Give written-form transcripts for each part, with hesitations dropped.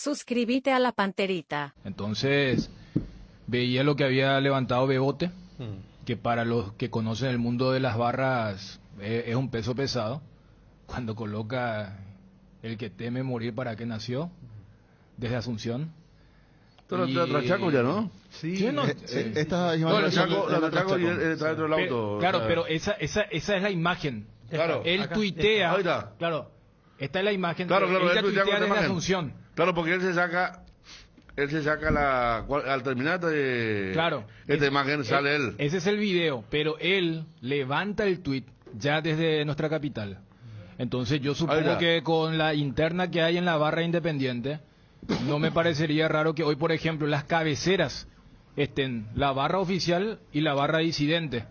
Suscríbete a la Panterita. Entonces, veía lo que había levantado Bebote, que para los que conocen el mundo de las barras es un peso pesado, cuando coloca el que teme morir para que nació, desde Asunción. Pero la Trachaco ya, ¿no? Sí, no, esta la Trachaco y él está dentro del auto. Claro, pero esa es la imagen. Claro. Él Acá, tuitea. ahí está. Claro, esta es la imagen. Claro, Él ya él tuitea tuitea con desde imagen. Asunción. Claro, porque él se saca al terminar Claro, esta imagen sale él. Ese es el video, pero él levanta el tuit ya desde nuestra capital. Entonces yo supongo que con la interna que hay en la barra independiente, no me parecería raro que hoy, por ejemplo, las cabeceras estén la barra oficial y la barra disidente,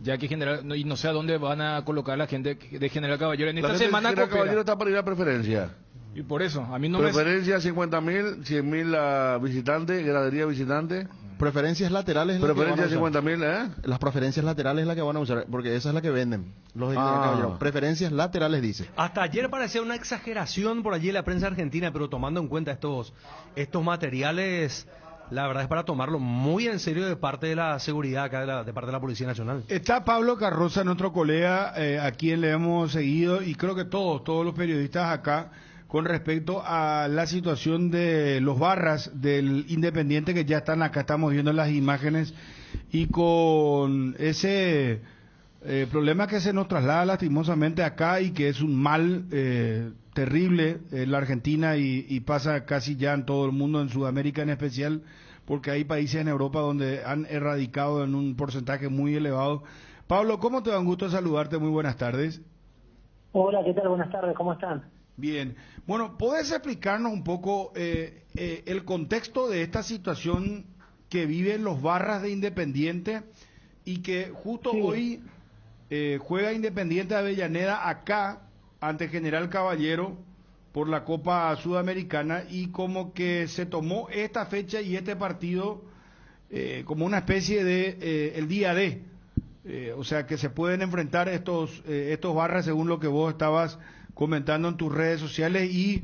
ya que general, y no sé a dónde van a colocar la gente de General Caballero en esta semana. General Caballero está para ir a preferencia. Y por eso, a mí no preferencia 50.000, 100.000 visitantes, gradería visitante. Preferencias laterales es preferencia la que van a usar. 50.000, Las preferencias laterales es la que van a usar, porque esa es la que venden. Los de Caballero. Preferencias laterales dice. Hasta ayer parecía una exageración por allí en la prensa argentina, pero tomando en cuenta estos materiales, la verdad es para tomarlo muy en serio de parte de la seguridad acá, de parte de la Policía Nacional. Está Pablo Carroza, nuestro colega, a quien le hemos seguido, y creo que todos los periodistas acá, con respecto a la situación de los barras del Independiente que ya están acá, estamos viendo las imágenes, y con ese problema que se nos traslada lastimosamente acá y que es un mal terrible en la Argentina y pasa casi ya en todo el mundo, en Sudamérica en especial, porque hay países en Europa donde han erradicado en un porcentaje muy elevado. Pablo, ¿cómo te va? Un gusto saludarte, muy buenas tardes. Hola, ¿qué tal? Buenas tardes, ¿cómo están? Bien, bueno, ¿podés explicarnos un poco el contexto de esta situación que viven los barras de Independiente y que justo hoy juega Independiente de Avellaneda acá ante General Caballero por la Copa Sudamericana, y como que se tomó esta fecha y este partido como una especie de el día D, o sea que se pueden enfrentar estos barras según lo que vos estabas comentando en tus redes sociales. Y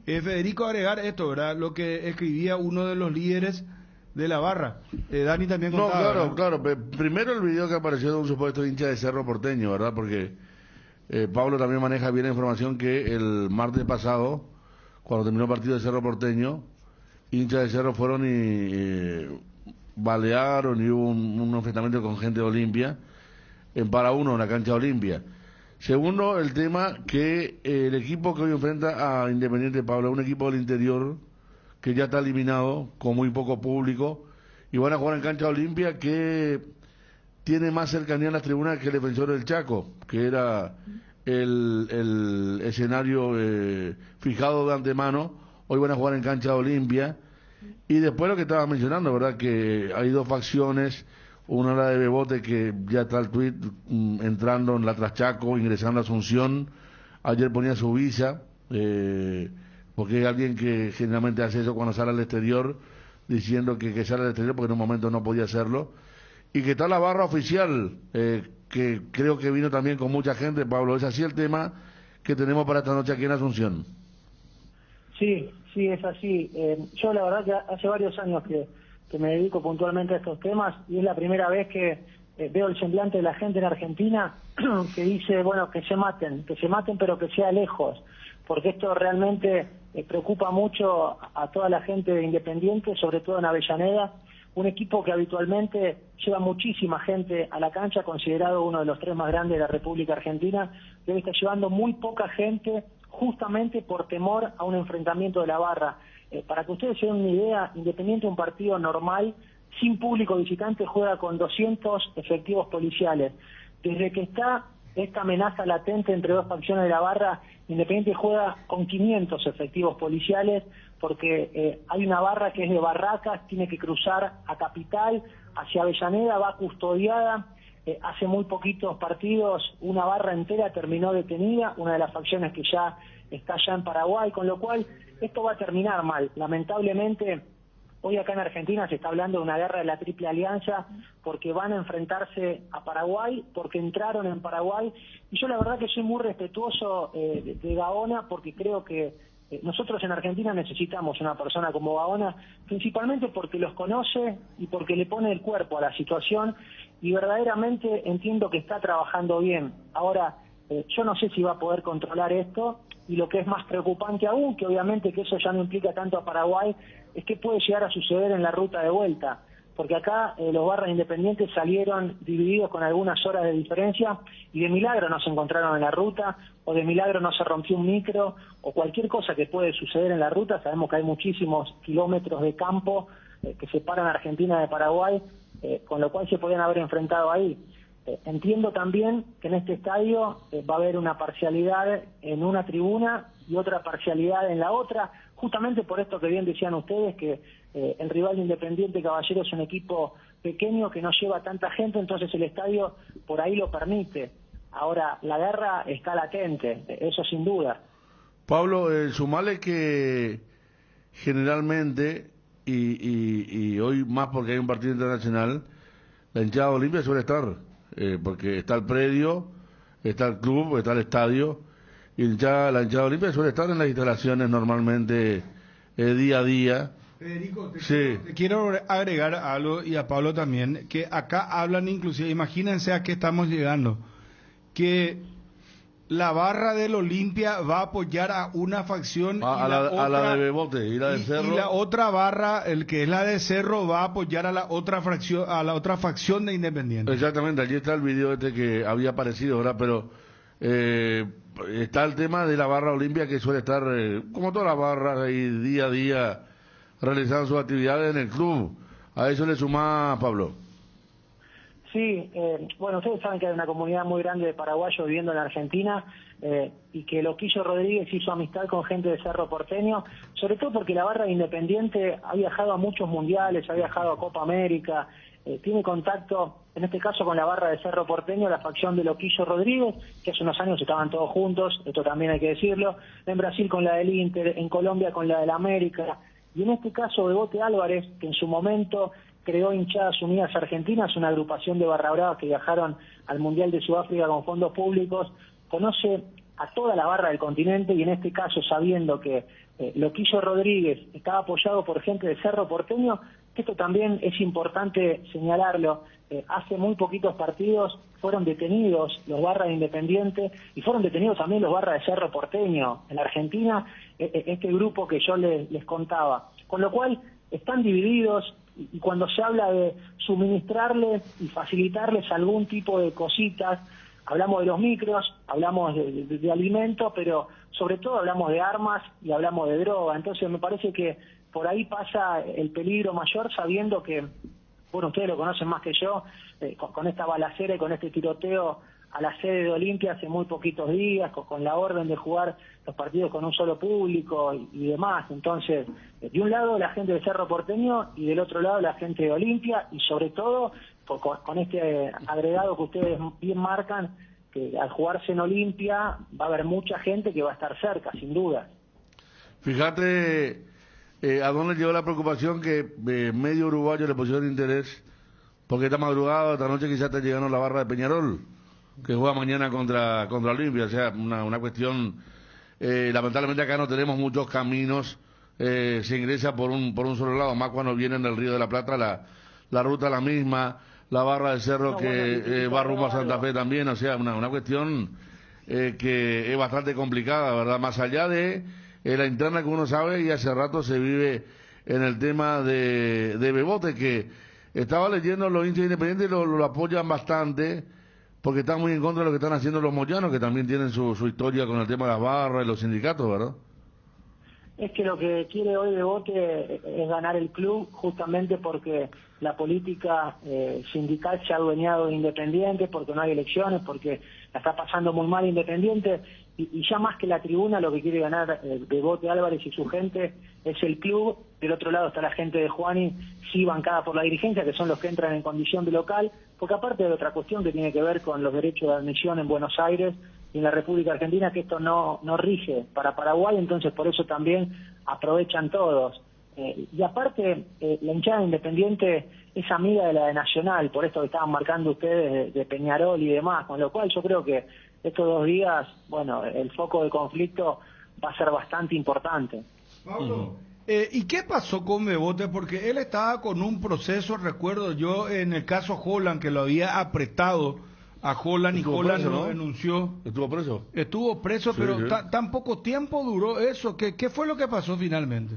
Federico, agregar esto, ¿verdad? Lo que escribía uno de los líderes de la barra. Dani también contaba. No, claro. Primero el video que apareció de un supuesto hincha de Cerro Porteño, ¿verdad? Porque Pablo también maneja bien la información que el martes pasado, cuando terminó el partido de Cerro Porteño, hinchas de Cerro fueron y balearon y hubo un enfrentamiento con gente de Olimpia en Para-Uno, en la cancha de Olimpia. Segundo, el tema que el equipo que hoy enfrenta a Independiente, Pablo, es un equipo del interior que ya está eliminado, con muy poco público, y van a jugar en cancha Olimpia, que tiene más cercanía a las tribunas que el Defensor del Chaco, que era el escenario fijado de antemano. Hoy van a jugar en cancha Olimpia. Y después lo que estabas mencionando, ¿verdad? Que hay dos facciones. Una la de Bebote, que ya está el tuit entrando en la Trachaco, ingresando a Asunción. Ayer ponía su visa, porque hay alguien que generalmente hace eso cuando sale al exterior, diciendo que sale al exterior porque en un momento no podía hacerlo. Y que está la barra oficial, que creo que vino también con mucha gente, Pablo. ¿Es así el tema que tenemos para esta noche aquí en Asunción? Sí, es así. Yo la verdad que hace varios años que me dedico puntualmente a estos temas, y es la primera vez que veo el semblante de la gente en Argentina que dice, bueno, que se maten, pero que sea lejos, porque esto realmente preocupa mucho a toda la gente de Independiente, sobre todo en Avellaneda, un equipo que habitualmente lleva muchísima gente a la cancha, considerado uno de los 3 más grandes de la República Argentina, que hoy está llevando muy poca gente justamente por temor a un enfrentamiento de la barra. Para que ustedes se den una idea, Independiente, un partido normal, sin público visitante, juega con 200 efectivos policiales. Desde que está esta amenaza latente entre dos facciones de la barra, Independiente juega con 500 efectivos policiales, porque hay una barra que es de Barracas, tiene que cruzar a Capital, hacia Avellaneda, va custodiada. Hace muy poquitos partidos una barra entera terminó detenida, una de las facciones que ya está allá en Paraguay, con lo cual esto va a terminar mal. Lamentablemente, hoy acá en Argentina se está hablando de una guerra de la Triple Alianza, porque van a enfrentarse a Paraguay, porque entraron en Paraguay, y yo la verdad que soy muy respetuoso de Gaona, porque creo que Nosotros en Argentina necesitamos una persona como Gaona, principalmente porque los conoce y porque le pone el cuerpo a la situación y verdaderamente entiendo que está trabajando bien. Ahora, yo no sé si va a poder controlar esto y lo que es más preocupante aún, que obviamente que eso ya no implica tanto a Paraguay, es que puede llegar a suceder en la ruta de vuelta. Porque acá los barras independientes salieron divididos con algunas horas de diferencia y de milagro no se encontraron en la ruta, o de milagro no se rompió un micro, o cualquier cosa que puede suceder en la ruta. Sabemos que hay muchísimos kilómetros de campo que separan a Argentina de Paraguay, con lo cual se podían haber enfrentado ahí. Entiendo también que en este estadio va a haber una parcialidad en una tribuna y otra parcialidad en la otra, justamente por esto que bien decían ustedes, que el rival Independiente Caballero es un equipo pequeño que no lleva tanta gente, entonces el estadio por ahí lo permite. Ahora, la guerra está latente, eso sin duda. Pablo, sumale que generalmente, y hoy más porque hay un partido internacional, la hinchada de Olimpia suele estar, porque está el predio, está el club, está el estadio, y la hinchada de Olimpia suele estar en las instalaciones normalmente día a día. Federico, Sí. te quiero agregar algo, y a Pablo también, que acá hablan inclusive, imagínense a qué estamos llegando, que la barra del Olimpia va a apoyar a una facción A la de Bebote y la de Cerro. y la otra barra, el que es la de Cerro, va a apoyar a la otra facción de Independiente. Exactamente, allí está el video que había aparecido, ¿verdad? Pero está el tema de la barra Olimpia que suele estar, como todas las barras, ahí día a día realizando sus actividades en el club. A eso le suma Pablo. Sí, bueno, ustedes saben que hay una comunidad muy grande de paraguayos viviendo en Argentina y que Loquillo Rodríguez hizo amistad con gente de Cerro Porteño, sobre todo porque la barra Independiente ha viajado a muchos mundiales, ha viajado a Copa América, tiene contacto, en este caso con la barra de Cerro Porteño, la facción de Loquillo Rodríguez, que hace unos años estaban todos juntos, esto también hay que decirlo, en Brasil con la del Inter, en Colombia con la del América, y en este caso Bebote Álvarez, que en su momento creó Hinchadas Unidas Argentinas, una agrupación de barra bravas que viajaron al Mundial de Sudáfrica con fondos públicos, conoce a toda la barra del continente y en este caso sabiendo que Loquillo Rodríguez estaba apoyado por gente de Cerro Porteño, esto también es importante señalarlo, hace muy poquitos partidos fueron detenidos los barras de Independiente y fueron detenidos también los barras de Cerro Porteño en Argentina, este grupo que yo les contaba, con lo cual están divididos. Y cuando se habla de suministrarles y facilitarles algún tipo de cositas, hablamos de los micros, hablamos de alimentos, pero sobre todo hablamos de armas y hablamos de droga. Entonces me parece que por ahí pasa el peligro mayor, sabiendo que, bueno, ustedes lo conocen más que yo, con esta balacera y con este tiroteo a la sede de Olimpia hace muy poquitos días, con la orden de jugar los partidos con un solo público y demás. Entonces, de un lado la gente de Cerro Porteño y del otro lado la gente de Olimpia, y sobre todo con este agregado que ustedes bien marcan, que al jugarse en Olimpia va a haber mucha gente que va a estar cerca, sin duda. Fíjate a dónde llegó la preocupación que medio uruguayo le pusieron interés, porque esta madrugada, esta noche quizás está llegando la barra de Peñarol, que juega mañana contra Olimpia. O sea, una cuestión, lamentablemente acá no tenemos muchos caminos, se ingresa por un solo lado, más cuando vienen del Río de la Plata, la ruta es la misma, la barra de Cerro va rumbo a Santa Fe también. O sea, una cuestión que es bastante complicada, ¿verdad? Más allá de la interna que uno sabe, y hace rato se vive en el tema de Bebote, que estaba leyendo, los hinchas independientes lo apoyan bastante, porque están muy en contra de lo que están haciendo los moyanos, que también tienen su historia con el tema de las barras y los sindicatos, ¿verdad? Es que lo que quiere hoy Bebote es ganar el club, justamente porque la política sindical se ha adueñado de Independiente, porque no hay elecciones, porque la está pasando muy mal Independiente, y ya más que la tribuna, lo que quiere ganar Bebote Álvarez y su gente es el club. Del otro lado está la gente de Juani, sí bancada por la dirigencia, que son los que entran en condición de local, porque aparte de otra cuestión que tiene que ver con los derechos de admisión en Buenos Aires y en la República Argentina, que esto no rige para Paraguay, entonces por eso también aprovechan todos. Y aparte, la hinchada Independiente es amiga de la de Nacional, por esto que estaban marcando ustedes de Peñarol y demás, con lo cual yo creo que estos 2 días, bueno, el foco de conflicto va a ser bastante importante. Pablo, ¿y qué pasó con Bebote? Porque él estaba con un proceso, recuerdo yo, en el caso Holland, que lo había apretado a Holland y Holland preso, lo ¿no? denunció. ¿Estuvo preso? Estuvo preso, Sí, pero sí. tan poco tiempo duró eso. ¿Qué fue lo que pasó finalmente?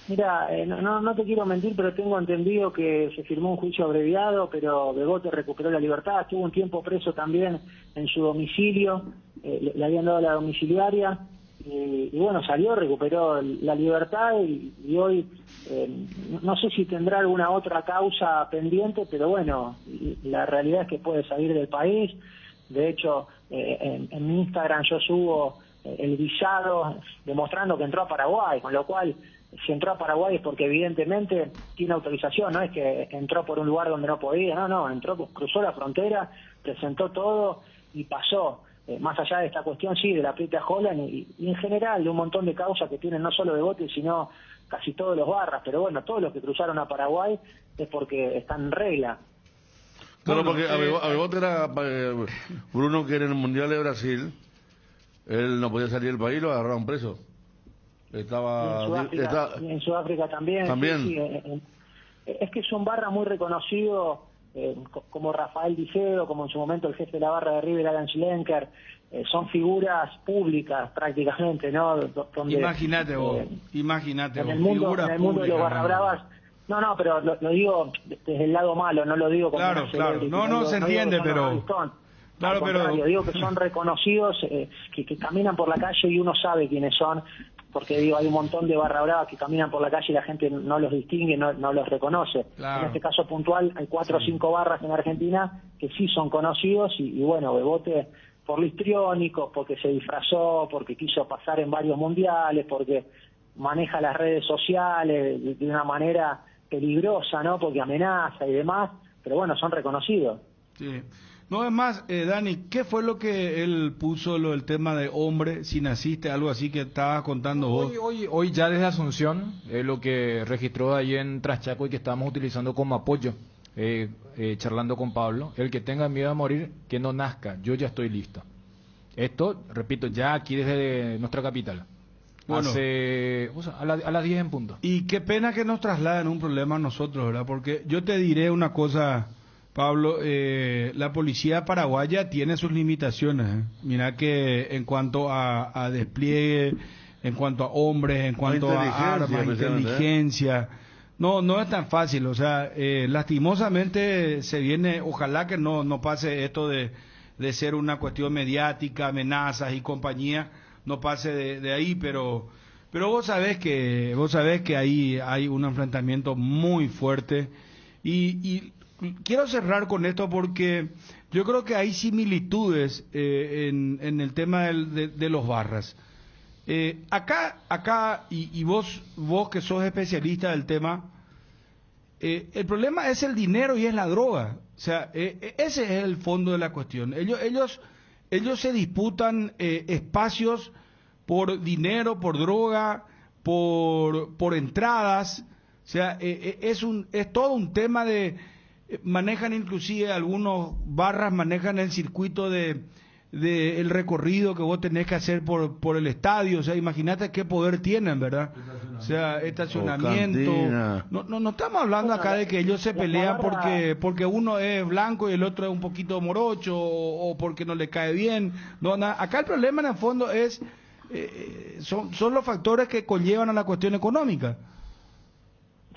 Mira, no te quiero mentir, pero tengo entendido que se firmó un juicio abreviado, pero Bebote recuperó la libertad, estuvo un tiempo preso también en su domicilio, le habían dado la domiciliaria, y bueno, salió, recuperó la libertad y hoy no sé si tendrá alguna otra causa pendiente, pero bueno, la realidad es que puede salir del país. De hecho, en mi Instagram yo subo el visado demostrando que entró a Paraguay, con lo cual si entró a Paraguay es porque evidentemente tiene autorización, no es que entró por un lugar donde no podía, no, entró, cruzó la frontera, presentó todo y pasó. Más allá de esta cuestión, sí, de la apriete a Holland y en general de un montón de causas que tienen no solo Bebote, sino casi todos los barras, pero bueno, todos los que cruzaron a Paraguay es porque están en regla. Claro, Bueno, porque a Bebote era Bruno, que en el Mundial de Brasil, él no podía salir del país, lo agarraron preso. Estaba... Y en Sudáfrica también. También. Sí, es que es un barra muy reconocido, como Rafael Diceo, como en su momento el jefe de la barra de River, Alan Schlenker, son figuras públicas prácticamente, ¿no? Donde, Imagínate vos, en el mundo, figuras en el mundo de los públicas, barra bravas. No, pero lo digo desde el lado malo, no lo digo como Claro, una claro. celebrity, No, se digo entiende, que son pero... los Rolling. Claro, Al contrario, digo que son reconocidos, que caminan por la calle y uno sabe quiénes son, porque digo, hay un montón de barra brava que caminan por la calle y la gente no los distingue, no los reconoce. Claro. En este caso puntual hay 4 o 5 barras en Argentina que sí son conocidos y bueno, Bebote por lo histriónico, porque se disfrazó, porque quiso pasar en varios mundiales, porque maneja las redes sociales de una manera peligrosa, ¿no? Porque amenaza y demás, pero bueno, son reconocidos. Sí. No, es más, Dani, ¿qué fue lo que él puso, el tema de hombre, si naciste, algo así que estabas contando vos? Hoy ya desde Asunción, lo que registró ahí en Traschaco y que estamos utilizando como apoyo, charlando con Pablo, el que tenga miedo a morir, que no nazca, yo ya estoy listo. Esto, repito, ya aquí desde nuestra capital. Bueno, A las 10 en punto. y qué pena que nos trasladen un problema a nosotros, ¿verdad? Porque yo te diré una cosa, Pablo, la policía paraguaya tiene sus limitaciones. Mira que en cuanto a despliegue, en cuanto a hombres, en cuanto a armas, inteligencia, no es tan fácil. O sea, lastimosamente se viene, ojalá que no pase esto de ser una cuestión mediática, amenazas y compañía, no pase de ahí, pero vos sabés que ahí hay un enfrentamiento muy fuerte y quiero cerrar con esto porque yo creo que hay similitudes en el tema de los barras. Acá y vos que sos especialista del tema, el problema es el dinero y es la droga. O sea, ese es el fondo de la cuestión. Ellos se disputan espacios por dinero, por droga, por entradas. O sea, es todo un tema de... manejan inclusive algunos barras, manejan el circuito de el recorrido que vos tenés que hacer por el estadio. O sea, imagínate qué poder tienen, ¿verdad? O sea, estacionamiento. No estamos hablando acá de que ellos se pelean porque uno es blanco y el otro es un poquito morocho o porque no le cae bien. Acá el problema en el fondo es son los factores que conllevan a la cuestión económica.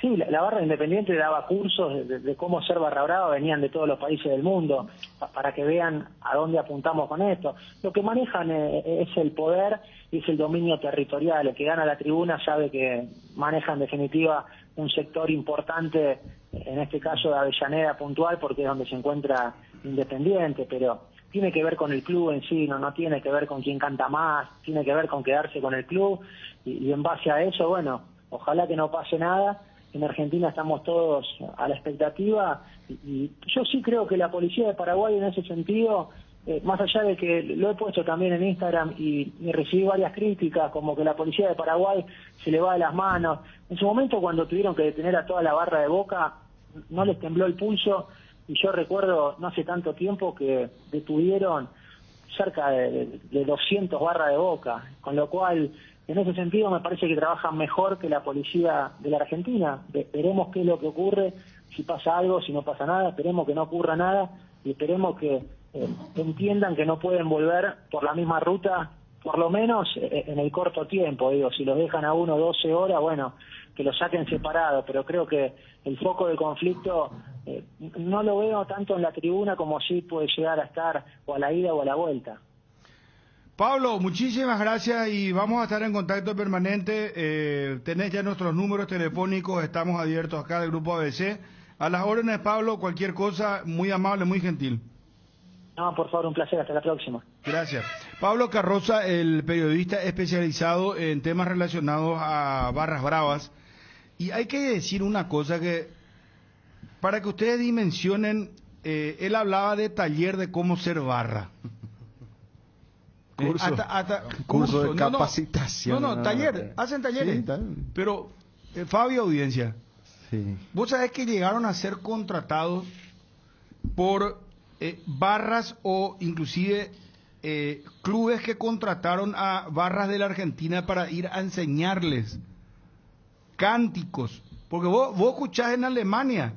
Sí, la barra independiente daba cursos de cómo ser barra brava, venían de todos los países del mundo, para que vean a dónde apuntamos con esto. Lo que manejan es el poder y es el dominio territorial. El que gana la tribuna sabe que maneja en definitiva un sector importante, en este caso de Avellaneda puntual, porque es donde se encuentra Independiente, pero tiene que ver con el club en sí, no tiene que ver con quién canta más, tiene que ver con quedarse con el club y en base a eso, bueno, ojalá que no pase nada. En Argentina estamos todos a la expectativa y yo sí creo que la policía de Paraguay en ese sentido, más allá de que lo he puesto también en Instagram y recibí varias críticas, como que la policía de Paraguay se le va de las manos. En su momento cuando tuvieron que detener a toda la barra de Boca, no les tembló el pulso y yo recuerdo no hace tanto tiempo que detuvieron cerca de 200 barras de Boca, con lo cual, en ese sentido, me parece que trabajan mejor que la policía de la Argentina. Veremos qué es lo que ocurre, si pasa algo, si no pasa nada, esperemos que no ocurra nada y esperemos que entiendan que no pueden volver por la misma ruta, por lo menos en el corto tiempo. Digo, si los dejan a 12 horas, bueno, que los saquen separados, pero creo que el foco del conflicto no lo veo tanto en la tribuna como sí puede llegar a estar o a la ida o a la vuelta. Pablo, muchísimas gracias y vamos a estar en contacto permanente. Tenés ya nuestros números telefónicos, estamos abiertos acá del Grupo ABC. A las órdenes, Pablo, cualquier cosa, muy amable, muy gentil. No, por favor, un placer, hasta la próxima. Gracias. Pablo Carroza, el periodista especializado en temas relacionados a barras bravas. Y hay que decir una cosa que, para que ustedes dimensionen, él hablaba de taller de cómo ser barra. Curso de capacitación. No, taller, hacen talleres. Sí, pero, Fabio, audiencia, sí. vos sabés que llegaron a ser contratados por barras o inclusive clubes que contrataron a barras de la Argentina para ir a enseñarles cánticos, porque vos escuchás en Alemania,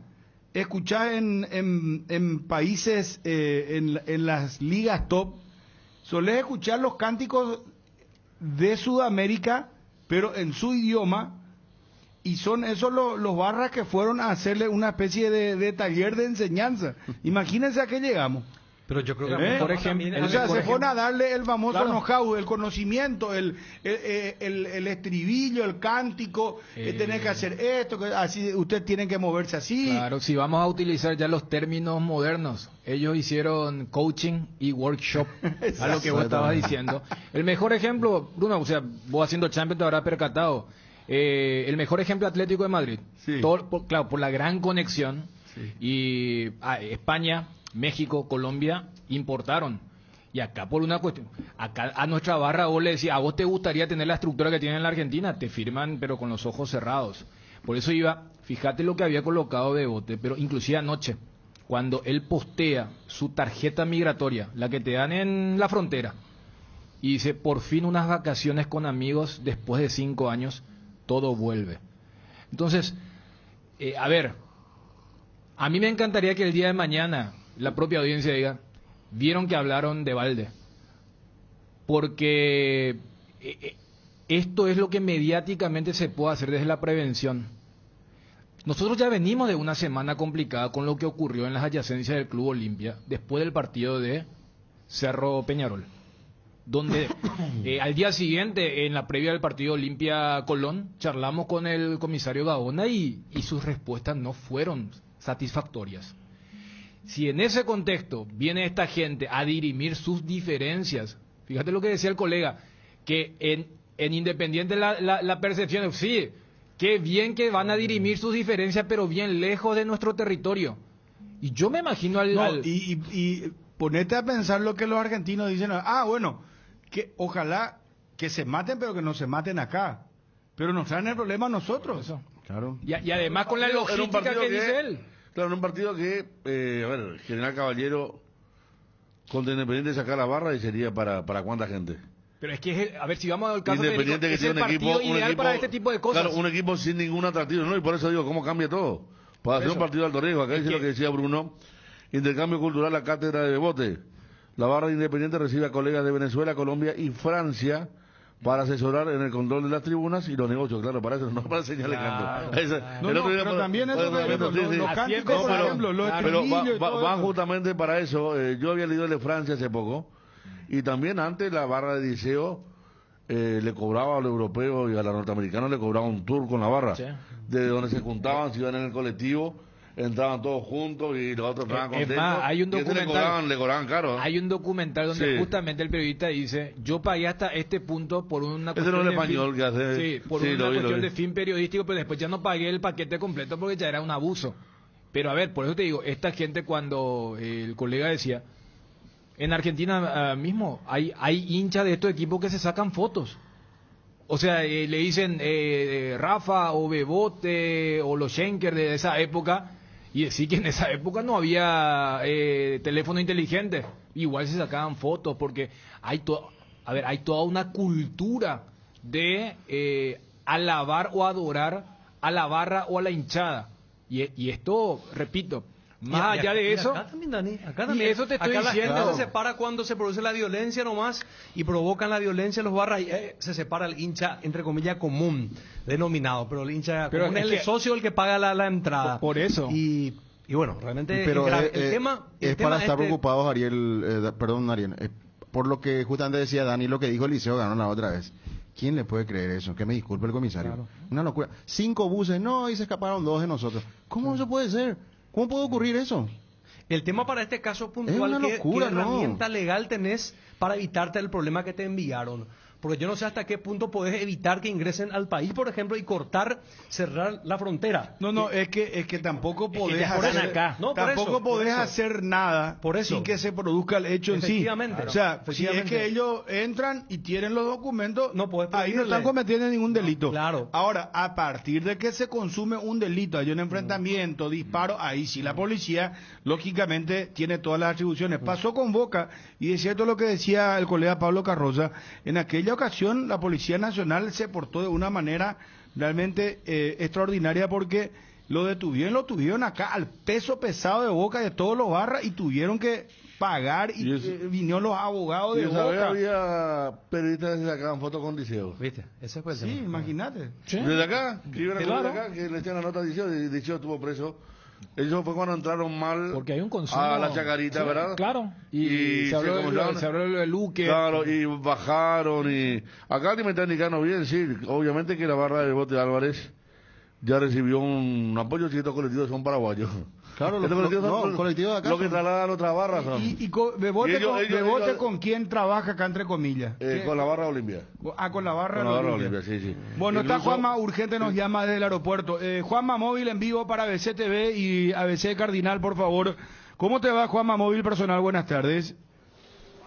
escuchás en países, en las ligas top, solés escuchar los cánticos de Sudamérica, pero en su idioma, y son esos los barras que fueron a hacerle una especie de taller de enseñanza. Imagínense a qué llegamos. Pero yo creo que por ejemplo, O sea, se fueron a darle el famoso know-how, el conocimiento, el estribillo, el cántico, tenés que hacer esto, que así, usted tiene que moverse así. Claro, si vamos a utilizar ya los términos modernos, ellos hicieron coaching y workshop, a lo que vos estabas diciendo. El mejor ejemplo, Bruno, o sea, vos haciendo Champions te habrás percatado, el mejor ejemplo Atlético de Madrid, Sí. claro, por la gran conexión, Sí. y España, México, Colombia importaron. Y acá por una cuestión, acá a nuestra barra vos le decís, a vos te gustaría tener la estructura que tienen en la Argentina, te firman pero con los ojos cerrados. Por eso fíjate lo que había colocado Bebote, pero inclusive anoche, cuando él postea su tarjeta migratoria, la que te dan en la frontera, y dice, por fin unas vacaciones con amigos después de 5 años, todo vuelve. Entonces, a ver, a mí me encantaría que el día de mañana la propia audiencia diga, vieron que hablaron de balde, porque esto es lo que mediáticamente se puede hacer desde la prevención. Nosotros ya venimos de una semana complicada con lo que ocurrió en las adyacencias del Club Olimpia después del partido de Cerro Peñarol, donde al día siguiente, en la previa del partido Olimpia Colón, charlamos con el comisario Gaona y sus respuestas no fueron satisfactorias. Si en ese contexto viene esta gente a dirimir sus diferencias, fíjate lo que decía el colega, que en Independiente la percepción es, sí, qué bien que van a dirimir sus diferencias, pero bien lejos de nuestro territorio. Y yo me imagino y ponete a pensar lo que los argentinos dicen, bueno, que ojalá que se maten, pero que no se maten acá. Pero nos traen el problema a nosotros. Eso. Claro. Y además con la logística que dice él. Claro, en un partido que, a ver, General Caballero contra Independiente sacar la barra y sería para cuánta gente. Pero es que, a ver, si vamos al caso Independiente que es tiene el un equipo, partido ideal para este tipo de cosas. Claro, un equipo sin ningún atractivo, ¿no? Y por eso digo, ¿cómo cambia todo? Para hacer un partido de alto riesgo, acá dice lo que decía Bruno, intercambio cultural, la cátedra de Bebote. La barra de Independiente recibe a colegas de Venezuela, Colombia y Francia para asesorar en el control de las tribunas y los negocios, claro, para eso, no para enseñarle canto. Pero también eso, los cánticos, por ejemplo, los estribillos van justamente para eso. Yo había leído el de Francia hace poco, y también antes la barra de Diceo le cobraba a los europeos y a los norteamericanos le cobraba un tour con la barra, de donde se juntaban, se iban en el colectivo, entraban todos juntos y los otros estaban contentos. Más, hay un documental, le cobraban caro. Hay un documental donde justamente el periodista dice, yo pagué hasta este punto por una cuestión no es español que hace. Sí, por una cuestión de fin periodístico, pero después ya no pagué el paquete completo porque ya era un abuso. Pero a ver, por eso te digo, esta gente, cuando el colega decía, en Argentina mismo hay hinchas de estos equipos que se sacan fotos. O sea, le dicen Rafa o Bebote o los Schenker de esa época, y decir que en esa época no había teléfono inteligente, igual se sacaban fotos, porque hay hay toda una cultura de alabar o adorar a la barra o a la hinchada. Y esto, repito, más allá de eso, acá también, Dani, acá y también. eso te estoy acá diciendo. La gente se separa cuando se produce la violencia nomás y provocan la violencia los barras y se separa el hincha, entre comillas, común, denominado, pero el hincha Pero común es es que- el socio el que paga la entrada. Por eso. Y bueno, realmente Pero el tema... el es tema para estar este- preocupados, Ariel, perdón, Ariel, por lo que justamente decía Dani, lo que dijo Eliseo ganó la otra vez. ¿Quién le puede creer eso? Que me disculpe el comisario. Claro. Una locura. 5 buses, no, y se escaparon 2 de nosotros. ¿Cómo eso puede ser? ¿Cómo puede ocurrir eso? El tema para este caso puntual, Es una ¿qué locura, ¿no? herramienta legal tenés para evitarte el problema que te enviaron? Porque yo no sé hasta qué punto podés evitar que ingresen al país, por ejemplo, y cerrar la frontera. No, es que tampoco podés ya están hacer, acá. No, por tampoco eso, por podés eso. hacer nada Por eso. sin que se produzca el hecho en sí. Efectivamente. O sea, si es Efectivamente. que ellos entran y tienen los documentos, No podés ahí no prohibirle. están cometiendo ningún delito. claro. Ahora, a partir de que se consume un delito, hay un enfrentamiento, disparo, ahí sí la policía, lógicamente, tiene todas las atribuciones. Pasó con Boca, y es cierto lo que decía el colega Pablo Carroza, en aquella ocasión la Policía Nacional se portó de una manera realmente extraordinaria porque lo tuvieron acá al peso pesado de Boca de todos los barras y tuvieron que pagar y vinieron los abogados Y de esa vez Boca. había periodistas que se sacaban fotos con Diceo. ¿Viste? Ese fue el Sí, tema. imagínate. Desde acá, que iban a Claro. desde acá, que le echan la nota a Diceo, y Diceo estuvo preso. Eso fue cuando entraron mal Porque hay un consumo. a la Chacarita, Sí, ¿verdad? Claro. Y Y se habló de lo de Luque. Claro, y bajaron y... Acá me están indicando bien, sí, obviamente que la barra de Bote Álvarez ya recibió un apoyo si estos colectivos son paraguayos. Claro, Estos colectivos son colectivos de acá. lo que trasladan otras barras son. Bebote, Y ellos- ellos- ¿con quién trabaja acá entre comillas? Con la barra Olimpia. Con la barra. Con la barra Olimpia. Olimpia, sí, sí. Bueno, está Incluso- Juanma Urgente, nos llama desde el aeropuerto. Juanma Móvil en vivo para ABC TV y ABC Cardinal, por favor. ¿Cómo te va, Juanma Móvil Personal? Buenas tardes.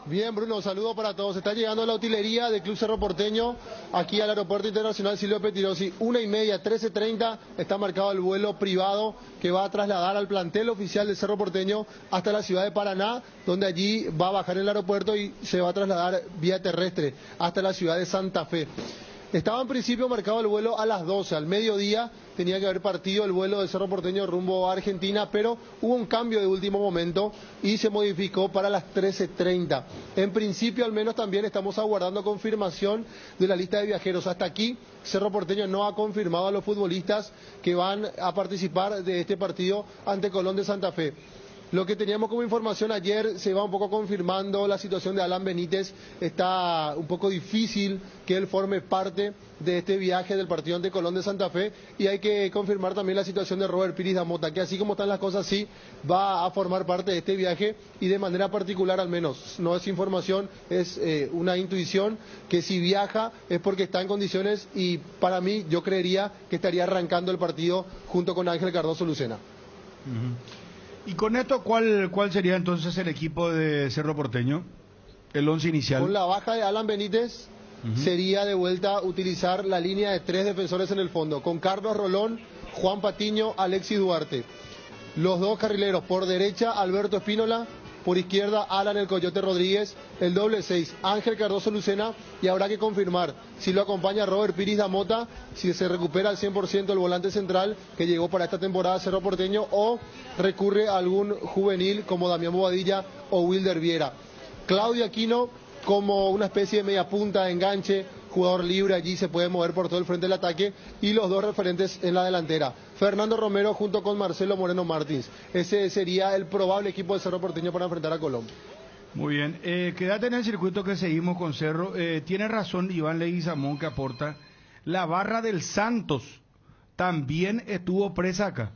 Bien, Bruno, saludo para todos. Está llegando la utilería del Club Cerro Porteño aquí al Aeropuerto Internacional Silvio Pettirossi. 1:30, 13:30, está marcado el vuelo privado que va a trasladar al plantel oficial del Cerro Porteño hasta la ciudad de Paraná, donde allí va a bajar el aeropuerto y se va a trasladar vía terrestre hasta la ciudad de Santa Fe. Estaba en principio marcado el vuelo a las 12, al mediodía tenía que haber partido el vuelo de Cerro Porteño rumbo a Argentina, pero hubo un cambio de último momento y se modificó para las 13:30. En principio al menos también estamos aguardando confirmación de la lista de viajeros. Hasta aquí Cerro Porteño no ha confirmado a los futbolistas que van a participar de este partido ante Colón de Santa Fe. Lo que teníamos como información ayer se va un poco confirmando la situación de Alan Benítez. Está un poco difícil que él forme parte de este viaje del partido ante Colón de Santa Fe y hay que confirmar también la situación de Robert Piris da Mota, que así como están las cosas sí va a formar parte de este viaje y de manera particular al menos. No es información, es una intuición que si viaja es porque está en condiciones y para mí yo creería que estaría arrancando el partido junto con Ángel Cardoso Lucena. Y con esto, ¿cuál sería entonces el equipo de Cerro Porteño? El once inicial. Con la baja de Alan Benítez sería de vuelta utilizar la línea de 3 defensores en el fondo, con Carlos Rolón, Juan Patiño, Alexis Duarte. Los dos carrileros, por derecha Alberto Espínola, por izquierda Alan el Coyote Rodríguez, el doble 6 Ángel Cardoso Lucena, y habrá que confirmar si lo acompaña Robert Piris da Mota, si se recupera al 100% el volante central que llegó para esta temporada a Cerro Porteño, o recurre a algún juvenil como Damián Bobadilla o Wilder Viera. Claudio Aquino como una especie de media punta de enganche, jugador libre, allí se puede mover por todo el frente del ataque, y los dos referentes en la delantera, Fernando Romero junto con Marcelo Moreno Martins. Ese sería el probable equipo de Cerro Porteño para enfrentar a Colón. Muy bien, quédate en el circuito que seguimos con Cerro. Tiene razón Iván Leguizamón que aporta. La barra del Santos también estuvo presa acá.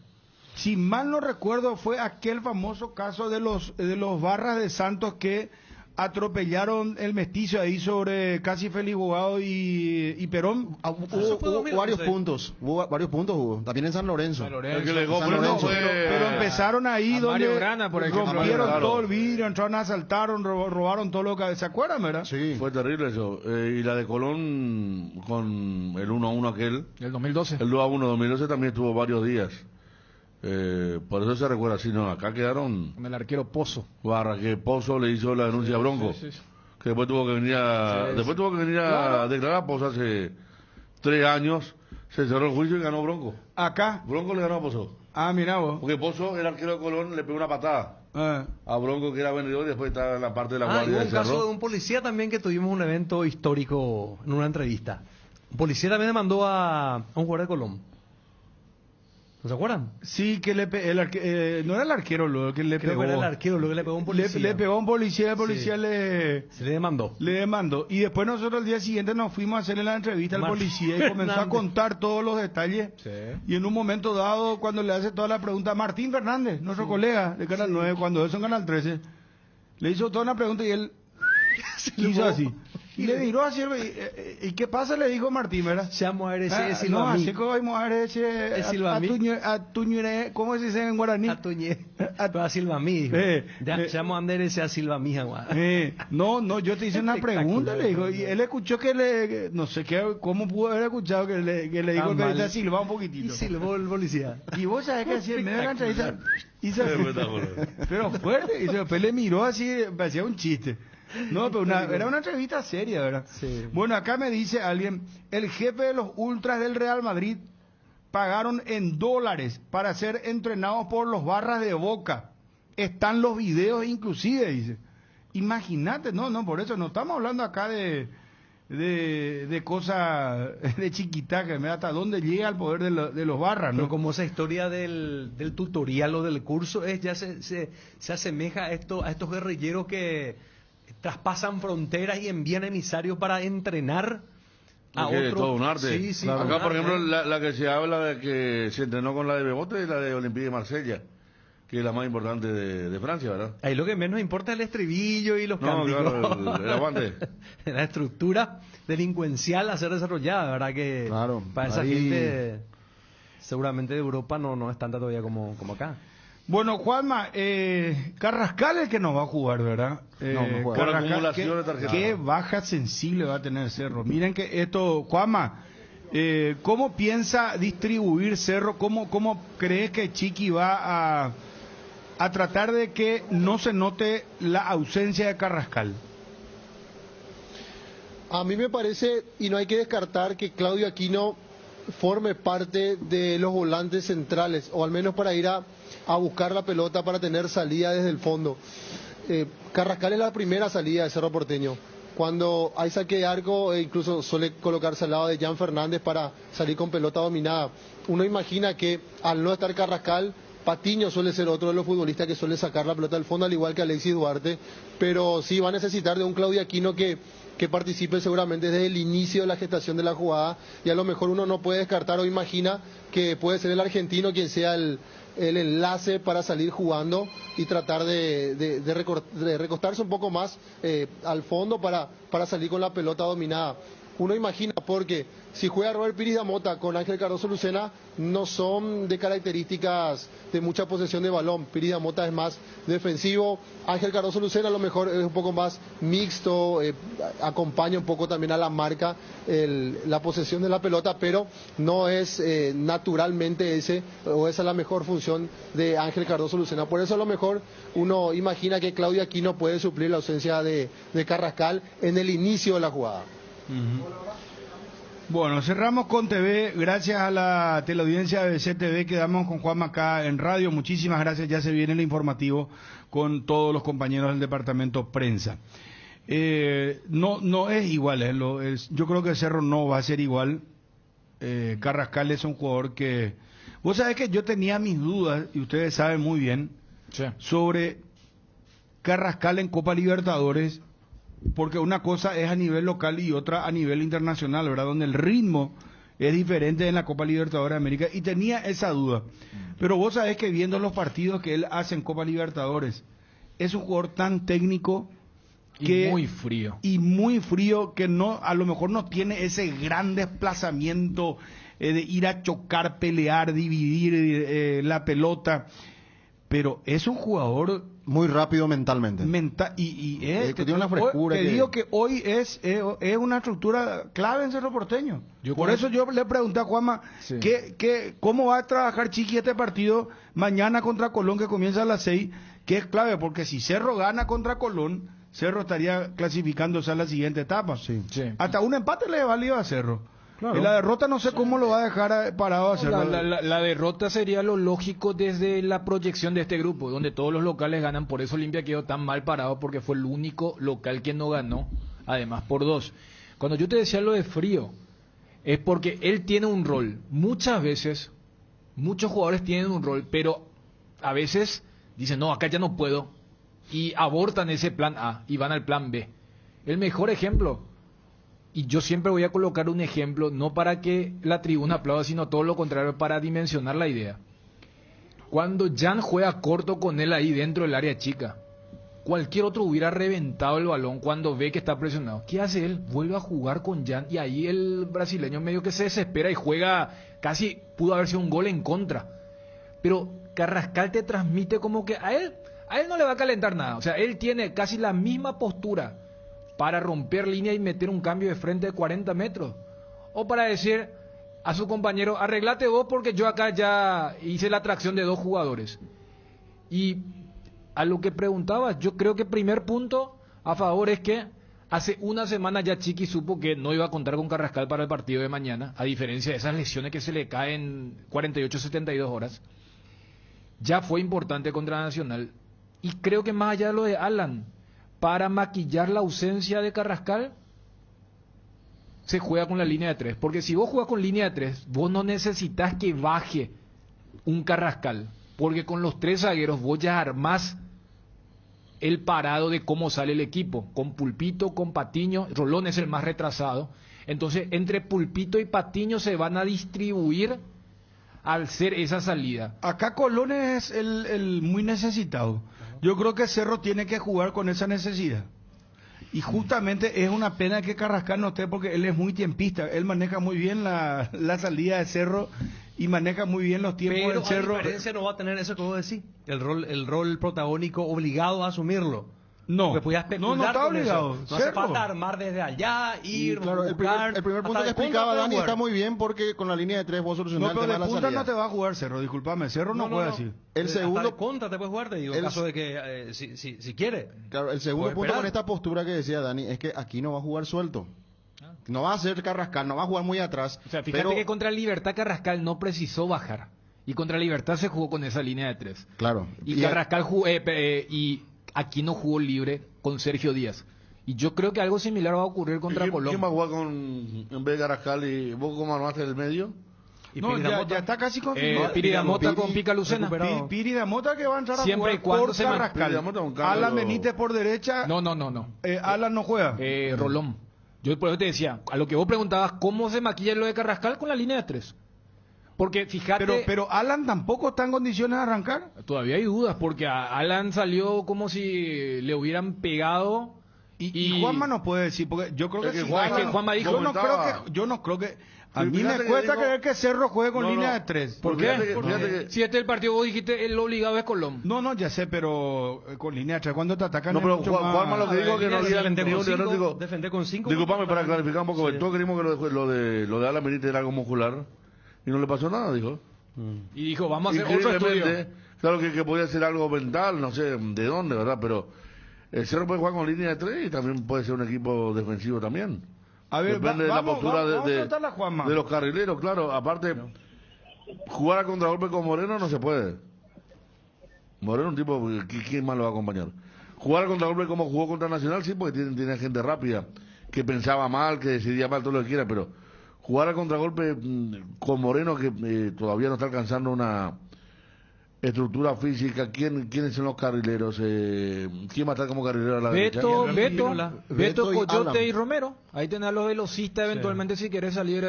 Si mal no recuerdo, fue aquel famoso caso de los barras de Santos que atropellaron el mestizo ahí sobre casi Félix Bogado y Perón. Hubo varios puntos, hubo. También en San Lorenzo. El que le San pero no Lorenzo. fue... Pero empezaron ahí a donde Mario Grana, por ejemplo. rompieron Claro. todo el vidrio, entraron, asaltaron, robaron todo lo que... ¿Se acuerdan, verdad? Sí. Fue terrible eso. Y la de Colón con el 1-1 aquel, El 2012. el 2-1 2012 también estuvo varios días. Por eso se recuerda así, no, acá quedaron Con el arquero Pozo. barra que Pozo le hizo la denuncia a Bronco, Sí, sí, sí. que después tuvo que venir a declarar Pozo hace 3 años, se cerró el juicio y ganó Bronco. Acá. Bronco le ganó a Pozo, Ah, mira vos. porque Pozo, el arquero de Colón, le pegó una patada a Bronco, que era vendedor, y después estaba en la parte de la y guardia hubo del un caso de Cerro. un policía también que tuvimos un evento histórico en una entrevista. Un policía también demandó a un jugador de Colón. ¿No se acuerdan? Sí, que no era el arquero lo que le Creo pegó. que era el arquero lo que le pegó a un policía. Le pegó a un policía, el policía Sí. le Se le demandó. demandó. Y después nosotros al día siguiente nos fuimos a hacerle la entrevista al Martín policía y comenzó a Fernández. contar todos los detalles. Sí. Y en un momento dado, cuando le hace toda la pregunta, Martín Fernández, nuestro colega de Canal 9, cuando eso en Canal 13, le hizo toda una pregunta y él hizo así. Y le miró así, ¿y qué pasa? Le dijo Martín, ¿verdad? Llamo a ese No, Silvamí. así que vamos a ver ese... Es Silvamí. ¿Cómo se dice en guaraní? Atuñé. A Silvamí, dijo. Llamo a Ander ese a Silvamí, agua. No, yo te hice una pregunta, le dijo, y él escuchó no sé qué, cómo pudo haber escuchado que le dijo que mal. ahorita silba un Y poquitito. silbó el policía. Y vos sabés que así en medio de la entrevista hizo así, Espectacular. pero fuerte, y después le miró así, parecía un chiste. No, pero era una entrevista seria, ¿verdad? Sí. Bueno, acá me dice alguien, el jefe de los ultras del Real Madrid pagaron en dólares para ser entrenados por los barras de Boca. Están los videos inclusive, dice. Imagínate, no, por eso no estamos hablando acá de cosas de chiquitaca, hasta dónde llega el poder de los barras, Pero ¿no? como esa historia del tutorial o del curso ya se asemeja a estos guerrilleros que traspasan fronteras y envían emisarios para entrenar a Es que es otros. todo un arte. Sí, sí, Acá, un por arte. ejemplo, la que se habla de que se entrenó con la de Bebote es la de Olympique de Marsella, que es la más importante de Francia, ¿verdad? Ahí lo que menos importa es el estribillo y los No, cánticos. claro, el aguante. La estructura delincuencial a ser desarrollada, ¿verdad? Que Claro, para esa ahí- gente seguramente de Europa no es tanta todavía como acá. Bueno, Juanma, Carrascal es el que nos va a jugar, ¿verdad? No juega. Por Carrascal, acumulación de tarjetas. qué baja sensible va a tener Cerro. Miren que esto, Juanma, ¿cómo piensa distribuir Cerro? ¿Cómo crees que Chiqui va a tratar de que no se note la ausencia de Carrascal? A mí me parece, y no hay que descartar, que Claudio Aquino forme parte de los volantes centrales, o al menos para ir a buscar la pelota, para tener salida desde el fondo. Carrascal es la primera salida de Cerro Porteño. Cuando hay saque de arco, incluso suele colocarse al lado de Jan Fernández para salir con pelota dominada. Uno imagina que al no estar Carrascal, Patiño suele ser otro de los futbolistas que suele sacar la pelota del fondo, al igual que Alexis Duarte, pero sí va a necesitar de un Claudio Aquino que participe seguramente desde el inicio de la gestación de la jugada, y a lo mejor uno no puede descartar o imagina que puede ser el argentino quien sea el enlace para salir jugando y tratar de recostarse un poco más al fondo para salir con la pelota dominada. Uno imagina, porque si juega Robert Piris da Mota con Ángel Cardoso Lucena, no son de características de mucha posesión de balón. Piris da Mota es más defensivo, Ángel Cardoso Lucena a lo mejor es un poco más mixto, acompaña un poco también a la marca la posesión de la pelota, pero no es naturalmente esa es la mejor función de Ángel Cardoso Lucena. Por eso a lo mejor uno imagina que Claudio Aquino puede suplir la ausencia de Carrascal en el inicio de la jugada. Bueno, cerramos con TV, gracias a la teleaudiencia de CTV, quedamos con Juanma acá en radio, muchísimas gracias, ya se viene el informativo con todos los compañeros del departamento prensa. No es igual, yo creo que el Cerro no va a ser igual. Carrascal es un jugador que... Vos sabés que yo tenía mis dudas, y ustedes saben muy bien, Sí. sobre Carrascal en Copa Libertadores, porque una cosa es a nivel local y otra a nivel internacional, ¿verdad? Donde el ritmo es diferente en la Copa Libertadores de América, y tenía esa duda. Pero vos sabés que viendo los partidos que él hace en Copa Libertadores, es un jugador tan técnico Y muy frío. y muy frío, que no, a lo mejor no tiene ese gran desplazamiento de ir a chocar, pelear, dividir la pelota, pero es un jugador muy rápido mentalmente. Tiene una frescura Te que- digo que hoy es una estructura clave en Cerro Porteño. Yo Por con- eso yo le pregunté a Juanma Sí. cómo va a trabajar Chiqui este partido mañana contra Colón, que comienza a las 6, que es clave, porque si Cerro gana contra Colón, Cerro estaría clasificándose a la siguiente etapa. Sí. Hasta un empate le valió a Cerro. Claro. Y la derrota no sé cómo lo va a dejar parado a Cerro. La derrota sería lo lógico desde la proyección de este grupo, donde todos los locales ganan. Por eso Olimpia quedó tan mal parado, porque fue el único local que no ganó, además por 2. Cuando yo te decía lo de Frío, es porque él tiene un rol. Muchas veces, muchos jugadores tienen un rol, pero a veces dicen, no, acá ya no puedo, y abortan ese plan A y van al plan B. El mejor ejemplo, y yo siempre voy a colocar un ejemplo, no para que la tribuna aplauda, sino todo lo contrario, para dimensionar la idea. Cuando Jan juega corto con él ahí dentro del área chica, cualquier otro hubiera reventado el balón cuando ve que está presionado. ¿Qué hace él? Vuelve a jugar con Jan, y ahí el brasileño medio que se desespera y juega, casi pudo haber sido un gol en contra. Pero Carrascal te transmite como que a él no le va a calentar nada. O sea, él tiene casi la misma postura para romper línea y meter un cambio de frente de 40 metros. O para decir a su compañero, arreglate vos porque yo acá ya hice la atracción de 2 jugadores. Y a lo que preguntabas, yo creo que primer punto a favor es que hace una semana ya Chiqui supo que no iba a contar con Carrascal para el partido de mañana, a diferencia de esas lesiones que se le caen 48-72 horas. Ya fue importante contra Nacional. Y creo que más allá de lo de Alan, para maquillar la ausencia de Carrascal, se juega con la línea de 3. Porque si vos juegas con línea de 3, vos no necesitas que baje un Carrascal. Porque con los 3 zagueros vos ya armás el parado de cómo sale el equipo. Con Pulpito, con Patiño, Rolón es el más retrasado. Entonces, entre Pulpito y Patiño se van a distribuir al ser esa salida. Acá Colón es el muy necesitado. Yo creo que Cerro tiene que jugar con esa necesidad. Y justamente es una pena que Carrascal no esté, porque él es muy tiempista. Él maneja muy bien la salida de Cerro y maneja muy bien los tiempos Pero del Cerro. a diferencia no va a tener eso que vos decís, el rol protagónico obligado a asumirlo. No, Porque podías especular no está con obligado. eso. No hace Cerro. falta armar desde allá, ir, Claro, el buscar, primer punto hasta que de punta explicaba puede Dani jugar. está muy bien, porque con la línea de 3 vos No, solucionás el pero tema de de la punta no salida. te va a jugar Cerro, disculpame. Cerro no puede decir. El Hasta segundo- de contra te puedes jugar, te digo, en el- caso de que, si quiere. Claro, el segundo Puede punto esperar. con esta postura que decía Dani es que aquí no va a jugar suelto. No va a ser Carrascal, no va a jugar muy atrás. O sea, fíjate pero, que contra Libertad Carrascal no precisó bajar. Y contra Libertad se jugó con esa línea de 3. Claro. Y Carrascal jugó, y aquí no jugó libre con Sergio Díaz. Y yo creo que algo similar va a ocurrir contra ¿Quién Colón. va a jugar en vez de Carrascal y vos cómo armaste el medio? Y No, Piridamota. ya está casi confirmado. Piridamota con Pica Lucena. recuperado. Piri de Mota que va a entrar a Siempre y jugar cuando por se Carrascal. Piri de Mota un cambio. Alan Benítez por derecha. No. Alan no juega. Rolón. Yo por eso te decía, a lo que vos preguntabas, ¿cómo se maquilla lo de Carrascal con la línea de 3? Porque fíjate, Pero Alan tampoco está en condiciones de arrancar. todavía hay dudas, porque a Alan salió como si le hubieran pegado. Y Juanma no puede decir, porque yo creo Es que, que si Juanma- Alan- Juanma dijo- yo no creo que a Sí, mí fíjate me que cuesta digo- creer que Cerro juegue con No, línea no. de 3. ¿Por qué? Fíjate que- Porque fíjate que- si este es el partido vos dijiste, el obligado es Colón. No, ya sé, pero con línea de 3 cuando te atacan No, es pero mucho más- Juanma lo que digo que no había defender ningún con cinco, diagnóstico. defender con 5. Disculpame para clarificar un poco, Sí. todos creímos que lo de Alan Benítez era algo muscular y no le pasó nada, dijo. Y dijo, vamos a hacer otro estudio. Increíblemente, claro que podía ser algo mental, no sé de dónde, ¿verdad? Pero el Cerro puede jugar con línea de 3 y también puede ser un equipo defensivo también. A ver, Depende de la vamos, postura vamos a preguntarle a Juanma. de los carrileros, claro. Aparte, jugar a contragolpe con Moreno no se puede. Moreno un tipo, ¿quién más lo va a acompañar? Jugar a contragolpe como jugó contra Nacional, sí, porque tiene gente rápida, que pensaba mal, que decidía mal, todo lo que quiera, pero jugar a contragolpe con Moreno, que todavía no está alcanzando una estructura física, ¿quiénes son los carrileros? ¿Quién va a estar como carrilero a la derecha? Beto, y Coyote Alan. y Romero. Ahí tenés a los velocistas eventualmente si querés salir.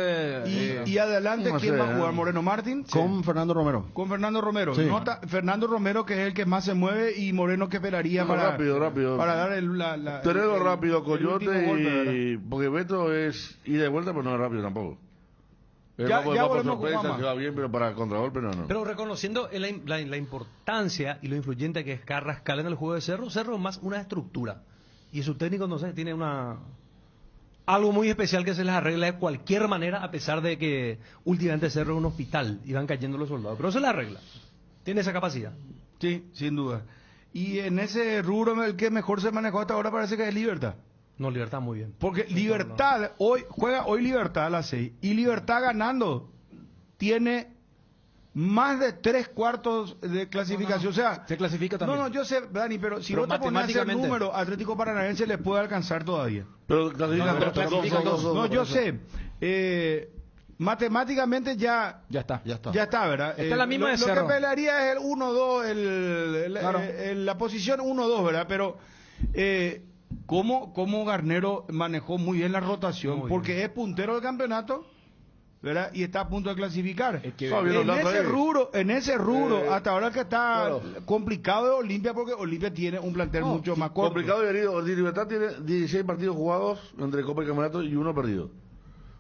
Y adelante, no ¿quién sé, va a jugar? ¿Moreno Martín? Con Fernando Romero. Con Fernando Romero. Sí. Nota, Fernando Romero, que es el que más se mueve, y Moreno, que esperaría No, para, rápido. para dar Tenerlo rápido, el último Coyote, golpe, ¿verdad? porque Beto es ida y vuelta, pero no es rápido tampoco. Ya va por volvemos con sorpresa, Juanma. se va bien, pero para contragolpe no. Pero reconociendo la importancia y lo influyente que es Carrascal en el juego de Cerro es más una estructura. Y su técnico, no sé, tiene algo muy especial que se les arregla de cualquier manera, a pesar de que últimamente Cerro es un hospital y van cayendo los soldados. Pero se les arregla. Tiene esa capacidad. Sí, sin duda. Y en ese rubro el que mejor se manejó hasta ahora parece que es Libertad. No, Libertad muy bien. Porque Libertad, juega hoy Libertad a las 6. Y Libertad ganando tiene más de 3/4 de clasificación. O sea, se clasifica también. No, yo sé, Dani, pero si Pero vos te pones a hacer matemáticamente. número, Atlético Paranaense le puede alcanzar todavía. Pero clasifican pero dos, clasifican dos, No, dos, yo dos. sé. Matemáticamente ya Ya está. ¿verdad? Está en la misma de lo Cerro. que pelearía es el 1-2, Claro. la posición 1-2, ¿verdad? Pero cómo Garnero manejó muy bien la rotación, Muy porque bien. es puntero del campeonato, ¿verdad? Y está a punto de clasificar. Es que- Fabi, los datos ahí. En ese rubro, hasta ahora que está claro. complicado de Olimpia, porque Olimpia tiene un plantel mucho más corto. Complicado y herido. Libertad tiene 16 partidos jugados entre Copa y Campeonato y 1 perdido.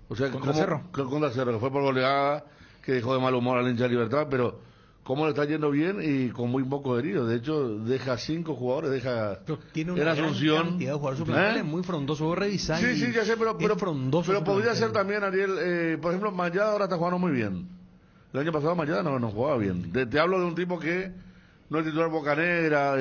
O sea, Contra Cerro. Contra Cerro, que fue por goleada, que dejó de mal humor al hincha de Libertad, pero cómo le está yendo bien y con muy pocos heridos. De hecho, deja 5 jugadores, Pero tiene una en gran Asunción. cantidad de jugadores. Su plantel ¿Eh? es muy frondoso. Vos revisás Sí, y sí, ya sé, pero es frondoso pero su podría plantel. ser también, Ariel, por ejemplo, Mayada ahora está jugando muy bien. El año pasado Mayada no jugaba bien. Te hablo de un tipo que no es titular Bocanegra.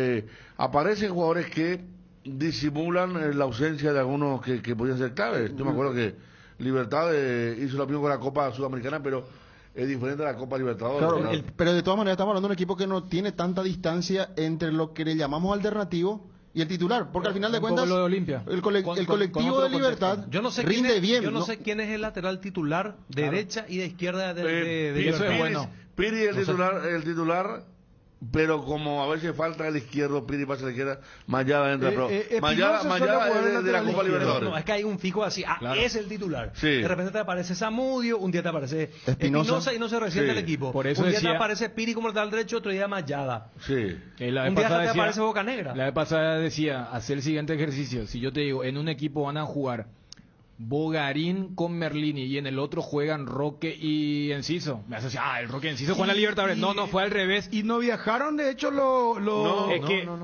Aparecen jugadores que disimulan la ausencia de algunos que podían ser claves. Yo me acuerdo que Libertad hizo lo mismo con la Copa Sudamericana, pero es diferente a la Copa Libertadores. Claro, ¿verdad? pero de todas maneras estamos hablando de un equipo que no tiene tanta distancia entre lo que le llamamos alternativo y el titular, porque al final de Un poco cuentas lo de Olimpia. el Con colectivo otro de Libertad contexto. Yo no sé rinde bien. Yo no ¿no? sé quién es el lateral titular de derecha y de izquierda de Piri, eso es Libertad. bueno. Piri el titular, pero como a veces falta el izquierdo, Piri pasa a la izquierda, Mayada entra. Pero Mayada Espinosa suele jugar es en de la lateral Copa izquierdo. Libertadores. No, es que hay un fijo así, Claro. es el titular. Sí. De repente te aparece Zamudio, un día te aparece Espinosa. Espinosa y no se resiente Sí. el equipo. Por eso un día decía- te aparece Piri como lateral derecho, otro día Mayada. Sí. Que la Un vez día pasada te decía- aparece Bocanegra. La vez pasada decía, hacer el siguiente ejercicio. Si yo te digo, en un equipo van a jugar Bogarín con Merlini y en el otro juegan Roque y Enciso. Me hace así, el Roque y Enciso juegan la Libertadores. No, fue al revés. Y no viajaron, de hecho,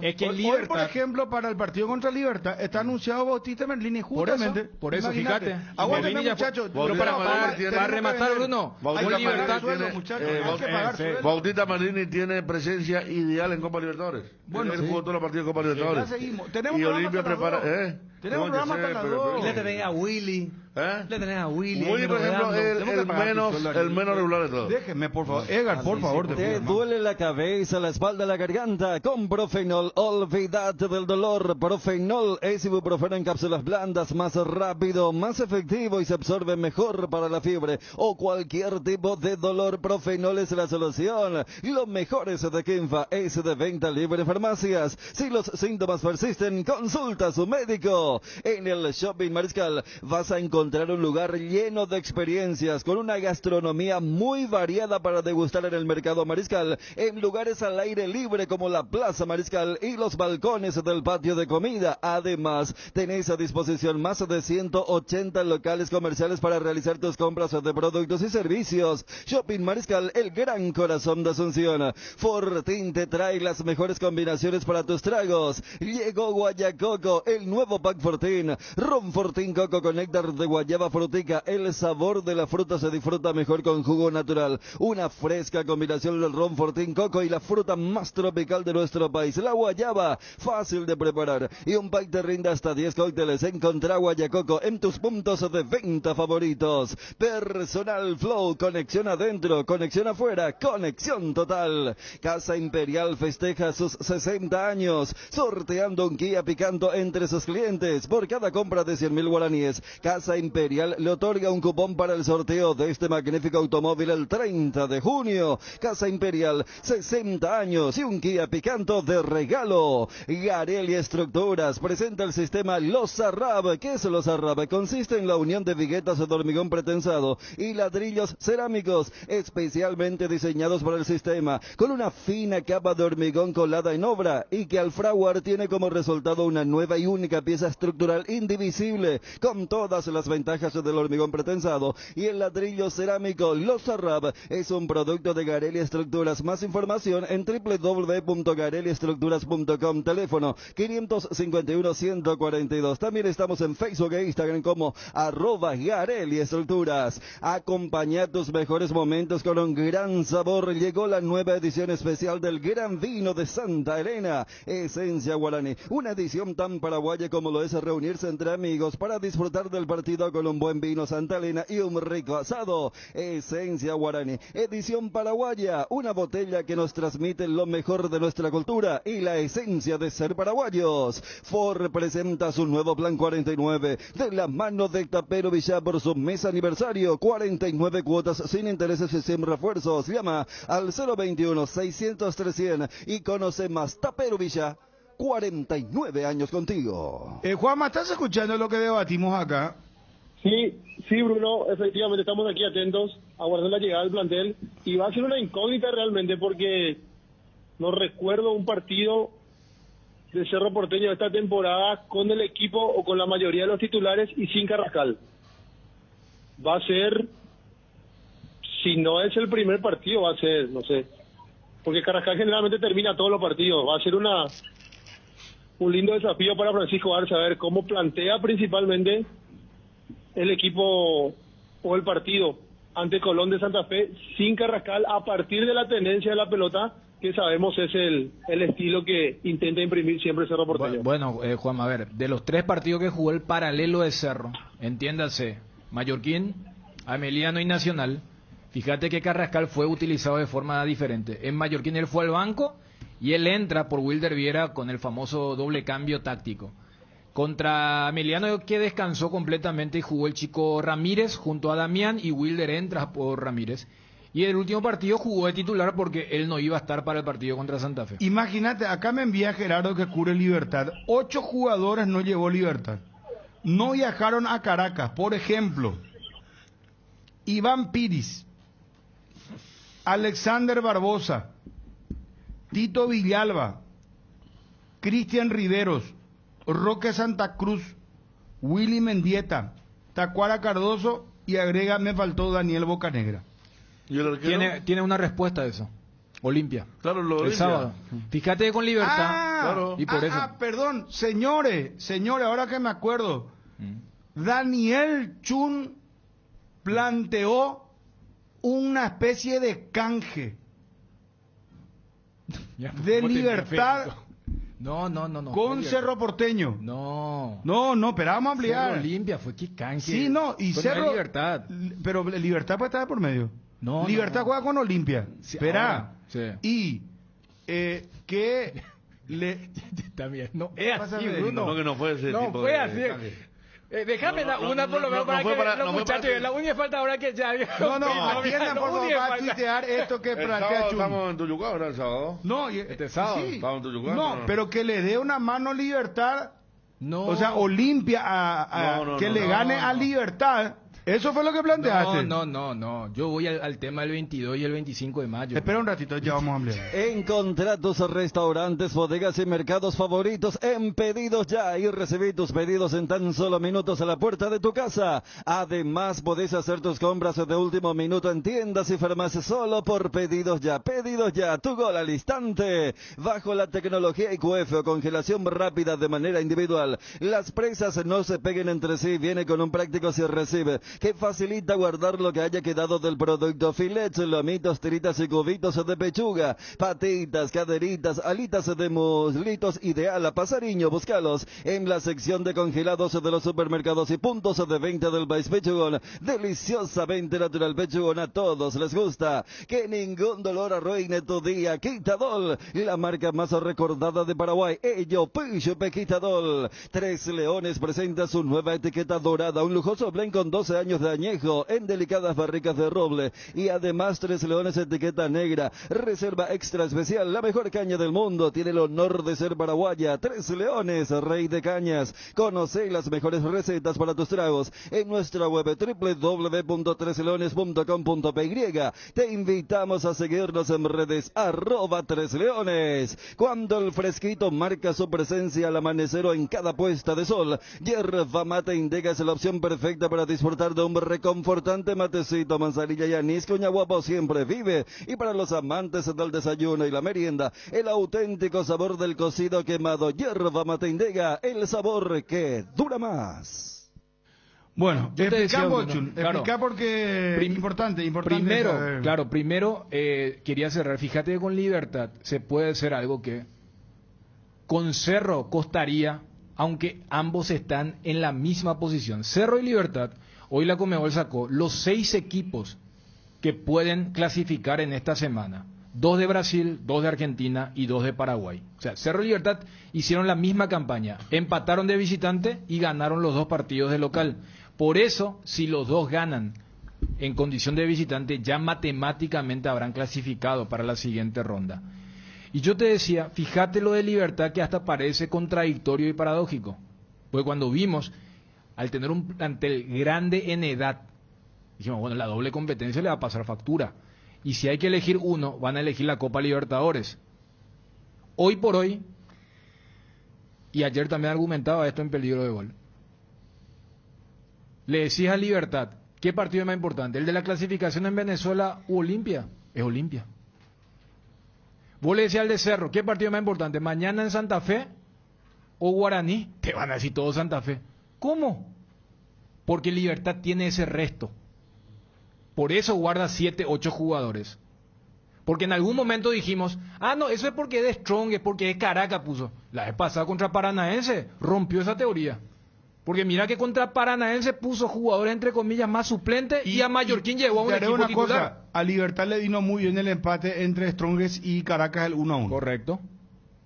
Es que en Hoy, Libertad... por ejemplo, para el partido contra Libertad, está anunciado Bautista Merlini justamente. Por eso, Imagínate. fíjate. Aguántame, Merlini ya fue- muchachos. Pero Bautista para Merlini rematar, Bruno, Hay Bautista que pagar Merlini sueldo, tiene- muchachos. Hay que pagar sí. sueldo. Bautista Marini tiene presencia ideal en Copa Libertadores. Bueno, él sí. jugó todos los partidos de Copa Libertadores. Ya seguimos. Tenemos y programa Olimpia hasta las prepara. dos. Tenemos No, programa yo hasta las pero- dos. Y le tenés a Willy. ¿Eh? Le tenés a Willy. Willy, por ejemplo, Tenemos que pagar tu sueldo, el menos regular de todos. Déjenme, por favor. Edgar, por favor. te ¿Te pido, man. duele la cabeza, la espalda, la garganta? Con Profenol, olvídate del dolor. Profenol es ibuprofeno en cápsulas blandas, más rápido, más efectivo y se absorbe mejor para la fiebre o cualquier tipo de dolor. Profenol es la solución. Lo mejor es de Kenfa, es de venta libre en farmacias. Si los síntomas persisten, consulta a su médico. En el Shopping Mariscal vas a encontrar un lugar lleno de experiencias, con una gastronomía muy variada para degustar en el mercado Mariscal, en lugares al aire libre como la Plaza Mariscal y los balcones del patio de comida. Además, tenéis a disposición más de 180 locales comerciales para realizar tus compras de productos y servicios. Shopping Mariscal, el gran corazón de Asunción. Fortín te trae las mejores combinaciones para tus tragos. Llegó Guayacoco, el nuevo pack Fortín. Ron Fortín Coco con néctar de guayaba frutica. El sabor de la fruta se disfruta mejor con jugo natural. Una fresca combinación del Ron Fortín Coco y la fruta más tropical de nuestro país, la guayaba. Fácil de preparar y un pack te rinde hasta 10 cócteles. Encontrá Guayacoco en tus puntos de venta favoritos. Personal Flow, conexión adentro, conexión afuera, conexión total. Casa Imperial festeja sus 60 años, sorteando un Kia Picanto entre sus clientes. Por cada compra de 100.000 guaraníes, Casa Imperial le otorga un cupón para el sorteo de este magnífico automóvil el 30 de junio. Casa Imperial, 60 años y un Kia Picanto de regalo. Garelli Estructuras presenta el sistema Los Arrab. ¿Qué es Los Arrab? Consiste en la unión de viguetas de hormigón pretensado y ladrillos cerámicos especialmente diseñados para el sistema, con una fina capa de hormigón colada en obra y que al fraguar tiene como resultado una nueva y única pieza estructural indivisible, con todas las las ventajas del hormigón pretensado y el ladrillo cerámico Losarrab es un producto de Garelli Estructuras. Más información en www.garelliestructuras.com. Teléfono 551-142. También estamos en Facebook e Instagram como @Garelli Estructuras. Acompaña tus mejores momentos con un gran sabor. Llegó la nueva edición especial del Gran Vino de Santa Elena, Esencia Guaraní. Una edición tan paraguaya como lo es reunirse entre amigos para disfrutar del partido con un buen vino Santa Elena y un rico asado. Esencia Guaraní, edición paraguaya, una botella que nos transmite lo mejor de nuestra cultura y la esencia de ser paraguayos. Ford presenta su nuevo Plan 49 de la mano de Tapero Villa por su mes aniversario. 49 cuotas sin intereses y sin refuerzos. Llama al 021-600-300 y conoce más. Tapero Villa, 49 años contigo. Juanma, ¿estás escuchando lo que debatimos acá? Sí, sí, Bruno, efectivamente estamos aquí atentos, aguardando la llegada del plantel, y va a ser una incógnita realmente porque no recuerdo un partido de Cerro Porteño esta temporada con el equipo o con la mayoría de los titulares y sin Carrascal. Va a ser, si no es el primer partido, va a ser, no sé, porque Carrascal generalmente termina todos los partidos. Va a ser un lindo desafío para Francisco Arce, a ver cómo plantea principalmente el equipo o el partido ante Colón de Santa Fe sin Carrascal, a partir de la tendencia de la pelota, que sabemos es el estilo que intenta imprimir siempre Cerro Porteño. Bueno, Juan, a ver, de los 3 partidos que jugó el paralelo de Cerro, entiéndase, Mallorquín, Ameliano y Nacional, fíjate que Carrascal fue utilizado de forma diferente. En Mallorquín él fue al banco y él entra por Wilder Viera con el famoso doble cambio táctico. Contra Emiliano, que descansó completamente, y jugó el chico Ramírez junto a Damián, y Wilder entra por Ramírez. Y el último partido jugó de titular porque él no iba a estar para el partido contra Santa Fe. Imagínate, acá me envía Gerardo que cubre Libertad. 8 jugadores no llevó Libertad. No viajaron a Caracas. Por ejemplo, Iván Piris, Alexander Barbosa, Tito Villalba, Cristian Riveros, Roque Santa Cruz, Willy Mendieta, Tacuara Cardoso, y agrega, me faltó Daniel Bocanegra. ¿Y el arquero? Tiene una respuesta a eso. Olimpia. Claro, lo el Olimpia. sábado. Fíjate con Libertad. Claro. Y por eso. Perdón, señores, ahora que me acuerdo, Daniel Chun planteó una especie de canje de Libertad. No. Con Cerro Porteño. No, pero vamos a ampliar. Cerro Olimpia fue que canje. Sí, no, y Pero Cerro. no es Libertad. Pero Libertad puede estar por medio. No. Libertad juega con Olimpia. Sí, Espera. sí. Y que le. También. No es así, Pásame, Bruno. No, que no fue ese No tipo fue de así. canje. Déjame dar una por lo menos para fue que para- los no fue para muchachos. que- La única falta ahora que ya. Atiendan por favor única para falta. tuitear esto que El plantea sábado Chun. estamos en Tuyucá, ¿verdad? El sábado. No, Este sábado. sí. Estamos en Tuyucá. No, ¿no? pero que le dé una mano Libertad, No. o sea, Olimpia que le gane a Libertad. Eso fue lo que planteaste. No. Yo voy al tema del 22 y el 25 de mayo. Espera un ratito, ya vamos a hablar. Encontrá tus restaurantes, bodegas y mercados favoritos en Pedidos Ya y recibí tus pedidos en tan solo minutos a la puerta de tu casa. Además, podés hacer tus compras de último minuto en tiendas y farmacias solo por Pedidos Ya. Pedidos Ya, tu gol al instante. Bajo la tecnología IQF o congelación rápida de manera individual, las presas no se peguen entre sí. Viene con un práctico si recibe, que facilita guardar lo que haya quedado del producto. Filets, lomitos, tiritas y cubitos de pechuga, patitas, caderitas, alitas de muslitos, ideal a pasariño. Búscalos en la sección de congelados de los supermercados y puntos de venta del país. Pechugón, deliciosamente natural pechugón, a todos les gusta. Que ningún dolor arruine tu día. Quitadol, la marca más recordada de Paraguay. Ello, Pillo Quitadol. Tres Leones presenta su nueva etiqueta dorada, un lujoso blend con 12 años años de añejo en delicadas barricas de roble y además 3 Leones etiqueta negra. Reserva extra especial, la mejor caña del mundo. Tiene el honor de ser paraguaya. 3 Leones, rey de cañas. Conoce las mejores recetas para tus tragos en nuestra web www.tresleones.com.py. Te invitamos a seguirnos en redes @3leones. Cuando el fresquito marca su presencia al amanecer o en cada puesta de sol, Yerba Mate Indega es la opción perfecta para disfrutar de un reconfortante matecito, manzanilla y anís. Cuña Guapo siempre vive. Y para los amantes del desayuno y la merienda, el auténtico sabor del cocido quemado. Yerba Mate Indega, el sabor que dura más. Bueno, Yo te decía, explica porque importante. Primero quería cerrar. Fíjate que con Libertad se puede hacer algo que con Cerro costaría, aunque ambos están en la misma posición. Cerro y Libertad, hoy la Conmebol sacó los 6 equipos que pueden clasificar en esta semana. 2 de Brasil, 2 de Argentina y 2 de Paraguay. O sea, Cerro y Libertad hicieron la misma campaña. Empataron de visitante y ganaron los 2 partidos de local. Por eso, si los 2 ganan en condición de visitante, ya matemáticamente habrán clasificado para la siguiente ronda. Y yo te decía, fíjate lo de Libertad, que hasta parece contradictorio y paradójico. Porque cuando vimos, al tener un plantel grande en edad, dijimos, bueno, la doble competencia le va a pasar factura. Y si hay que elegir uno, van a elegir la Copa Libertadores. Hoy por hoy, y ayer también argumentaba esto en peligro de gol, le decís a Libertad, ¿qué partido es más importante? ¿El de la clasificación en Venezuela u Olimpia? Es Olimpia. Vos le decís al de Cerro, ¿qué partido es más importante? ¿Mañana en Santa Fe o Guaraní? Te van a decir todo Santa Fe. ¿Cómo? Porque Libertad tiene ese resto. Por eso guarda 7, 8 jugadores. Porque en algún momento dijimos, no, eso es porque es de Strong, es porque es Caracas puso. La vez pasada contra Paranaense rompió esa teoría. Porque mira que contra Paranaense puso jugadores entre comillas más suplentes y a Mallorquín llevó a un equipo titular. A Libertad le vino muy bien el empate entre Strongest y Caracas, el 1-1. Correcto.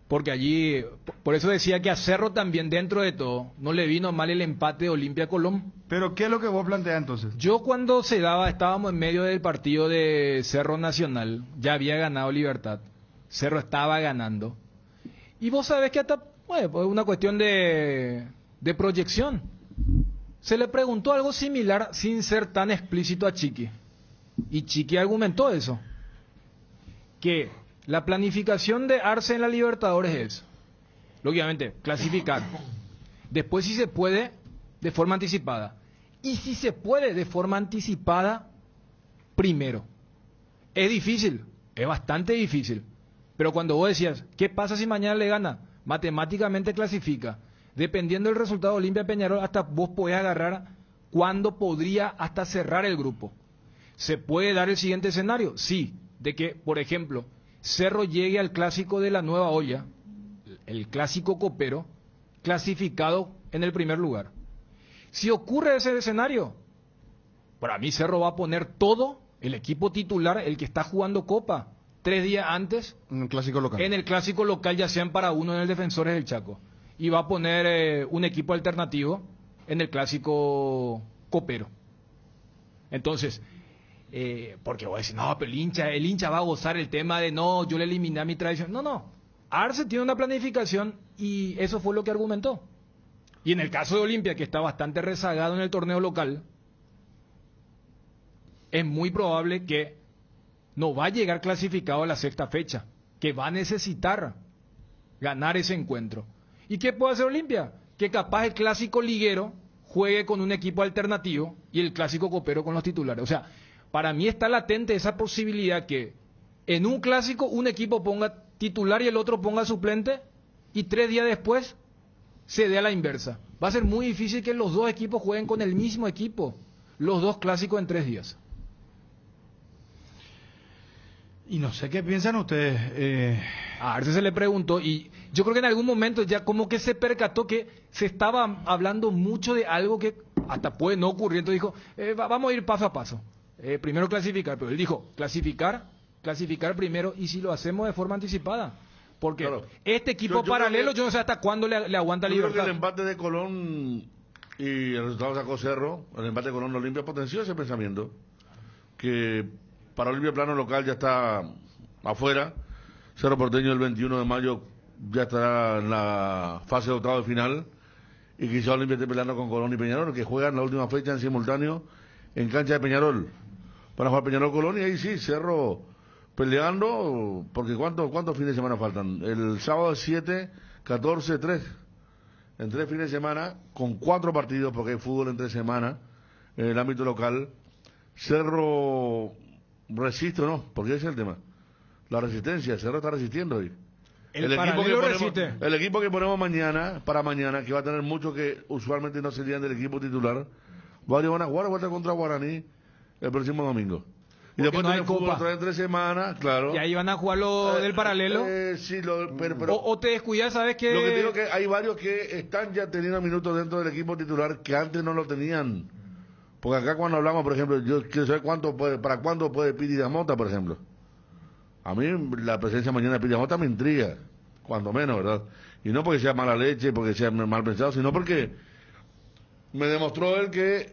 Porque allí, por eso decía que a Cerro también, dentro de todo, no le vino mal el empate de Olimpia Colón. Pero ¿qué es lo que vos planteás entonces? Yo cuando se daba, estábamos en medio del partido de Cerro Nacional, ya había ganado Libertad, Cerro estaba ganando, y vos sabés que hasta, bueno, pues una cuestión de proyección, se le preguntó algo similar sin ser tan explícito a Chiqui, y Chiqui argumentó eso, que la planificación de Arce en la Libertadores es, lógicamente, clasificar. Después, si se puede, de forma anticipada. Y si se puede, de forma anticipada, primero. Es difícil, es bastante difícil. Pero cuando vos decías, ¿qué pasa si mañana le gana? Matemáticamente clasifica. Dependiendo del resultado de Olimpia Peñarol, hasta vos podés agarrar cuándo podría hasta cerrar el grupo. ¿Se puede dar el siguiente escenario? Sí, de que, por ejemplo, Cerro llegue al clásico de la Nueva Olla, el clásico copero, clasificado en el primer lugar. Si ocurre ese escenario, para mí Cerro va a poner todo el equipo titular, el que está jugando Copa, 3 días antes, en el clásico local. En el clásico local, ya sean para uno en el Defensores del Chaco. Y va a poner un equipo alternativo en el clásico copero. Entonces, porque voy a decir, no, pero el hincha va a gozar el tema de no, yo le eliminé a mi tradición. No. Arce tiene una planificación y eso fue lo que argumentó. Y en el caso de Olimpia, que está bastante rezagado en el torneo local, es muy probable que no va a llegar clasificado a la 6ª fecha, que va a necesitar ganar ese encuentro. ¿Y qué puede hacer Olimpia? Que capaz el clásico liguero juegue con un equipo alternativo y el clásico copero con los titulares. O sea, para mí está latente esa posibilidad que en un clásico un equipo ponga titular y el otro ponga suplente y 3 días después se dé a la inversa. Va a ser muy difícil que los 2 equipos jueguen con el mismo equipo, los 2 clásicos en 3 días. Y no sé qué piensan ustedes. A Arce se le preguntó y yo creo que en algún momento ya como que se percató que se estaba hablando mucho de algo que hasta puede no ocurrir. Entonces dijo, vamos a ir paso a paso. Primero clasificar, pero él dijo, clasificar primero y si lo hacemos de forma anticipada. Porque claro, este equipo paralelo, yo no sé hasta cuándo le aguanta Libertad. Creo que el empate de Colón y el resultado sacó Cerro, el empate con Olimpia potenció ese pensamiento, que para Olimpia plano local ya está afuera. Cerro Porteño el 21 de mayo ya estará en la fase de octavo de final, y quizá Olimpia esté peleando con Colón y Peñarol, que juegan la última fecha en simultáneo en cancha de Peñarol. Van a jugar Peñarol-Colón, y ahí sí, Cerro peleando, porque ¿cuántos fines de semana faltan? El sábado 7, 14, 3. En 3 fines de semana, con 4 partidos, porque hay fútbol entre semana, en el ámbito local. Cerro resiste o no, porque ese es el tema. La resistencia, Cerro está resistiendo hoy. El equipo que ponemos para mañana, que va a tener muchos que usualmente no serían del equipo titular, varios van a jugar vuelta contra Guaraní el próximo domingo. Y después no hay tienen fútbol copa. otra vez 3 semanas, claro. Y ahí van a jugar lo del paralelo. Sí, pero o te descuidas, ¿sabes qué? lo que digo que hay varios que están ya teniendo minutos dentro del equipo titular que antes no lo tenían. Porque acá cuando hablamos, por ejemplo, yo quiero saber para cuándo puede Piri Damota, por ejemplo. A mí la presencia mañana de Piri Damota me intriga, cuando menos, ¿verdad? Y no porque sea mala leche, porque sea mal pensado, sino porque me demostró él que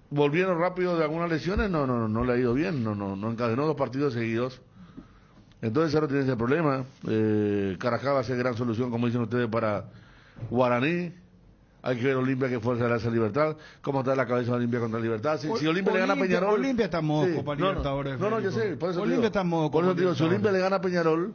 volviendo rápido de algunas lesiones no le ha ido bien, no encadenó 2 partidos seguidos. Entonces Cerro tiene ese problema. Carajá va a ser gran solución, como dicen ustedes, para Guaraní. Hay que ver Olimpia que fuerza de esa Libertad, cómo está la cabeza de Olimpia contra Libertad. Si Olimpia le gana a Peñarol, Olimpia está en modo sí, Copa Libertadores. no, yo sé, por eso Olimpia está en modo por eso Copa digo, si Olimpia le gana a Peñarol,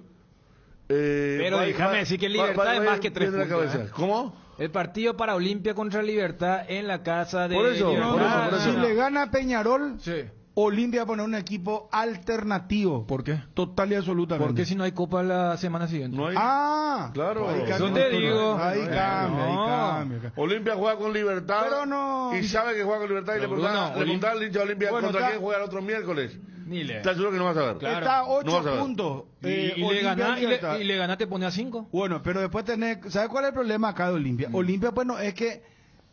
pero déjame decir que Libertad es más que 3 puntos. puntos. ¿Cómo? El partido para Olimpia contra Libertad en la casa de Por eso, Libertad. por eso. Si le gana a Peñarol, Sí. Olimpia va a poner un equipo alternativo. ¿Por qué? Total y absolutamente. ¿Por qué si no hay copa la semana siguiente? No hay. Claro. Ahí Eso te digo. Ahí cambia, No. ahí cambia. Olimpia juega con Libertad. Pero no. Y sabe que juega con Libertad y Pero le pregunta Bruno, al hincha de Olimpia Bueno, contra está- quién juega el otro miércoles. Ni le. Está seguro que no vas a ver. Claro. Está a No vas a 8 ver. puntos. Y le Olimpia gana, Libertad. y le gana, te pone a 5. Bueno, pero después tenés... ¿Sabes cuál es el problema acá de Olimpia? Olimpia, pues no, es que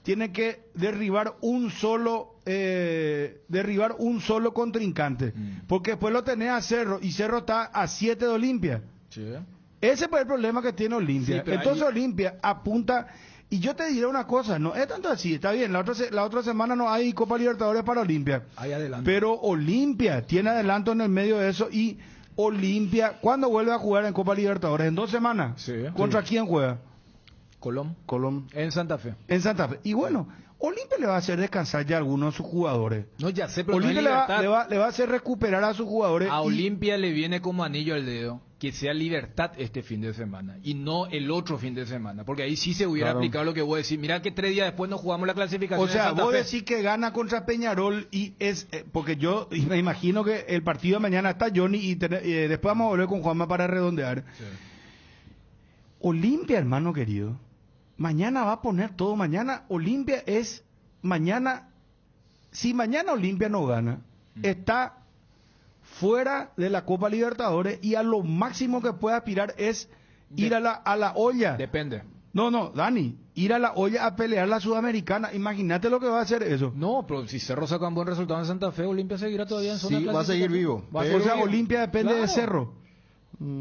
tiene que derribar un solo contrincante. Porque después lo tenés a Cerro, y Cerro está a 7 de Olimpia. Sí. Ese es el problema que tiene Olimpia. Sí, pero Entonces ahí- Olimpia apunta... Y yo te diré una cosa, no es tanto así, está bien, la otra semana no hay Copa Libertadores para Olimpia. Ahí adelante. Pero Olimpia tiene adelanto en el medio de eso, y Olimpia, ¿cuándo vuelve a jugar en Copa Libertadores? ¿En 2 semanas? Sí. ¿Contra quién juega? Colón. En Santa Fe. En Santa Fe. Y bueno, Olimpia le va a hacer descansar ya a algunos de sus jugadores. No, ya sé, pero Olimpia no es Libertad. le va a hacer recuperar a sus jugadores. A y- Olimpia le viene como anillo al dedo que sea Libertad este fin de semana y no el otro fin de semana, porque ahí sí se hubiera Claro. aplicado lo que voy a decir. Mira que 3 días después nos jugamos la clasificación. O sea, en Santa vos Fe. decís que gana contra Peñarol, y es porque yo me imagino que el partido de mañana está Johnny, y después vamos a volver con Juanma para redondear. Olimpia, hermano querido, mañana va a poner todo. Mañana Olimpia es mañana. Si mañana Olimpia no gana, está fuera de la Copa Libertadores, y a lo máximo que puede aspirar es ir a la olla. Depende. No, Dani, ir a la olla a pelear la Sudamericana. Imagínate lo que va a hacer eso. No, pero si Cerro saca un buen resultado en Santa Fe, Olimpia seguirá todavía en zona Sí, de va a seguir clasificación. vivo. Va a O seguir sea, vivo. Olimpia depende de Claro. Cerro.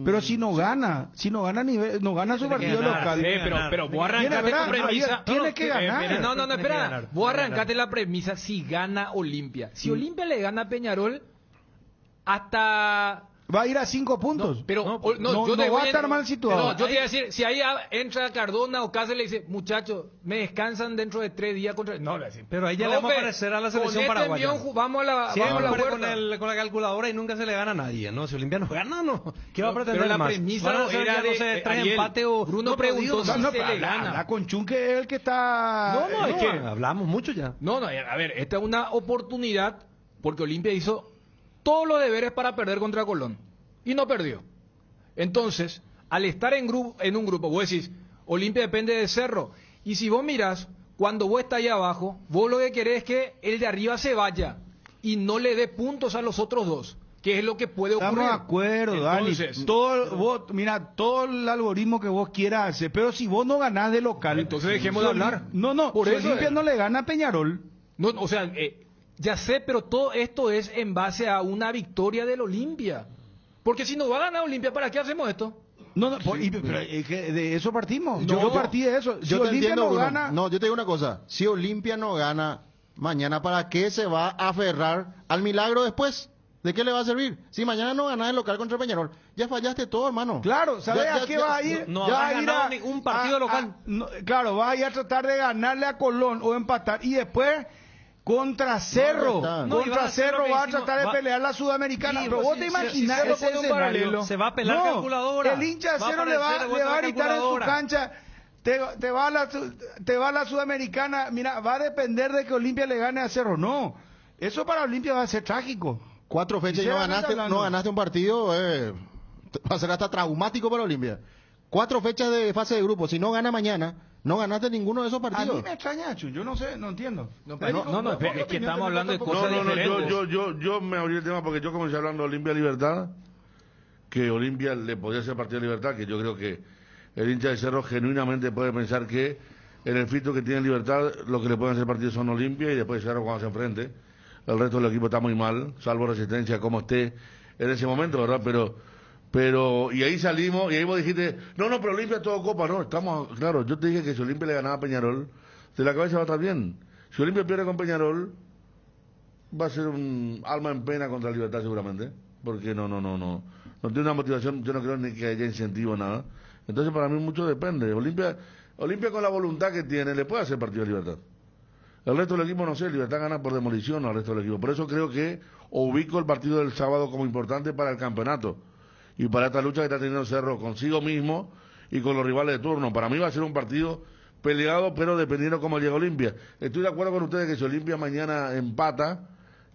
Pero si no gana su partido ganar, local. tiene que pero ganar. vos Tiene arrancaste verdad, tu premisa. tiene que ganar. No, Tiene que espera. ganar, Vos tiene que arrancaste ganar. la premisa si gana Olimpia. Si Olimpia le gana a Peñarol, hasta... Va a ir a 5 puntos. Pero no yo te va voy a estar mal situado. No, yo te voy a decir, si ahí entra Cardona o Cáceres y le dice, muchachos, me descansan dentro de 3 días contra... No, le decir. Pero ahí ya le vamos a aparecer a la selección con este paraguaya. envión vamos a la Siempre huerta. con la calculadora, y nunca se le gana a nadie, ¿no? Si Olimpia no gana, no. ¿Qué va a pretender Pero la más? premisa Van a ser era ya, no sé, de 3 Ariel, empates o... Bruno No, pero preguntó digo, si No, se pero le gana. habla con Chun, que es el que está... No, es que... hablamos mucho ya. No, a ver, esta es una oportunidad porque Olimpia hizo todos los deberes para perder contra Colón y no perdió. Entonces, al estar en un grupo, vos decís, Olimpia depende de Cerro, y si vos mirás, cuando vos estás ahí abajo, vos lo que querés es que el de arriba se vaya y no le dé puntos a los otros dos, que es lo que puede ocurrir. Estamos de acuerdo, Entonces, Dani. Mira, todo el algoritmo que vos quieras hacer, pero si vos no ganás de local... Entonces dejemos de hablar. No, Por si eso Olimpia es. no le gana a Peñarol. No, o sea, ya sé, pero todo esto es en base a una victoria del Olimpia. Porque si no va a ganar Olimpia, ¿para qué hacemos esto? Pero es que de eso partimos. Yo- Yo partí de eso. Si Yo te Olimpia entiendo, no Bruno. gana, No, yo te digo una cosa. Si Olimpia no gana mañana, ¿para qué se va a aferrar al milagro después? ¿De qué le va a servir? Si mañana no ganás el local contra Peñarol, ya fallaste todo, hermano. claro, ¿sabes Ya- a ya- qué ya- va a ir? no Ya has va a ir ganado ningún partido local. Claro, vas a ir a tratar de ganarle a Colón o empatar y después contra Cerro, está. No, y contra vas a hacer Cerro lo que vas a hicimos, tratar de va- pelear la Sudamericana. Sí, Pero pues vos si- te si- imaginas si Cerro ese pone un escenario. paralelo, se va a pelar No, calculadora. El hincha de Va a Cerro le va aparecer de vuelta a la gritar en su calculadora. cancha. Te va la Sudamericana. Mira, va a depender de que Olimpia le gane a Cerro. No, eso para Olimpia va a ser trágico. 4 fechas y no Sinceramente hablando. ganaste un partido, va a ser hasta traumático para Olimpia. 4 fechas de fase de grupo. Si no gana mañana, no ganaste ninguno de esos A mí partidos. me extraña, Chu. Yo no sé, no entiendo. No, es que estamos hablando de cosas No, diferentes. yo me abrí el tema porque yo comencé hablando de Olimpia Libertad, que Olimpia le podía hacer partido de Libertad, que yo creo que el hincha de Cerro genuinamente puede pensar que en el filtro que tiene Libertad, lo que le pueden hacer partido son Olimpia y después Cerro cuando se enfrente. El resto del equipo está muy mal, salvo Resistencia como esté en ese momento, ¿verdad? Pero y ahí salimos, y ahí vos dijiste, no, pero Olimpia todo copa, no, estamos, claro, yo te dije que si Olimpia le ganaba a Peñarol, de la cabeza va a estar bien. Si Olimpia pierde con Peñarol, va a ser un alma en pena contra la Libertad seguramente, porque no tiene una motivación, yo no creo ni que haya incentivo, nada. Entonces para mí mucho depende. Olimpia con la voluntad que tiene, le puede hacer partido de Libertad. El resto del equipo no sé, Libertad gana por demolición al resto del equipo. Por eso creo que ubico el partido del sábado como importante para el campeonato y para esta lucha que está teniendo Cerro consigo mismo y con los rivales de turno. Para mí va a ser un partido peleado, pero dependiendo cómo llega Olimpia. Estoy de acuerdo con ustedes que si Olimpia mañana empata,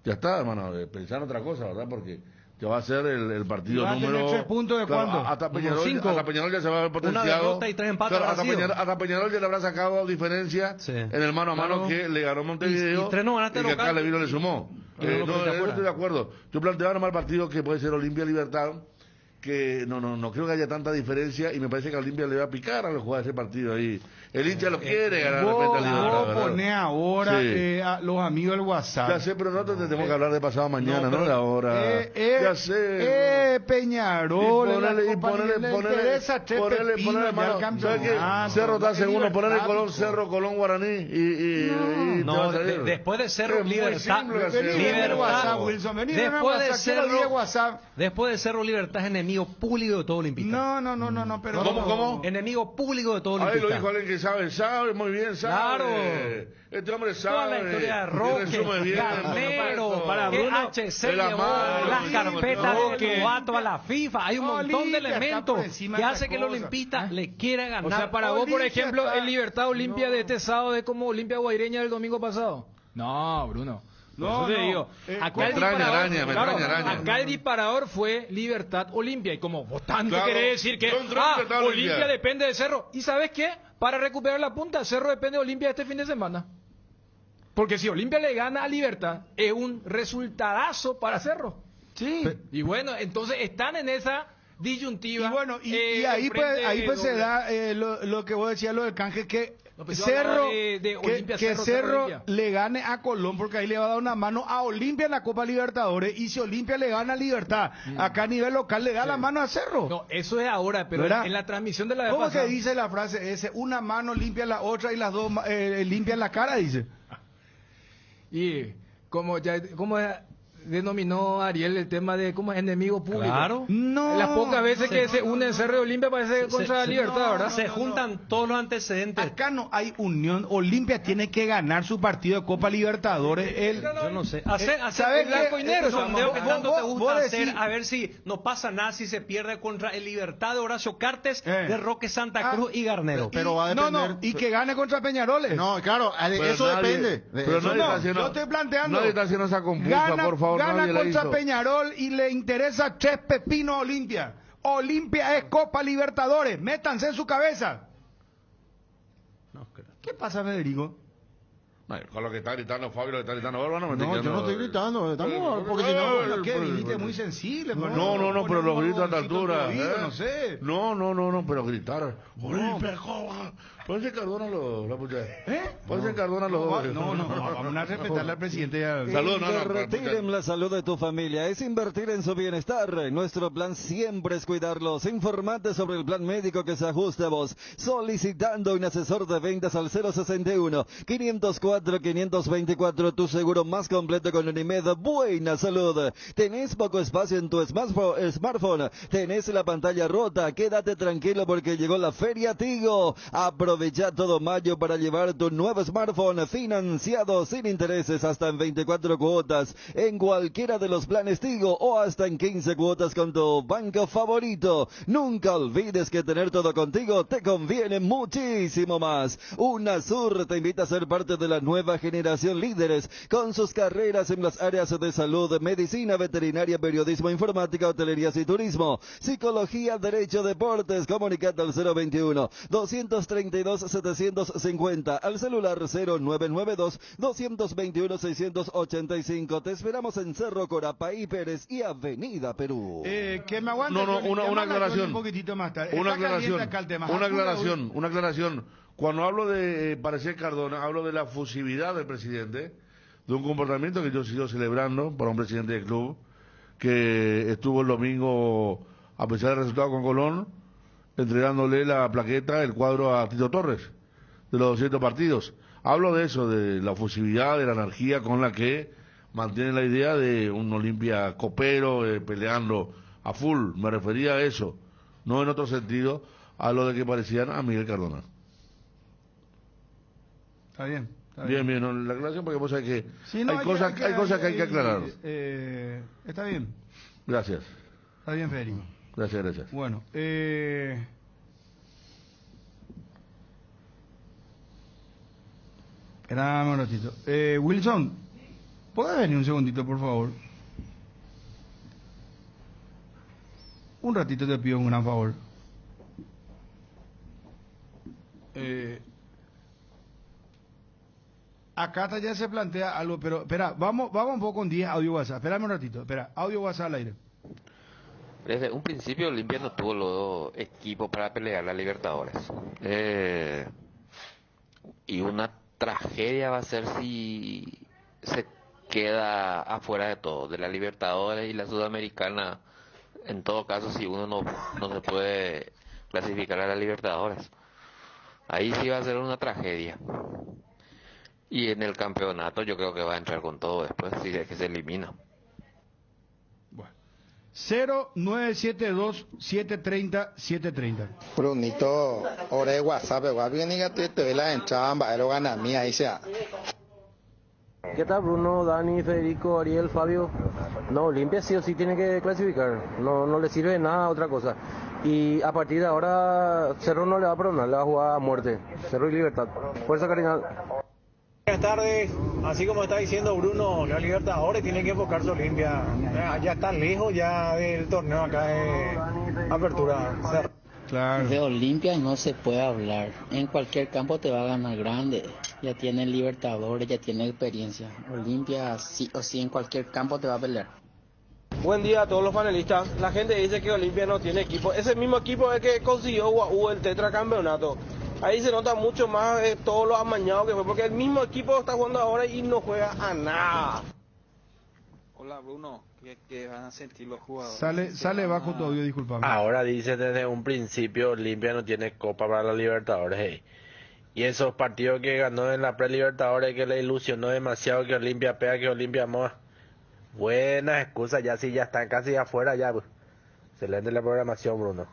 ya está, hermano, pensar en otra cosa, ¿verdad? Porque ya va a ser el partido ¿Y va a tener número... 3 puntos de cuánto? Hasta Como Peñarol, 5. hasta Peñarol ya se va a haber Una potenciado. derrota y 3 empates Claro, habrá sido. hasta Peñarol ya le habrá sacado diferencia Sí. en el mano a mano Claro. que le ganó Montevideo Y 3 no ganaste y que acá local. le vino le sumó. Y no lo pusiste Yo afuera. estoy de acuerdo. Yo planteaba nomás el partido que puede ser Olimpia Libertad, que no creo que haya tanta diferencia y me parece que a Olimpia le va a picar a los jugadores de ese partido ahí. El hincha lo quiere ganar de repente a Libertad, Vos ¿verdad? ponés ahora Sí. a los amigos del WhatsApp. Ya sé, pero nosotros tenemos que hablar de pasado mañana, no de ahora. Ya sé. Peñarol, Y le interesa tres pepinos ya el mano. ¿Sabes campeonato. qué? Cerro está segundo, ponerle Libertad, Colón, Cerro, Colón, Guaraní y te va No, a salir. después de Cerro, Es muy Libertad. simple hacer Vení, eso. vení al WhatsApp, Wilson, vení, ven al Después de WhatsApp, quiero ir al Cerro, WhatsApp. después de Cerro, Libertad es enemigo público de todo olimpista. No, pero... ¿Cómo? Enemigo público de todo Ahí lo olimpista. dijo alguien que sabe muy bien, sabe. Claro. Este hombre Toda sabe. la historia de y Roque, resume bien. Carnero, para Bruno, HC el llevó Amaro, las sí, carpetas Roque. de novato a la FIFA. Hay un montón de Olimpia está elementos por encima que de hace esta que el cosa. olimpista le quiera ganar. O sea, para vos, por Olimpia ejemplo, está- el Libertad Olimpia de este sábado es como Olimpia Guaireña del domingo pasado. No, Bruno. No, Por eso te no. digo, acá el extraña disparador, araña, me claro, extraña araña. acá el disparador fue Libertad Olimpia y como vos tanto Claro, querés decir que yo entré en Libertad Olimpia Olimpia. depende de Cerro. ¿Y sabes qué? Para recuperar la punta, Cerro depende de Olimpia este fin de semana. Porque si Olimpia le gana a Libertad, es un resultadazo para Cerro. Sí. Y bueno, entonces están en esa disyuntiva. Y bueno, y ahí pues se da lo que vos decías, lo del canje, que No, pues yo Cerro, hablaba de Olimpia, que Cerro, Cerro Olimpia. le gane a Colón, porque ahí le va a dar una mano a Olimpia en la Copa Libertadores, y si Olimpia le gana a Libertad, acá a nivel local le da la mano a Cerro. No, eso es ahora, pero ¿Verdad? en la transmisión de la vez ¿Cómo pasada- que dice la frase ese? Una mano limpia la otra y las dos limpian la cara, dice. Y como denominó Ariel el tema de como enemigo público. Claro. No. Las pocas veces que se unen Cerro y Olimpia parece contra la Libertad, ¿verdad? Se juntan todos los antecedentes. Acá no hay unión. Olimpia tiene que ganar su partido de Copa Libertadores. Yo no sé. Hacer ¿sabes blanco qué? y negro. No, Sondeo que tanto te vos gusta decís- hacer. A ver si no pasa nada si se pierde contra el Libertad de Horacio Cartes, de Roque Santa Cruz y Garnero. Pero va a depender. y que gane contra Peñaroles. No, claro, Pero eso nadie- depende. pero Eso nadie no, está haciendo- yo estoy planteando. Nadie está haciendo esa compusa, Gana, por favor. gana nadie la contra hizo. Peñarol y le interesa 3 pepinos a Olimpia. Olimpia es Copa Libertadores. Métanse en su cabeza. ¿Qué pasa, Federico? No, con lo que está gritando Fabio, lo que está gritando Bárbara, me No, yo no estoy gritando. Estamos, porque si Pero no. que viniste muy sensible. No, pero los gritos a esta altura. No sé. No, pero gritar. Olimpia, Ponce Cardona la pucha. Ponce No. Cardona los dos. No, vamos a respetarle al presidente. Saludos, Invertir en la salud de tu familia es invertir en su bienestar. Nuestro plan siempre es cuidarlos. Informate sobre el plan médico que se ajuste a vos, solicitando un asesor de ventas al 061-504-524, tu seguro más completo con Unimed. Buena salud. ¿Tenés poco espacio en tu smartphone? ¿Tenés la pantalla rota? Quédate tranquilo porque llegó la Feria Tigo. Aprovecha todo mayo para llevar tu nuevo smartphone financiado sin intereses hasta en 24 cuotas en cualquiera de los planes Tigo o hasta en 15 cuotas con tu banco favorito. Nunca olvides que tener todo contigo te conviene muchísimo más. UNASUR te invita a ser parte de la nueva generación líderes con sus carreras en las áreas de salud, medicina, veterinaria, periodismo, informática, hotelerías y turismo, psicología, derecho, deportes. Comunicate al 021-232-750, al celular 0992-221-685. Te esperamos en Cerro Corapaí Pérez y Avenida Perú. Que me aguante. Una aclaración. Un poquitito más tarde. Una Está caliente aclaración. acá el tema. Una aclaración. Cuando hablo de parecer Cardona, hablo de la fusividad del presidente, de un comportamiento que yo sigo celebrando para un presidente del club, que estuvo el domingo, a pesar del resultado con Colón, entregándole la plaqueta, el cuadro a Tito Torres, de los 200 partidos. Hablo de eso, de la fusividad, de la energía con la que mantiene la idea de un Olimpia copero, peleando a full. Me refería a eso, no en otro sentido, a lo de que parecían a Miguel Cardona. Está bien. Bien, no, la aclaración porque vos sabés que Sí, no, hay cosas que hay que aclarar. Está bien. Gracias. Está bien, Federico. Gracias. Bueno, espérame un ratito. Wilson, ¿podés venir un segundito, por favor? Un ratito te pido un gran favor. Acá ya se plantea algo, pero espera, vamos un poco con 10 audio WhatsApp. Espérame un ratito, audio WhatsApp al aire. Desde un principio Olimpia no tuvo los equipos para pelear la Libertadores. Y una tragedia va a ser si se queda afuera de todo, de la Libertadores y la Sudamericana. En todo caso, si uno no se puede clasificar a la Libertadores, ahí sí va a ser una tragedia. Y en el campeonato yo creo que va a entrar con todo después, si es que se elimina. 0972-730-730. Brunito, hora de WhatsApp, bien y te doy la entrada, va a ganar mía, ahí sea. ¿Qué tal, Bruno, Dani, Federico, Ariel, Fabio? No, Olimpia sí o sí tiene que clasificar, no le sirve de nada otra cosa. Y a partir de ahora, Cerro no le va a perdonar, le va a jugar a muerte. Cerro y Libertad. Fuerza Cardinal. Buenas tardes, así como está diciendo Bruno, la Libertadores tiene que enfocarse Olimpia, ya está lejos ya del torneo acá de Apertura. Claro. De Olimpia no se puede hablar, en cualquier campo te va a ganar grande, ya tiene Libertadores, ya tiene experiencia, Olimpia sí o sí en cualquier campo te va a pelear. Buen día a todos los panelistas. La gente dice que Olimpia no tiene equipo, ese mismo equipo es que consiguió Guau el tetracampeonato. Ahí se nota mucho más todo lo amañado que fue, porque el mismo equipo está jugando ahora y no juega a nada. Hola Bruno, ¿qué van a sentir los jugadores? Sale bajo tu audio, disculpame. Ahora dice desde un principio Olimpia no tiene copa para la Libertadores. Y esos partidos que ganó en la pre-Libertadores que le ilusionó demasiado que Olimpia pega, que Olimpia moja. Buena excusa, ya sí, ya están casi afuera ya. Pues. Excelente la programación, Bruno.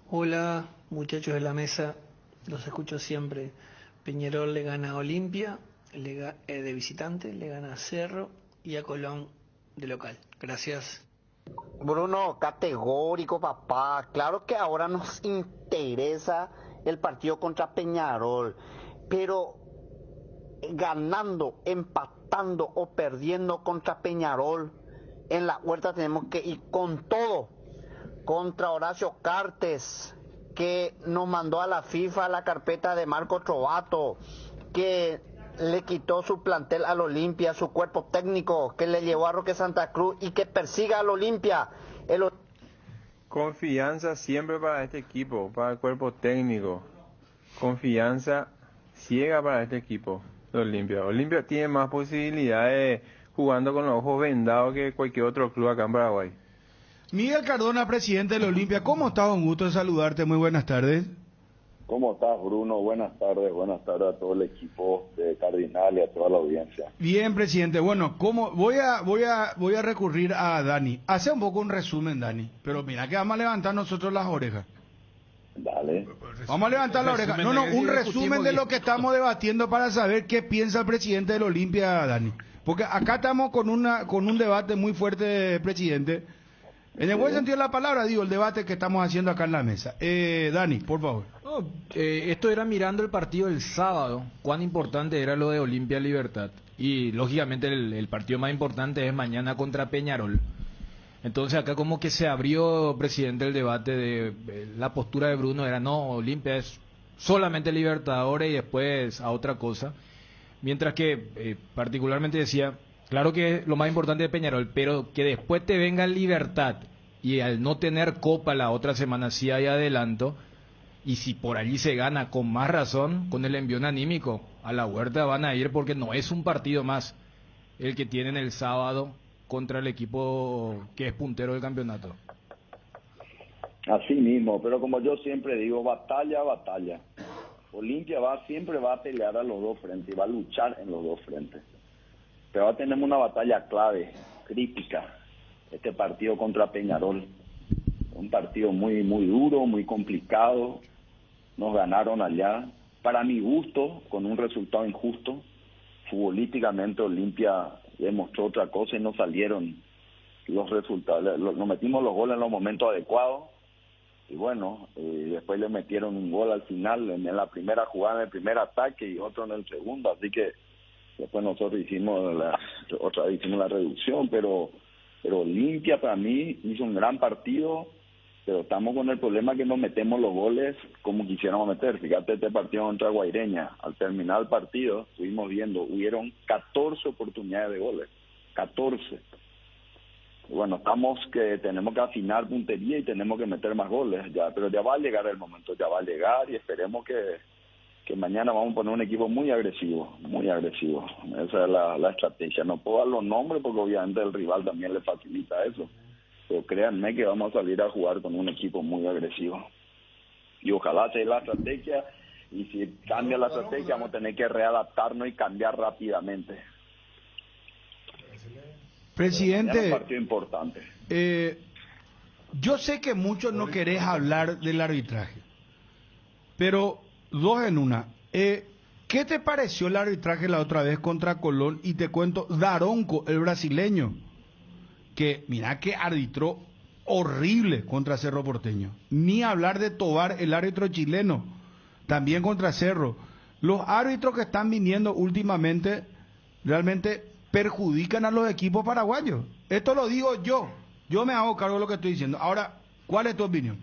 Hola muchachos de la mesa. Los escucho siempre. Peñarol le gana a Olimpia de visitante, le gana a Cerro y a Colón de local. Gracias. Bruno, categórico, papá. Claro que ahora nos interesa el partido contra Peñarol, pero ganando, empatando o perdiendo contra Peñarol, en la huerta tenemos que ir con todo. Contra Horacio Cartes, que nos mandó a la FIFA la carpeta de Marco Trovato, que le quitó su plantel al Olimpia, su cuerpo técnico, que le llevó a Roque Santa Cruz y que persiga al Olimpia. Confianza siempre para este equipo, para el cuerpo técnico. confianza ciega para este equipo de Olimpia. Olimpia tiene más posibilidades jugando con los ojos vendados que cualquier otro club acá en Paraguay. Miguel Cardona, presidente de la Olimpia, ¿cómo estás? Un gusto de saludarte, muy buenas tardes. ¿Cómo estás, Bruno? Buenas tardes a todo el equipo de Cardinal y a toda la audiencia. Bien, presidente. Bueno, voy a recurrir a Dani. Hace un poco un resumen, Dani, pero mira que vamos a levantar nosotros las orejas. Dale. Vamos a levantar la oreja. No, un resumen de lo que estamos debatiendo para saber qué piensa el presidente de la Olimpia, Dani. Porque acá estamos con un debate muy fuerte, presidente. En el buen sentido de la palabra, digo, el debate que estamos haciendo acá en la mesa. Dani, por favor. No, esto era mirando el partido del sábado, cuán importante era lo de Olimpia Libertad. Y lógicamente el partido más importante es mañana contra Peñarol. Entonces acá como que se abrió, presidente, el debate de la postura de Bruno era no, Olimpia es solamente Libertadores y después a otra cosa. Mientras que particularmente decía, claro que lo más importante es Peñarol, pero que después te venga Libertad y al no tener copa la otra semana sí hay adelanto, y si por allí se gana con más razón, con el envión anímico, a la huerta van a ir porque no es un partido más el que tienen el sábado contra el equipo que es puntero del campeonato. Así mismo, pero como yo siempre digo, batalla. Olimpia siempre va a pelear a los dos frentes y va a luchar en los dos frentes. Pero ahora tenemos una batalla clave, crítica, este partido contra Peñarol. Un partido muy duro, muy complicado. Nos ganaron allá, para mi gusto, con un resultado injusto. Futbolísticamente Olimpia demostró otra cosa y no salieron los resultados. Nos metimos los goles en los momentos adecuados. Y bueno, después le metieron un gol al final, en la primera jugada, en el primer ataque y otro en el segundo. Así que después nosotros hicimos la reducción, pero Olimpia para mí hizo un gran partido, pero estamos con el problema que no metemos los goles como quisiéramos meter. Fíjate este partido contra Guaireña, al terminar el partido estuvimos viendo, hubieron 14 oportunidades de goles, 14. Bueno, tenemos que afinar puntería y tenemos que meter más goles, pero ya va a llegar el momento, ya va a llegar y esperemos que mañana vamos a poner un equipo muy agresivo. Esa es la estrategia. No puedo dar los nombres porque obviamente el rival también le facilita eso. Pero créanme que vamos a salir a jugar con un equipo muy agresivo. Y ojalá sea la estrategia, y si cambia la estrategia vamos a tener que readaptarnos y cambiar rápidamente. Presidente, es un partido importante. Yo sé que muchos no querés hablar del arbitraje, pero dos en una. ¿Qué te pareció el arbitraje la otra vez contra Colón? Y te cuento, Daronco, el brasileño, que mira que arbitró horrible contra Cerro Porteño. Ni hablar de Tobar, el árbitro chileno, también contra Cerro. Los árbitros que están viniendo últimamente realmente perjudican a los equipos paraguayos. Esto lo digo yo me hago cargo de lo que estoy diciendo. Ahora, ¿cuál es tu opinión?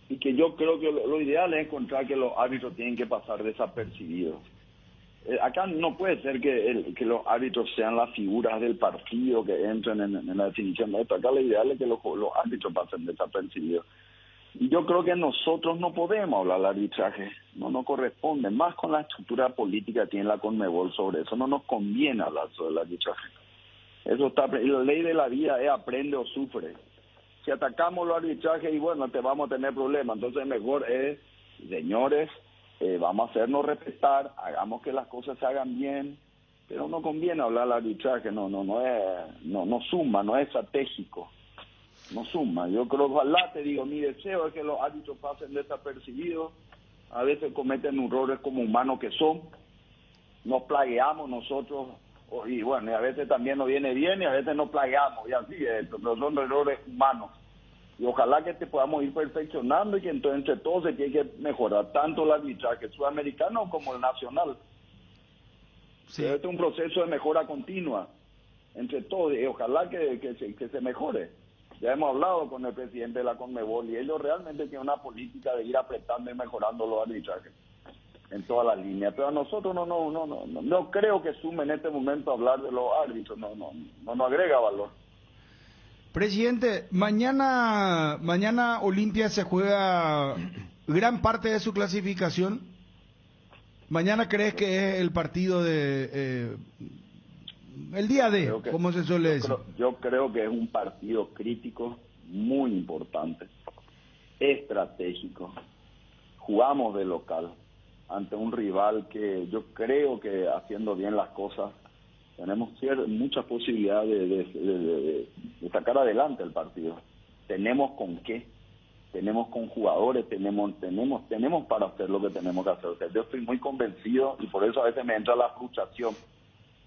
Y que yo creo que lo ideal es encontrar que los árbitros tienen que pasar desapercibidos. Acá no puede ser que los árbitros sean las figuras del partido que entren en la definición de esto. Acá lo ideal es que los árbitros pasen desapercibidos. Y yo creo que nosotros no podemos hablar del arbitraje, no nos corresponde, más con la estructura política que tiene la Conmebol sobre eso, no nos conviene hablar sobre el arbitraje. Eso está, la ley de la vida es aprende o sufre. Si atacamos los arbitrajes y bueno, te vamos a tener problemas, entonces mejor es, señores, vamos a hacernos respetar, hagamos que las cosas se hagan bien, pero no conviene hablar del arbitraje, no suma, no es estratégico. No suma. Yo creo, ojalá, te digo, mi deseo es que los árbitros pasen desapercibidos. A veces cometen errores como humanos que son. Nos plagueamos nosotros, y bueno, y a veces también nos viene bien y a veces nos plagueamos, y así es esto, pero son errores humanos. Y ojalá que podamos ir perfeccionando y que entonces entre todos se tiene que mejorar tanto el arbitraje sudamericano como el nacional. Sí. Este es un proceso de mejora continua entre todos y ojalá que se mejore. Ya hemos hablado con el presidente de la Conmebol y ellos realmente tienen una política de ir apretando y mejorando los arbitrajes en todas las líneas. Pero a nosotros no creo que sume en este momento hablar de los árbitros, no agrega valor. Presidente, mañana Olimpia se juega gran parte de su clasificación. Mañana crees que es el partido de el día de, como se suele decir. Yo creo que es un partido crítico, muy importante, estratégico. Jugamos de local ante un rival que yo creo que haciendo bien las cosas tenemos muchas posibilidades de sacar adelante el partido. Tenemos con qué, tenemos con jugadores, tenemos para hacer lo que tenemos que hacer. O sea, yo estoy muy convencido y por eso a veces me entra la frustración,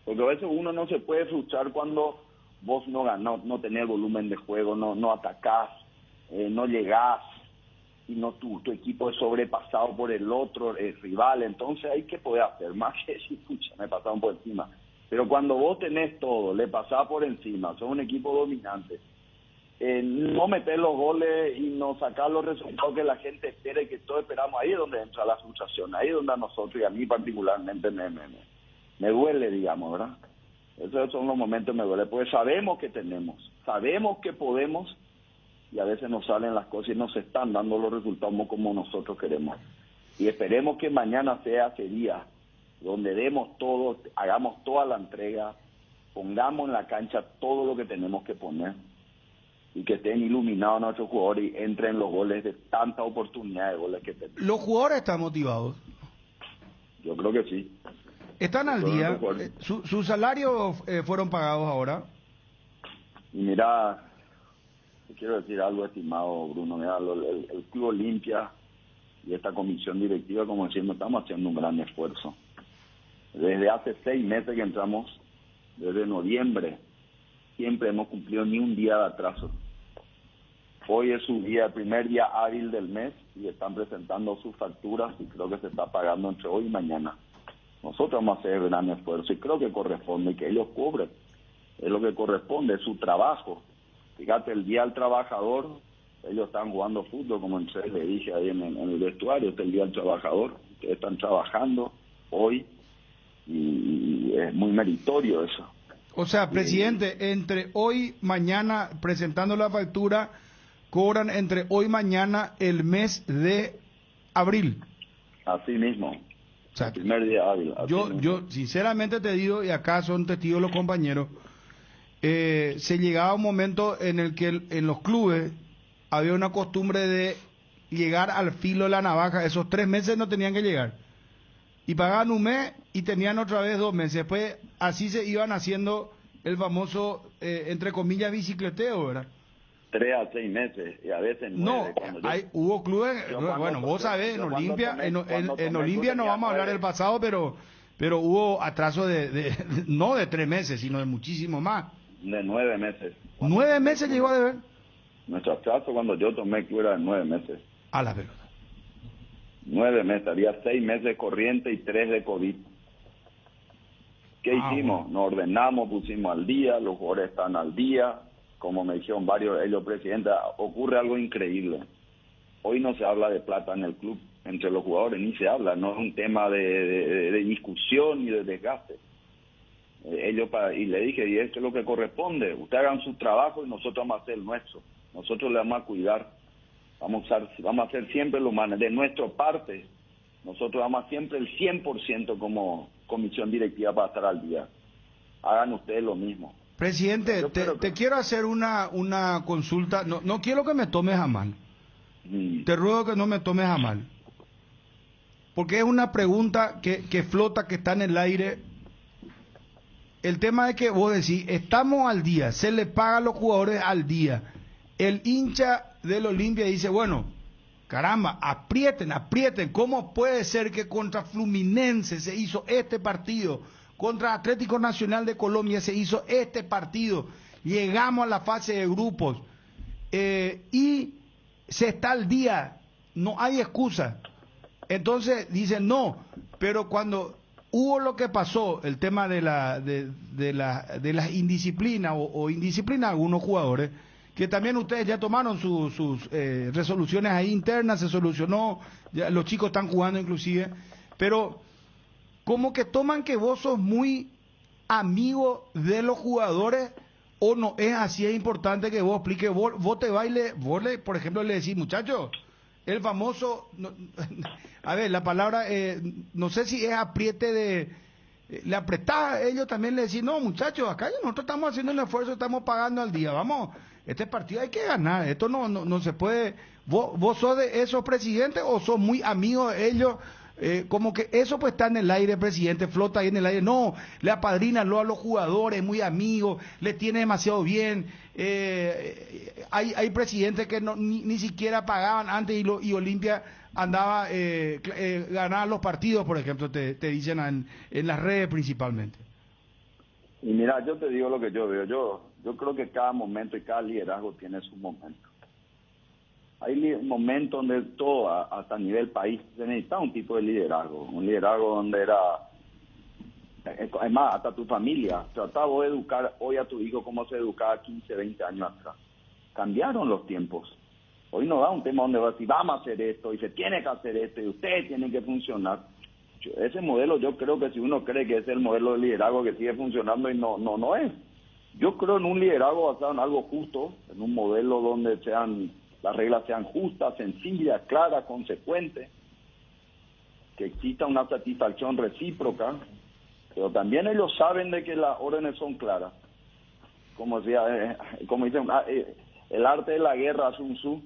porque a veces uno no se puede frustrar cuando vos no ganás, no tenés volumen de juego, no atacás, no llegás, y no tu equipo es sobrepasado por el otro rival. Entonces hay que poder hacer más que decir, pucha, me pasaron por encima. Pero cuando vos tenés todo, le pasás por encima, sos un equipo dominante, no meter los goles y no sacar los resultados que la gente espera y que todos esperamos, ahí es donde entra la frustración, ahí es donde a nosotros y a mí particularmente me duele, digamos, ¿verdad? Esos son los momentos que me duele, porque sabemos que tenemos, sabemos que podemos, y a veces nos salen las cosas y no se están dando los resultados como nosotros queremos. Y esperemos que mañana sea ese día donde demos todo, hagamos toda la entrega, pongamos en la cancha todo lo que tenemos que poner y que estén iluminados nuestros jugadores y entren los goles de tanta oportunidad de goles que tenemos. ¿Los jugadores están motivados? Yo creo que sí. ¿Están al día? ¿Sus salarios fueron pagados ahora? Y mira, quiero decir algo, estimado Bruno. Mira, el Club Olimpia y esta comisión directiva, como decimos, estamos haciendo un gran esfuerzo. Desde hace 6 meses que entramos, desde noviembre, siempre hemos cumplido ni un día de atraso. Hoy es su día, el primer día hábil del mes, y están presentando sus facturas y creo que se está pagando entre hoy y mañana. Nosotros vamos a hacer el gran esfuerzo y creo que corresponde que ellos cobren. Es lo que corresponde, es su trabajo. Fíjate, el Día del Trabajador, ellos están jugando fútbol, como le dije ahí en el vestuario, este es el Día del Trabajador, ustedes están trabajando hoy y es muy meritorio eso. O sea, presidente, entre hoy y mañana, presentando la factura, cobran entre hoy y mañana el mes de abril. Así mismo. O sea, el primer día hábil. Yo sinceramente te digo, y acá son testigos los compañeros, se llegaba un momento en el que en los clubes había una costumbre de llegar al filo de la navaja. Esos 3 meses no tenían que llegar. Y pagaban un mes y tenían otra vez 2 meses. Después así se iban haciendo el famoso, entre comillas, bicicleteo, ¿verdad? 3 a 6 meses y a veces 9. No, hubo clubes, bueno, vos sabés, en Olimpia, en Olimpia no vamos a hablar del pasado, pero hubo atraso no de 3 meses, sino de muchísimo más. De 9 meses. 9 meses llegó a deber. Nuestro atraso cuando yo tomé club era de 9 meses. A la verdad. 9 meses, había 6 meses corriente y 3 de COVID. ¿Qué hicimos? Bueno. Nos ordenamos, pusimos al día, los jugadores están al día. Como me dijeron varios, ellos, presidenta, ocurre algo increíble. Hoy no se habla de plata en el club, entre los jugadores, ni se habla, no es un tema de discusión ni de desgaste. Y le dije, y esto es lo que corresponde, ustedes hagan su trabajo y nosotros vamos a hacer el nuestro. Nosotros le vamos a cuidar, vamos a hacer siempre lo humano. De nuestra parte, nosotros vamos a siempre el 100% como comisión directiva para estar al día. Hagan ustedes lo mismo. Presidente, te quiero hacer una consulta, no quiero que me tomes a mal, te ruego que no me tomes a mal, porque es una pregunta que flota, que está en el aire. El tema es que vos decís, estamos al día, se le paga a los jugadores al día, el hincha del Olimpia dice, bueno, caramba, aprieten, ¿cómo puede ser que contra Fluminense se hizo este partido? Contra Atlético Nacional de Colombia se hizo este partido, llegamos a la fase de grupos y se está al día, no hay excusa. Entonces dicen no, pero cuando hubo lo que pasó, el tema de las indisciplinas o indisciplina de algunos jugadores, que también ustedes ya tomaron sus resoluciones ahí internas, se solucionó, ya los chicos están jugando inclusive, pero como que toman que vos sos muy amigo de los jugadores, o no es así. Es importante que vos expliques, vos te bailes, por ejemplo le decís, muchachos, el famoso, a ver, la palabra, no sé si es apriete de, le apretás a ellos también, le decís, no muchachos, acá nosotros estamos haciendo un esfuerzo, estamos pagando al día, vamos, este partido hay que ganar, esto no se puede, vos sos de esos presidentes o sos muy amigos de ellos, como que eso pues está en el aire, presidente, flota ahí en el aire, no, le apadrina a los jugadores, muy amigos, le tiene demasiado bien, hay presidentes que ni siquiera pagaban antes y Olimpia andaba, ganaba los partidos, por ejemplo, te dicen en las redes principalmente. Y mira, yo te digo lo que yo veo, yo creo que cada momento y cada liderazgo tiene su momento. Hay momentos donde todo, hasta a nivel país, se necesita un tipo de liderazgo, un liderazgo donde era, además, hasta tu familia, trataba de educar hoy a tu hijo como se educaba 15, 20 años atrás. Cambiaron los tiempos. Hoy no da un tema donde va a decir, vamos a hacer esto, y se tiene que hacer esto, y ustedes tienen que funcionar. Ese modelo, yo creo que si uno cree que es el modelo de liderazgo que sigue funcionando, y no es. Yo creo en un liderazgo basado en algo justo, en un modelo donde las reglas sean justas, sencillas, claras, consecuentes, que exista una satisfacción recíproca, pero también ellos saben de que las órdenes son claras. Como dicen, el arte de la guerra, Sun Tzu,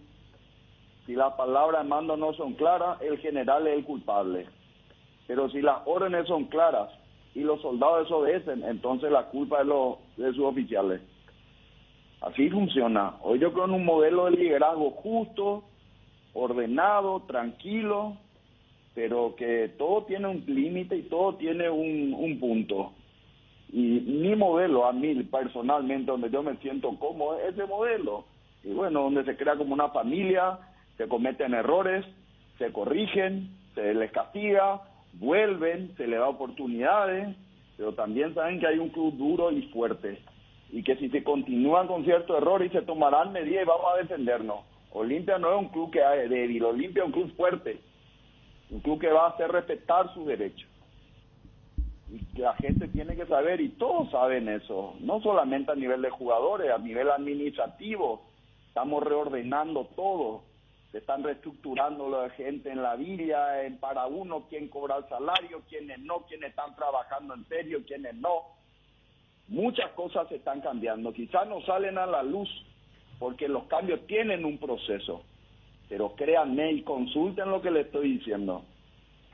si las palabras de mando no son claras, el general es el culpable. Pero si las órdenes son claras y los soldados desobedecen, entonces la culpa es de sus oficiales. Así funciona. Hoy yo creo en un modelo de liderazgo justo, ordenado, tranquilo, pero que todo tiene un límite y todo tiene un punto. Y mi modelo, a mí personalmente, donde yo me siento cómodo, es ese modelo. Y bueno, donde se crea como una familia, se cometen errores, se corrigen, se les castiga, vuelven, se les da oportunidades, pero también saben que hay un club duro y fuerte. Y que si se continúan con ciertos errores se tomarán medidas y vamos a defendernos. Olimpia no es un club que es débil, Olimpia es un club fuerte, un club que va a hacer respetar sus derechos. Y que la gente tiene que saber, y todos saben eso, no solamente a nivel de jugadores, a nivel administrativo, estamos reordenando todo, se están reestructurando la gente en la villa, para uno, quién cobra el salario, quiénes no, quiénes están trabajando en serio, quiénes no. Muchas cosas se están cambiando, quizás no salen a la luz porque los cambios tienen un proceso, pero créanme y consulten lo que les estoy diciendo.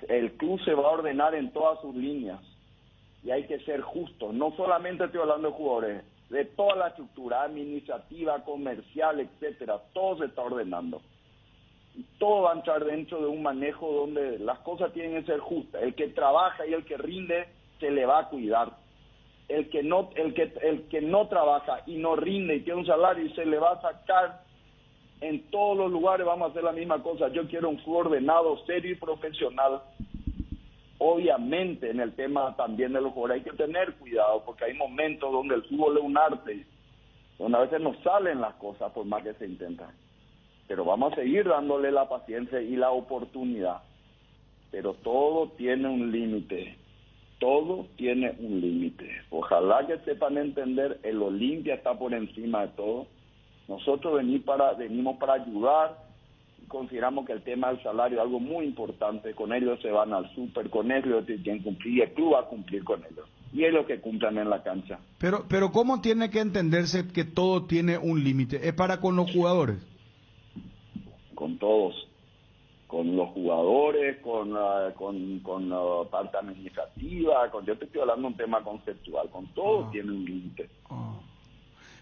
El club se va a ordenar en todas sus líneas y hay que ser justos. No solamente estoy hablando de jugadores, de toda la estructura administrativa, comercial, etcétera, todo se está ordenando. Y todo va a entrar dentro de un manejo donde las cosas tienen que ser justas. El que trabaja y el que rinde se le va a cuidar. El que no trabaja y no rinde y tiene un salario y se le va a sacar, en todos los lugares vamos a hacer la misma cosa. Yo quiero un club ordenado, serio y profesional. Obviamente en el tema también de los jugadores hay que tener cuidado porque hay momentos donde el fútbol es un arte, donde a veces no salen las cosas por más que se intentan. Pero vamos a seguir dándole la paciencia y la oportunidad. Pero todo tiene un límite. Todo tiene un límite. Ojalá que sepan entender, el Olimpia está por encima de todo. Nosotros venimos para ayudar y consideramos que el tema del salario es algo muy importante. Con ellos se van al súper, con ellos tienen que cumplir y el club va a cumplir con ellos. Y es lo que cumplan en la cancha. Pero ¿cómo tiene que entenderse que todo tiene un límite? ¿Es para con los jugadores? Con todos. Con los jugadores, con la parte administrativa, yo te estoy hablando de un tema conceptual, con todo tiene un límite.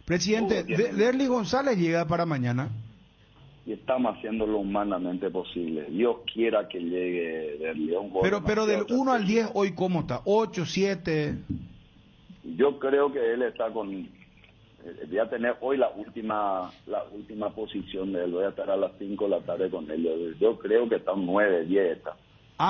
Presidente, Derly González llega para mañana. Y estamos haciendo lo humanamente posible. Dios quiera que llegue Derly. Pero del 1 al 10, hoy ¿cómo está? ¿8, 7? Yo creo que él está con... Voy a tener hoy la última posición de él, voy a estar a las 5 de la tarde con él. Yo creo que está un 9, 10 está.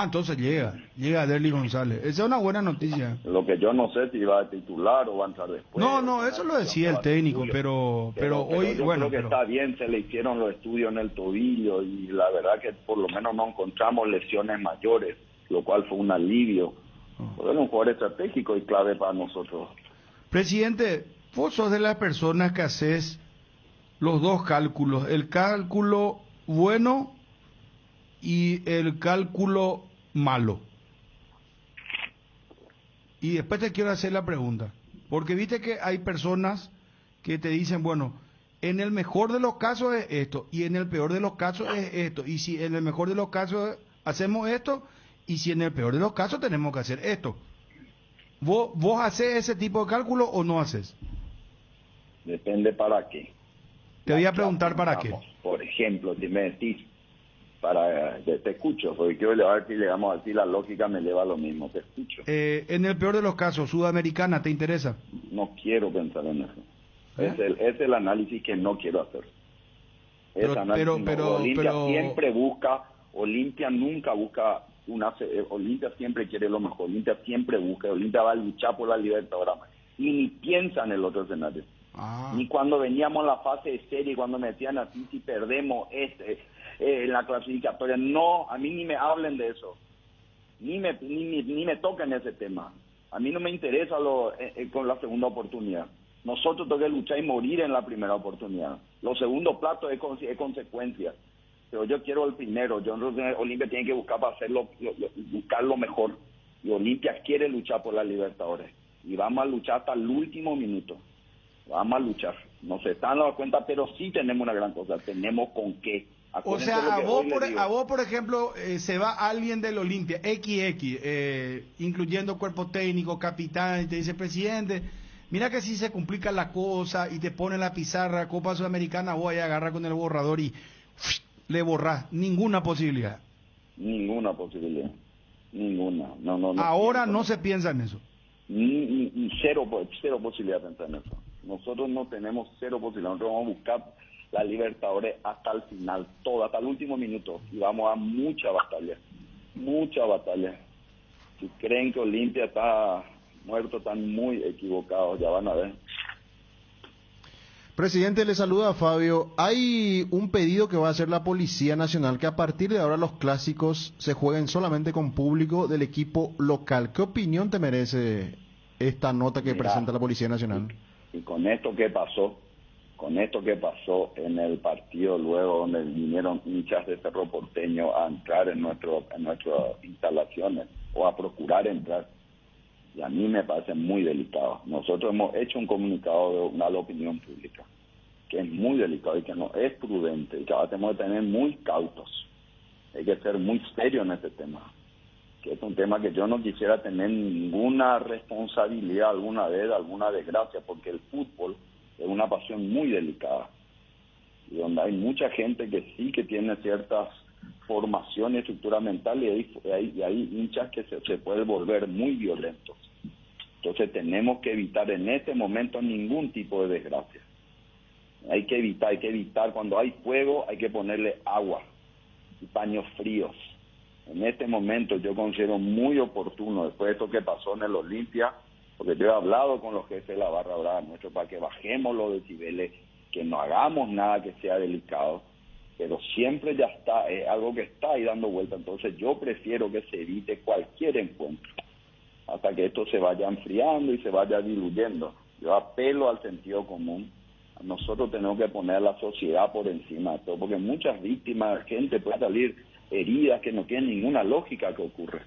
Entonces llega Derly González. Esa es una buena noticia. Lo que yo no sé si va a titular o va a entrar después. No, eso lo decía el técnico, pero hoy, yo creo que está bien, se le hicieron los estudios en el tobillo y la verdad que por lo menos no encontramos lesiones mayores, lo cual fue un alivio. Es un jugador estratégico y clave para nosotros. Presidente, vos sos de las personas que haces los dos cálculos, el cálculo bueno y el cálculo malo. Y después te quiero hacer la pregunta, porque viste que hay personas que te dicen, bueno, en el mejor de los casos es esto, y en el peor de los casos es esto, y si en el mejor de los casos hacemos esto, y si en el peor de los casos tenemos que hacer esto. ¿Vos haces ese tipo de cálculo o no haces? Depende para qué. Te voy a preguntar para qué. Por ejemplo, si me decís, te escucho, porque quiero elevar, si le vamos a decir la lógica, me eleva lo mismo, te escucho. En el peor de los casos, Sudamericana, ¿te interesa? No quiero pensar en eso. Es el análisis que no quiero hacer. Olimpia nunca busca Olimpia siempre quiere lo mejor, Olimpia siempre busca, Olimpia va a luchar por la Libertadores y ni piensa en el otro escenario. Ni cuando veníamos en la fase de serie, cuando metían así, si perdemos en la clasificatoria, no, a mí ni me hablen de eso, ni me toquen ese tema. A mí no me interesa con la segunda oportunidad. Nosotros tenemos que luchar y morir en la primera oportunidad. Los segundos platos es consecuencia. Pero yo quiero el primero. Olimpia tiene que buscar para hacerlo, buscar lo mejor. Y Olimpia quiere luchar por la Libertadores. Y vamos a luchar hasta el último minuto. Vamos a luchar. No se están dando cuenta, pero sí tenemos una gran cosa. Tenemos con qué. O sea, a vos, por ejemplo, se va alguien del Olimpia, incluyendo cuerpo técnico, capitán, y te dice, presidente, mira que si se complica la cosa y te pone la pizarra, Copa Sudamericana, voy a agarrar con el borrador y le borrás. Ninguna posibilidad. Ninguna posibilidad. Ninguna. No. Ahora no se piensa en eso. Cero posibilidad de pensar en eso. Nosotros no tenemos cero posibilidad. Nosotros vamos a buscar la Libertadores hasta el final, hasta el último minuto, y vamos a dar mucha batalla. Si creen que Olimpia está muerto, están muy equivocados, ya van a ver. Presidente, le saluda a Fabio. Hay un pedido que va a hacer la Policía Nacional, que a partir de ahora los clásicos se jueguen solamente con público del equipo local. ¿Qué opinión te merece esta nota que presenta la Policía Nacional? Y con esto que pasó en el partido luego, donde vinieron hinchas de Cerro Porteño a entrar en nuestras instalaciones o a procurar entrar, y a mí me parece muy delicado. Nosotros hemos hecho un comunicado a la opinión pública que es muy delicado y que no es prudente, y que ahora tenemos que tener muy cautos. Hay que ser muy serio en este tema, que es un tema que yo no quisiera tener ninguna responsabilidad alguna vez, alguna desgracia, porque el fútbol es una pasión muy delicada, y donde hay mucha gente que sí que tiene ciertas formación y estructura mental, y hay hinchas que se pueden volver muy violentos. Entonces tenemos que evitar en este momento ningún tipo de desgracia. Hay que evitar cuando hay fuego, hay que ponerle agua y paños fríos. En este momento yo considero muy oportuno, después de esto que pasó en el Olimpia, porque yo he hablado con los jefes de la barra brava nuestro para que bajemos los decibeles, que no hagamos nada que sea delicado, pero siempre ya está, es algo que está ahí dando vuelta. Entonces yo prefiero que se evite cualquier encuentro hasta que esto se vaya enfriando y se vaya diluyendo. Yo apelo al sentido común. Nosotros tenemos que poner a la sociedad por encima de todo, porque muchas víctimas, gente puede salir heridas que no tienen ninguna lógica que ocurre.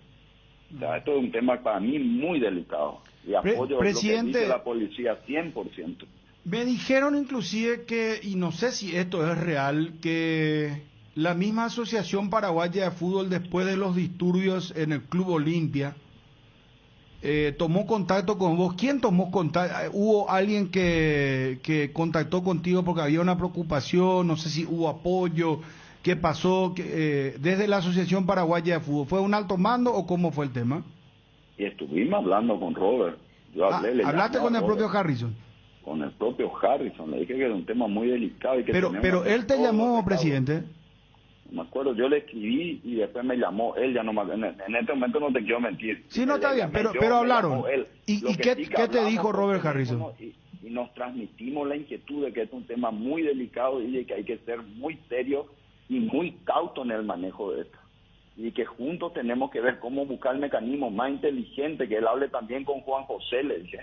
O sea, esto es un tema para mí muy delicado, y apoyo lo que dice la policía 100%. Me dijeron inclusive que, y no sé si esto es real, que la misma Asociación Paraguaya de Fútbol, después de los disturbios en el Club Olimpia, tomó contacto con vos. ¿Quién tomó contacto? ¿Hubo alguien que contactó contigo porque había una preocupación? No sé si hubo apoyo. ¿Qué pasó desde la Asociación Paraguaya de Fútbol? ¿Fue un alto mando o cómo fue el tema? Y estuvimos hablando con Robert. ¿Hablaste con el propio Harrison? Con el propio Harrison. Le dije que era un tema muy delicado. Y que pero él te llamó, presidente. Me acuerdo, yo le escribí y después me llamó él, ya no me, en este momento no te quiero mentir. Sí, no está bien, pero hablaron. ¿Y qué te dijo Robert Harrison? Y nos transmitimos la inquietud de que es un tema muy delicado y de que hay que ser muy serio y muy cauto en el manejo de esto. Y que juntos tenemos que ver cómo buscar el mecanismo más inteligente, que él hable también con Juan José, le dije.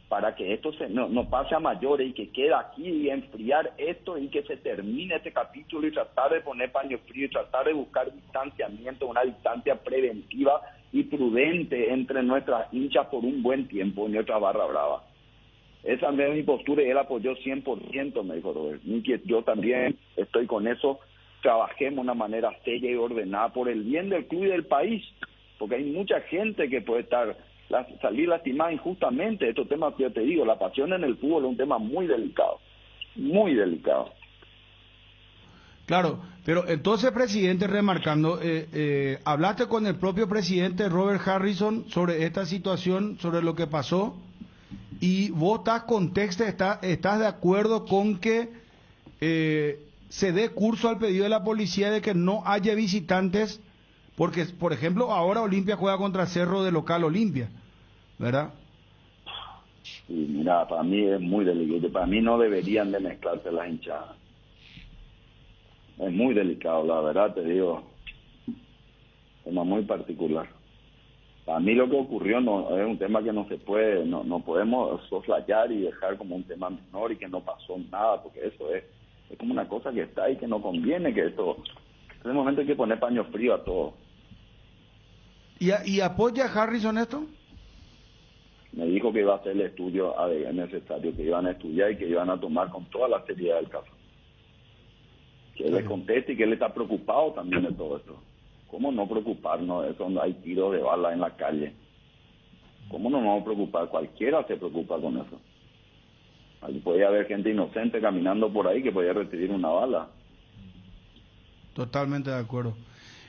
para que esto no pase a mayores y que quede aquí y enfriar esto y que se termine este capítulo y tratar de poner paño frío y tratar de buscar distanciamiento, una distancia preventiva y prudente entre nuestras hinchas por un buen tiempo en nuestra barra brava. Esa es mi postura y él apoyó 100%, me dijo Robert. Yo también estoy con eso. Trabajemos de una manera seria y ordenada por el bien del club y del país, porque hay mucha gente que puede salir lastimada injustamente. Estos temas que yo te digo, la pasión en el fútbol es un tema muy delicado, muy delicado. Claro, pero entonces, presidente, remarcando, ¿hablaste con el propio presidente Robert Harrison sobre esta situación, sobre lo que pasó? Y vos estás estás de acuerdo con que se dé curso al pedido de la policía de que no haya visitantes, porque, por ejemplo, ahora Olimpia juega contra Cerro de local Olimpia, ¿verdad? Sí, mira, para mí es muy delicado, para mí no deberían de mezclarse las hinchadas. Es muy delicado, la verdad te digo, tema muy particular. Para mí lo que ocurrió no es un tema que no se puede, no podemos soslayar y dejar como un tema menor y que no pasó nada, porque eso es como una cosa que está ahí que no conviene, que esto, en ese momento hay que poner paño frío a todo. ¿Y apoya a Harrison esto? Me dijo que iba a hacer el estudio ADN necesario, que iban a estudiar y que iban a tomar con toda la seriedad del caso. Que él le conteste y que él está preocupado también de todo esto. ¿Cómo no preocuparnos de eso donde hay tiros de bala en la calle? ¿Cómo no nos vamos a preocupar? Cualquiera se preocupa con eso. Ahí podía haber gente inocente caminando por ahí que podía recibir una bala. Totalmente de acuerdo.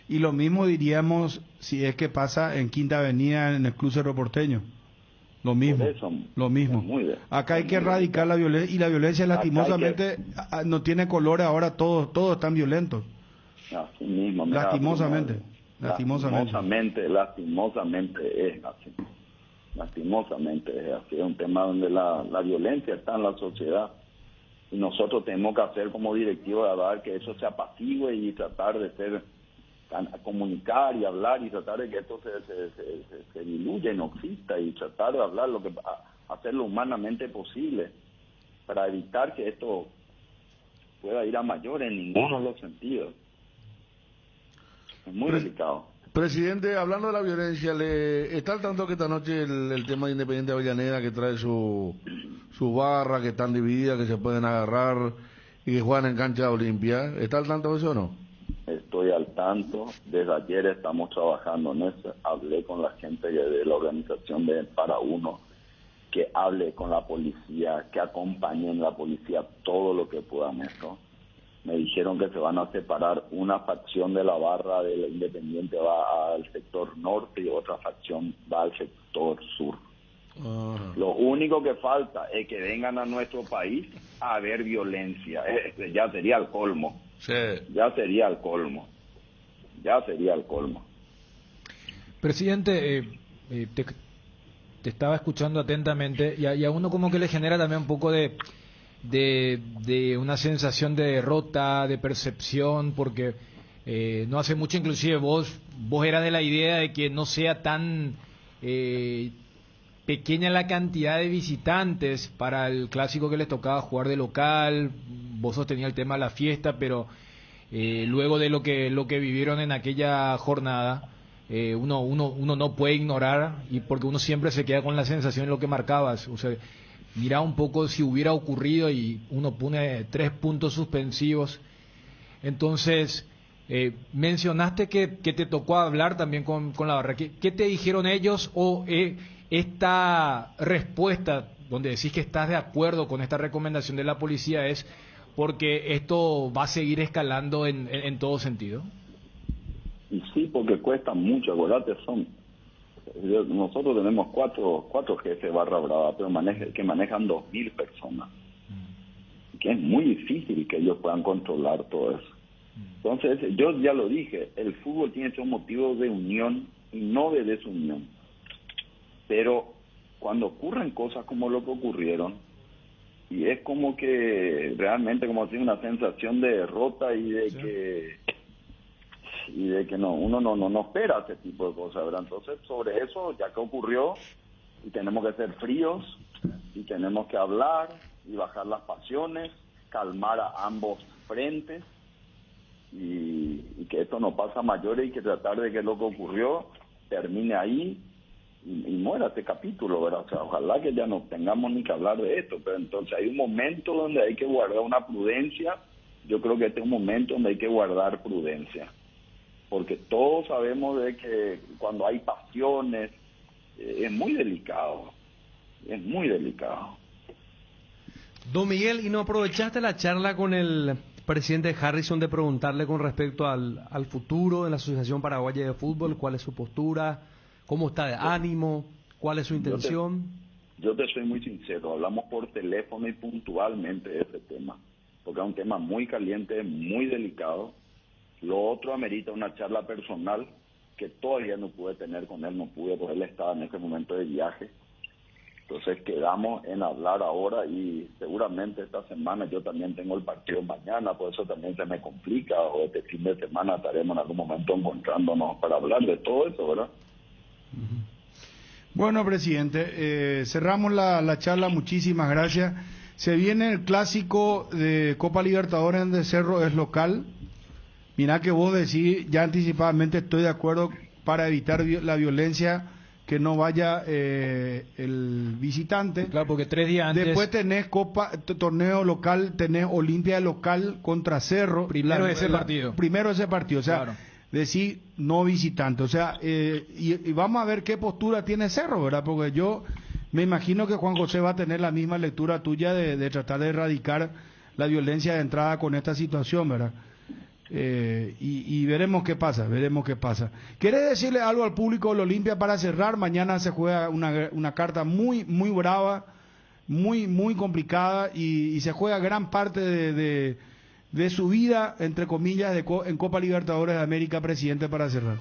Y lo mismo diríamos si es que pasa en Quinta Avenida en el Club Cerro Porteño. Lo mismo, lo mismo. Acá hay que erradicar la violencia, y la violencia lastimosamente no tiene color ahora, todos están violentos. Así mismo. Lastimosamente es así. Lastimosamente es así. Es un tema donde la violencia está en la sociedad. Y nosotros tenemos que hacer como directivos de dar que eso se apacigüe y tratar de comunicar y hablar y tratar de que esto se diluya y no exista y tratar de hablar hacer lo humanamente posible para evitar que esto pueda ir a mayor en ninguno de los sentidos. Es muy delicado. Presidente, hablando de la violencia, ¿está al tanto que esta noche el tema de Independiente Avellaneda, que trae su barra, que están divididas, que se pueden agarrar y que juegan en cancha de Olimpia? ¿Está al tanto de eso o no? Estoy al tanto. Desde ayer estamos trabajando en eso. Hablé con la gente de la organización de Para Uno, que hable con la policía, que acompañen la policía todo lo que puedan eso. Me dijeron que se van a separar, una facción de la barra del Independiente va al sector norte y otra facción va al sector sur. Lo único que falta es que vengan a nuestro país a ver violencia. Ya sería el colmo. Sí. Ya sería el colmo. Presidente, te estaba escuchando atentamente y a uno como que le genera también un poco de una sensación de derrota, de percepción, porque no hace mucho inclusive vos eras de la idea de que no sea tan pequeña la cantidad de visitantes para el clásico que les tocaba jugar de local. Vos sostenías el tema de la fiesta, pero luego de lo que vivieron en aquella jornada, uno no puede ignorar, y porque uno siempre se queda con la sensación de lo que marcabas. O sea, mira un poco si hubiera ocurrido y uno pone 3 puntos suspensivos. Entonces, mencionaste que te tocó hablar también con la barra. ¿Qué te dijeron ellos? O esta respuesta donde decís que estás de acuerdo con esta recomendación de la policía es porque esto va a seguir escalando en todo sentido. Y sí, porque cuesta mucho, acuérdate, nosotros tenemos cuatro jefes barra brava, pero que manejan 2.000 personas, que es muy difícil que ellos puedan controlar todo eso. Entonces, yo ya lo dije, el fútbol tiene que ser un motivo de unión y no de desunión. Pero cuando ocurren cosas como lo que ocurrieron, y es como que realmente como tiene una sensación de derrota y de que no, uno no espera ese tipo de cosas, ¿verdad? Entonces, sobre eso, ya que ocurrió, y tenemos que ser fríos, y tenemos que hablar y bajar las pasiones, calmar a ambos frentes y que esto no pasa a mayores y que tratar de que lo que ocurrió termine ahí y muera este capítulo, ¿verdad? O sea, ojalá que ya no tengamos ni que hablar de esto, pero entonces hay un momento donde hay que guardar una prudencia. Yo creo que este es un momento donde hay que guardar prudencia, porque todos sabemos de que cuando hay pasiones es muy delicado, es muy delicado. Don Miguel, ¿y no aprovechaste la charla con el presidente Harrison de preguntarle con respecto al futuro de la Asociación Paraguaya de Fútbol? ¿Cuál es su postura? ¿Cómo está de ánimo? ¿Cuál es su intención? Yo te soy muy sincero, hablamos por teléfono y puntualmente de ese tema, porque es un tema muy caliente, muy delicado. Lo otro amerita una charla personal que todavía no pude tener con él, no pude, porque él estaba en ese momento de viaje. Entonces quedamos en hablar ahora y seguramente esta semana yo también tengo el partido mañana, por eso también se me complica, o este fin de semana estaremos en algún momento encontrándonos para hablar de todo eso, ¿verdad? Bueno, presidente, cerramos la charla, muchísimas gracias. Se viene el clásico de Copa Libertadores de Cerro, es local. Mirá que vos decís, ya anticipadamente estoy de acuerdo para evitar la violencia, que no vaya el visitante. Claro, porque 3 días antes... Después tenés torneo local, tenés Olimpia local contra Cerro. Primero ese partido. O sea, claro. Decir no visitante. O sea, y vamos a ver qué postura tiene Cerro, ¿verdad? Porque yo me imagino que Juan José va a tener la misma lectura tuya de tratar de erradicar la violencia de entrada con esta situación, ¿verdad? Y veremos qué pasa, ¿Querés decirle algo al público del Olimpia para cerrar? Mañana se juega una carta muy brava, muy complicada y se juega gran parte de su vida, entre comillas, en Copa Libertadores de América, presidente, para cerrar.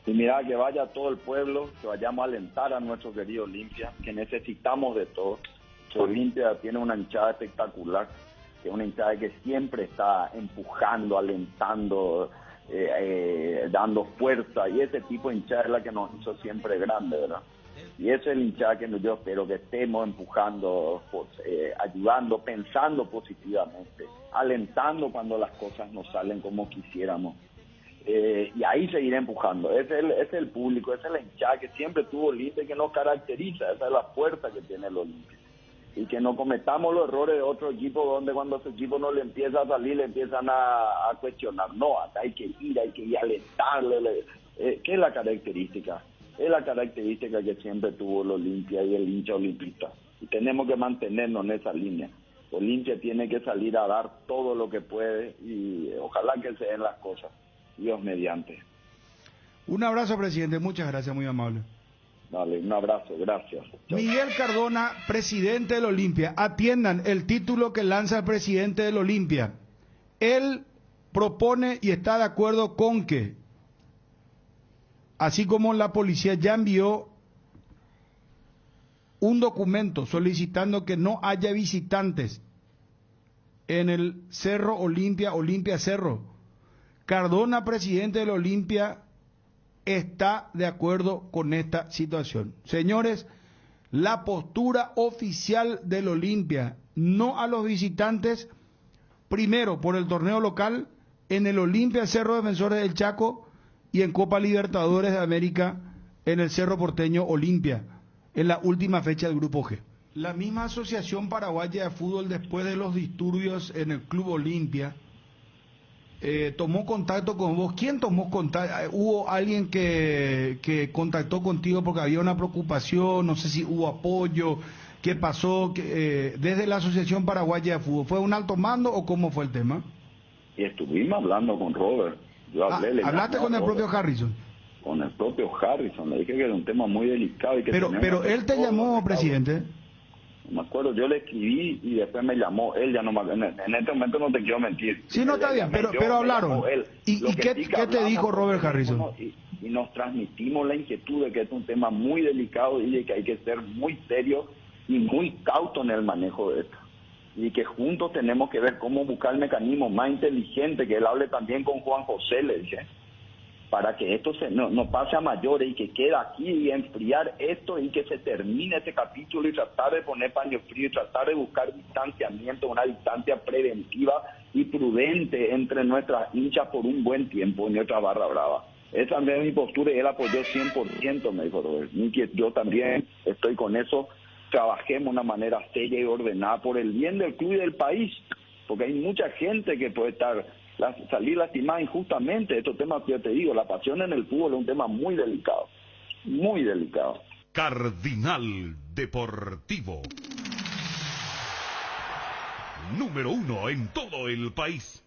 Y mira, que vaya todo el pueblo, que vayamos a alentar a nuestro querido Olimpia, que necesitamos de todo. Olimpia tiene una hinchada espectacular, que es una hinchada que siempre está empujando, alentando, dando fuerza, y ese tipo de hinchada es la que nos hizo siempre grande, ¿verdad? Y ese es el hinchada que yo espero que estemos empujando, ayudando, pensando positivamente, alentando cuando las cosas no salen como quisiéramos. Y ahí seguiré empujando. Ese es el público, esa es la hinchada que siempre tuvo Olimpia y que nos caracteriza, esa es la fuerza que tiene el Olimpia. Y que no cometamos los errores de otro equipo donde cuando ese equipo no le empieza a salir, le empiezan a cuestionar. No, acá hay que ir a alentarle. ¿Qué es la característica? Es la característica que siempre tuvo el Olimpia y el hincha olimpista. Y tenemos que mantenernos en esa línea. Olimpia tiene que salir a dar todo lo que puede y ojalá que se den las cosas. Dios mediante. Un abrazo, presidente. Muchas gracias, muy amable. Dale, un abrazo, gracias. Chau. Miguel Cardona, presidente del Olimpia. Atiendan el título que lanza el presidente del Olimpia. Él propone y está de acuerdo con que, así como la policía ya envió un documento solicitando que no haya visitantes en el Cerro Olimpia Cerro, Cardona, presidente del Olimpia, está de acuerdo con esta situación. Señores, la postura oficial del Olimpia, no a los visitantes, primero por el torneo local, en el Olimpia Cerro Defensores del Chaco y en Copa Libertadores de América en el Cerro Porteño Olimpia, en la última fecha del Grupo G. La misma Asociación Paraguaya de Fútbol, después de los disturbios en el Club Olimpia, tomó contacto con vos. ¿Quién tomó contacto? ¿Hubo alguien que contactó contigo porque había una preocupación? No sé si hubo apoyo. ¿Qué pasó desde la Asociación Paraguaya de Fútbol? ¿Fue un alto mando o cómo fue el tema? Y estuvimos hablando con Robert. Yo hablé, ¿hablaste con el propio Harrison? Con el propio Harrison. Le dije que era un tema muy delicado. Y que pero él te llamó, presidente. Me acuerdo, yo le escribí y después me llamó él, ya no en este momento no te quiero mentir. Sí, no está bien, pero hablaron. ¿Y qué te dijo Robert Harrison? Y nos transmitimos la inquietud de que es un tema muy delicado y de que hay que ser muy serio y muy cauto en el manejo de esto. Y que juntos tenemos que ver cómo buscar mecanismos más inteligentes, que él hable también con Juan José, le dije. para que esto no pase a mayores y que quede aquí y enfriar esto y que se termine este capítulo y tratar de poner paño frío y tratar de buscar distanciamiento, una distancia preventiva y prudente entre nuestras hinchas por un buen tiempo en nuestra barra brava. Esa es mi postura y él apoyó 100%, me dijo Robert. Y que yo también estoy con eso. Trabajemos de una manera seria y ordenada por el bien del club y del país, porque hay mucha gente que puede salir lastimada injustamente. Estos temas que yo te digo, la pasión en el fútbol es un tema muy delicado, muy delicado. Cardinal Deportivo, número 1 en todo el país.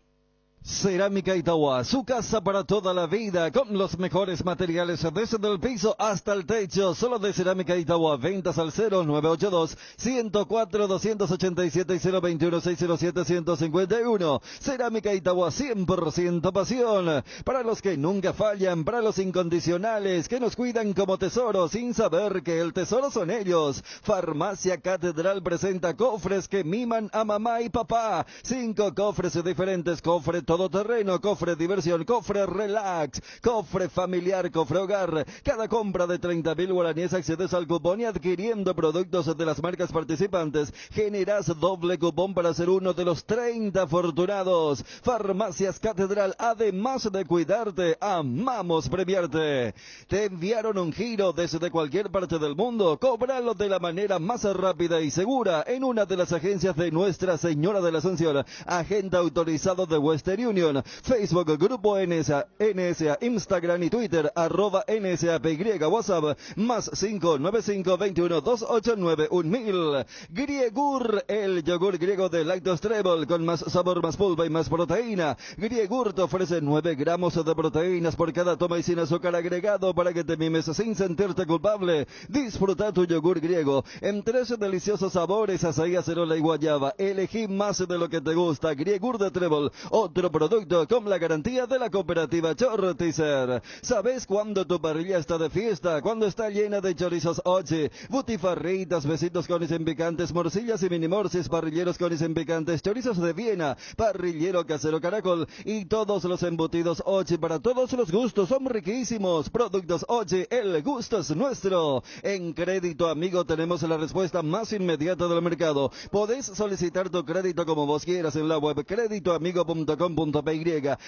Cerámica Itagua, su casa para toda la vida, con los mejores materiales desde el piso hasta el techo. Solo de Cerámica Itagua, ventas al 0982-104-287 y 021-607-151. Cerámica Itagua, 100% pasión. Para los que nunca fallan, para los incondicionales, que nos cuidan como tesoro, sin saber que el tesoro son ellos. Farmacia Catedral presenta cofres que miman a mamá y papá. 5 cofres diferentes, cofre todoterreno, cofre diversión, cofre relax, cofre familiar, cofre hogar. Cada compra de 30.000 guaraníes accedes al cupón y adquiriendo productos de las marcas participantes generas doble cupón para ser uno de los 30 afortunados. Farmacias Catedral, además de cuidarte, amamos premiarte. Te enviaron un giro desde cualquier parte del mundo, cóbralo de la manera más rápida y segura en una de las agencias de Nuestra Señora de la Asunción, agente autorizado de Western Union, Facebook, Grupo NSA, Instagram y Twitter, @NSAPY, WhatsApp, más 595-21-289-1000. Griegur, el yogur griego de Lactose Treble, con más sabor, más pulpa y más proteína. Griegur te ofrece 9 gramos de proteínas por cada toma y sin azúcar agregado para que te mimes sin sentirte culpable. Disfruta tu yogur griego en 13 deliciosos sabores, azaí, acerola y guayaba. Elegí más de lo que te gusta. Griegur de Treble, otro producto con la garantía de la cooperativa Chortizer. ¿Sabes cuándo tu parrilla está de fiesta? Cuando está llena de chorizos Ochi, butifarritas, besitos con y sin picantes, morcillas y mini morcis, parrilleros con y sin picantes, chorizos de Viena, parrillero casero Caracol y todos los embutidos Ochi para todos los gustos. Son riquísimos. Productos Ochi, el gusto es nuestro. En Crédito Amigo tenemos la respuesta más inmediata del mercado. Podés solicitar tu crédito como vos quieras en la web creditoamigo.com.py,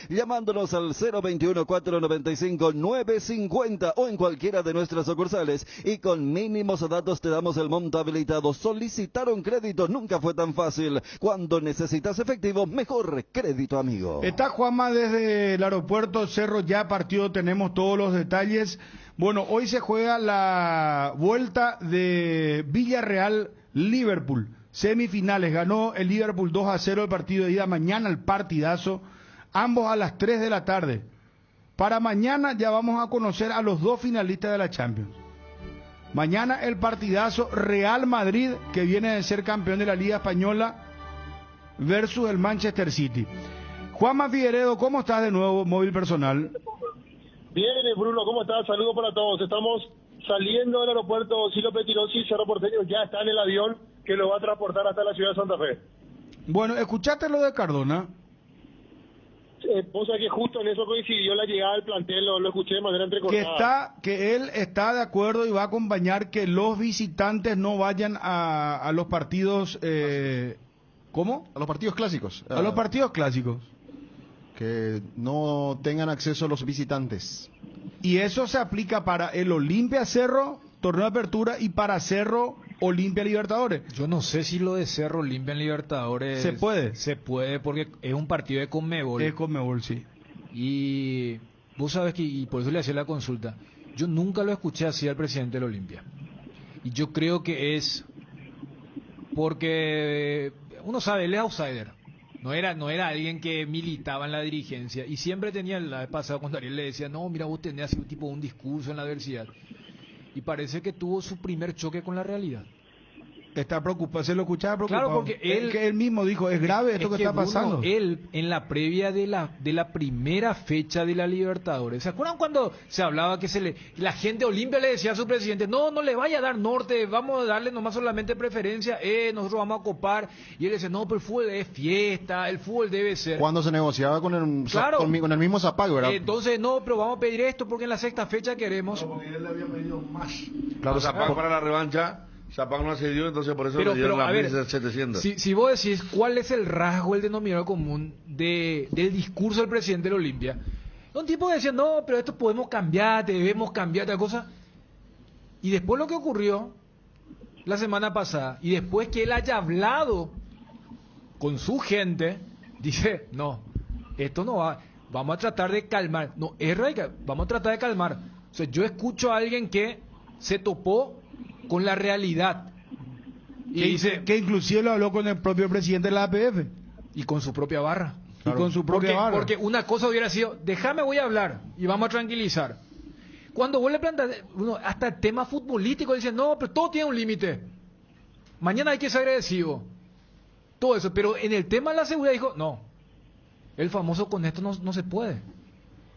llamándonos al 021-495-950 o en cualquiera de nuestras sucursales, y con mínimos datos te damos el monto habilitado. Solicitar un crédito nunca fue tan fácil. Cuando necesitas efectivo, mejor Crédito Amigo. Está Juanma desde el aeropuerto Cerro, ya partido, tenemos todos los detalles. Bueno, hoy se juega la vuelta de Villarreal-Liverpool. Semifinales, ganó el Liverpool 2-0 el partido de ida. Mañana el partidazo, ambos a las 3 de la tarde. Para mañana ya vamos a conocer a los 2 finalistas de la Champions. Mañana el partidazo, Real Madrid, que viene de ser campeón de la Liga Española, versus el Manchester City. Juanma Figueredo, ¿cómo estás de nuevo, móvil personal? Bien, Bruno, ¿cómo estás? Saludos para todos. Estamos saliendo del aeropuerto Silvio Pettirossi. Cerro Porteño ya está en el avión que lo va a transportar hasta la ciudad de Santa Fe. Bueno, ¿escuchaste lo de Cardona? Vos sabés que justo en eso coincidió la llegada del plantel, lo escuché de manera entrecortada. Que él está de acuerdo y va a acompañar que los visitantes no vayan a los partidos... ¿Cómo? A los partidos clásicos. A los partidos clásicos. Que no tengan acceso a los visitantes. Y eso se aplica para el Olimpia Cerro, torneo de apertura, y para Cerro Olimpia Libertadores. Yo no sé si lo de Cerro Olimpia en Libertadores... ¿Se puede? Se puede porque es un partido de Conmebol. Es Conmebol, sí. Y vos sabes que, y por eso le hacía la consulta, yo nunca lo escuché así al presidente del Olimpia. Y yo creo que es porque uno sabe, él es outsider. No era alguien que militaba en la dirigencia. Y siempre tenía, la vez pasada cuando Ariel le decía, no, mira, vos tenés así un discurso en la adversidad. Y parece que tuvo su primer choque con la realidad. Está preocupado, se lo escuchaba preocupado. Claro, porque él mismo dijo, es grave esto que está pasando. Él, en la previa de la primera fecha de la Libertadores, ¿se acuerdan cuando se hablaba que la gente Olimpia le decía a su presidente, no le vaya a dar norte, vamos a darle nomás solamente preferencia, nosotros vamos a copar, y él decía, no, pero el fútbol es fiesta, el fútbol debe ser... Cuando se negociaba con el mismo Zapag, ¿verdad? Entonces, no, pero vamos a pedir esto porque en la sexta fecha queremos... No, porque él le había pedido más. Claro, Zapag para la revancha... Zapag no accedió, entonces por eso le dieron la 1.700. Si vos decís cuál es el rasgo, el denominador común del discurso del presidente de la Olimpia, un tipo que decía, no, pero esto podemos cambiar, debemos cambiar, tal cosa. Y después lo que ocurrió la semana pasada, y después que él haya hablado con su gente, dice, no, esto no va, vamos a tratar de calmar. No, es radical, vamos a tratar de calmar. O sea, yo escucho a alguien que se topó con la realidad y dice que inclusive lo habló con el propio presidente de la APF y con su propia barra. Claro. Y con su propia barra. Porque una cosa hubiera sido, déjame, voy a hablar y vamos a tranquilizar. Cuando vos le planteas, hasta el tema futbolístico, dice, no, pero todo tiene un límite, mañana hay que ser agresivo, todo eso. Pero en el tema de la seguridad dijo, no, el famoso con esto no se puede.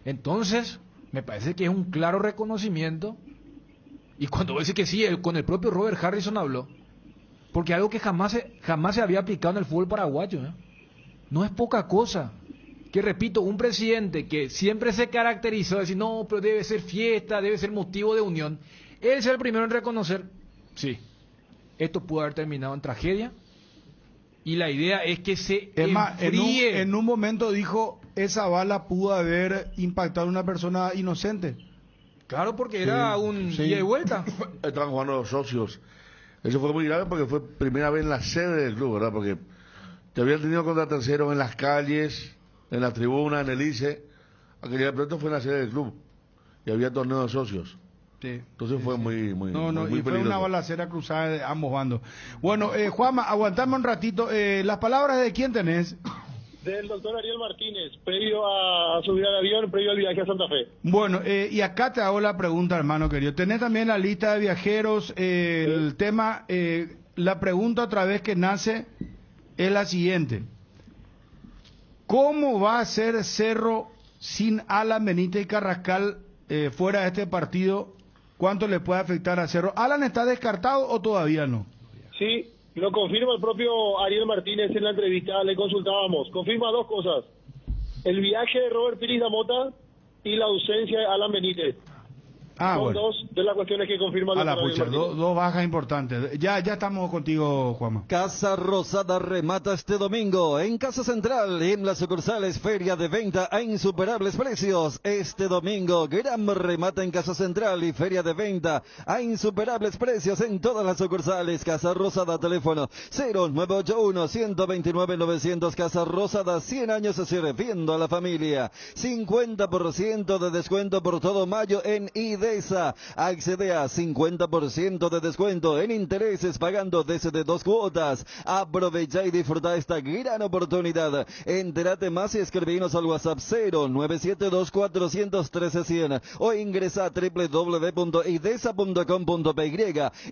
Entonces me parece que es un claro reconocimiento. Y cuando dice que sí, con el propio Robert Harrison habló, porque algo que jamás se había aplicado en el fútbol paraguayo, no es poca cosa. Que repito, un presidente que siempre se caracterizó de decir, no, pero debe ser fiesta, debe ser motivo de unión, él es el primero en reconocer, sí, esto pudo haber terminado en tragedia, y la idea es que se enfríe. En un momento dijo, esa bala pudo haber impactado a una persona inocente. Claro, porque era un ida y vuelta. Estaban jugando los socios. Eso fue muy grave porque fue primera vez en la sede del club, ¿verdad? Porque te habían tenido contra terceros en las calles, en la tribuna, en el ICE. Aquel pronto fue en la sede del club. Y había torneo de socios. Sí. Entonces fue muy muy y fue una balacera cruzada de ambos bandos. Bueno, Juanma, aguantame un ratito. Las palabras de quién tenés. Del doctor Ariel Martínez, previo a subir al avión, previo al viaje a Santa Fe. Bueno, y acá te hago la pregunta, hermano querido. Tenés también la lista de viajeros, el tema, la pregunta otra vez que nace es la siguiente. ¿Cómo va a ser Cerro sin Alan Benítez y Carrascal fuera de este partido? ¿Cuánto le puede afectar a Cerro? ¿Alan está descartado o todavía no? Sí. Lo confirma el propio Ariel Martínez en la entrevista, le consultábamos. Confirma dos cosas. El viaje de Robert Piris da Mota y la ausencia de Alan Benítez. Son dos de las cuestiones que confirma el doctor dos bajas importantes. Ya estamos contigo, Juanma. Casa Rosada remata este domingo en Casa Central, en las sucursales, feria de venta a insuperables precios. Este domingo, gran remata en Casa Central y feria de venta a insuperables precios en todas las sucursales. Casa Rosada, teléfono 0981-129-900. Casa Rosada, 100 años sirviendo a la familia. 50% de descuento por todo mayo en IDESA. Accede a 50% de descuento en intereses pagando desde 2 cuotas. Aprovecha y disfruta esta gran oportunidad. Entérate más y escribinos al WhatsApp 0972-413-100 o ingresa a www.idesa.com.py.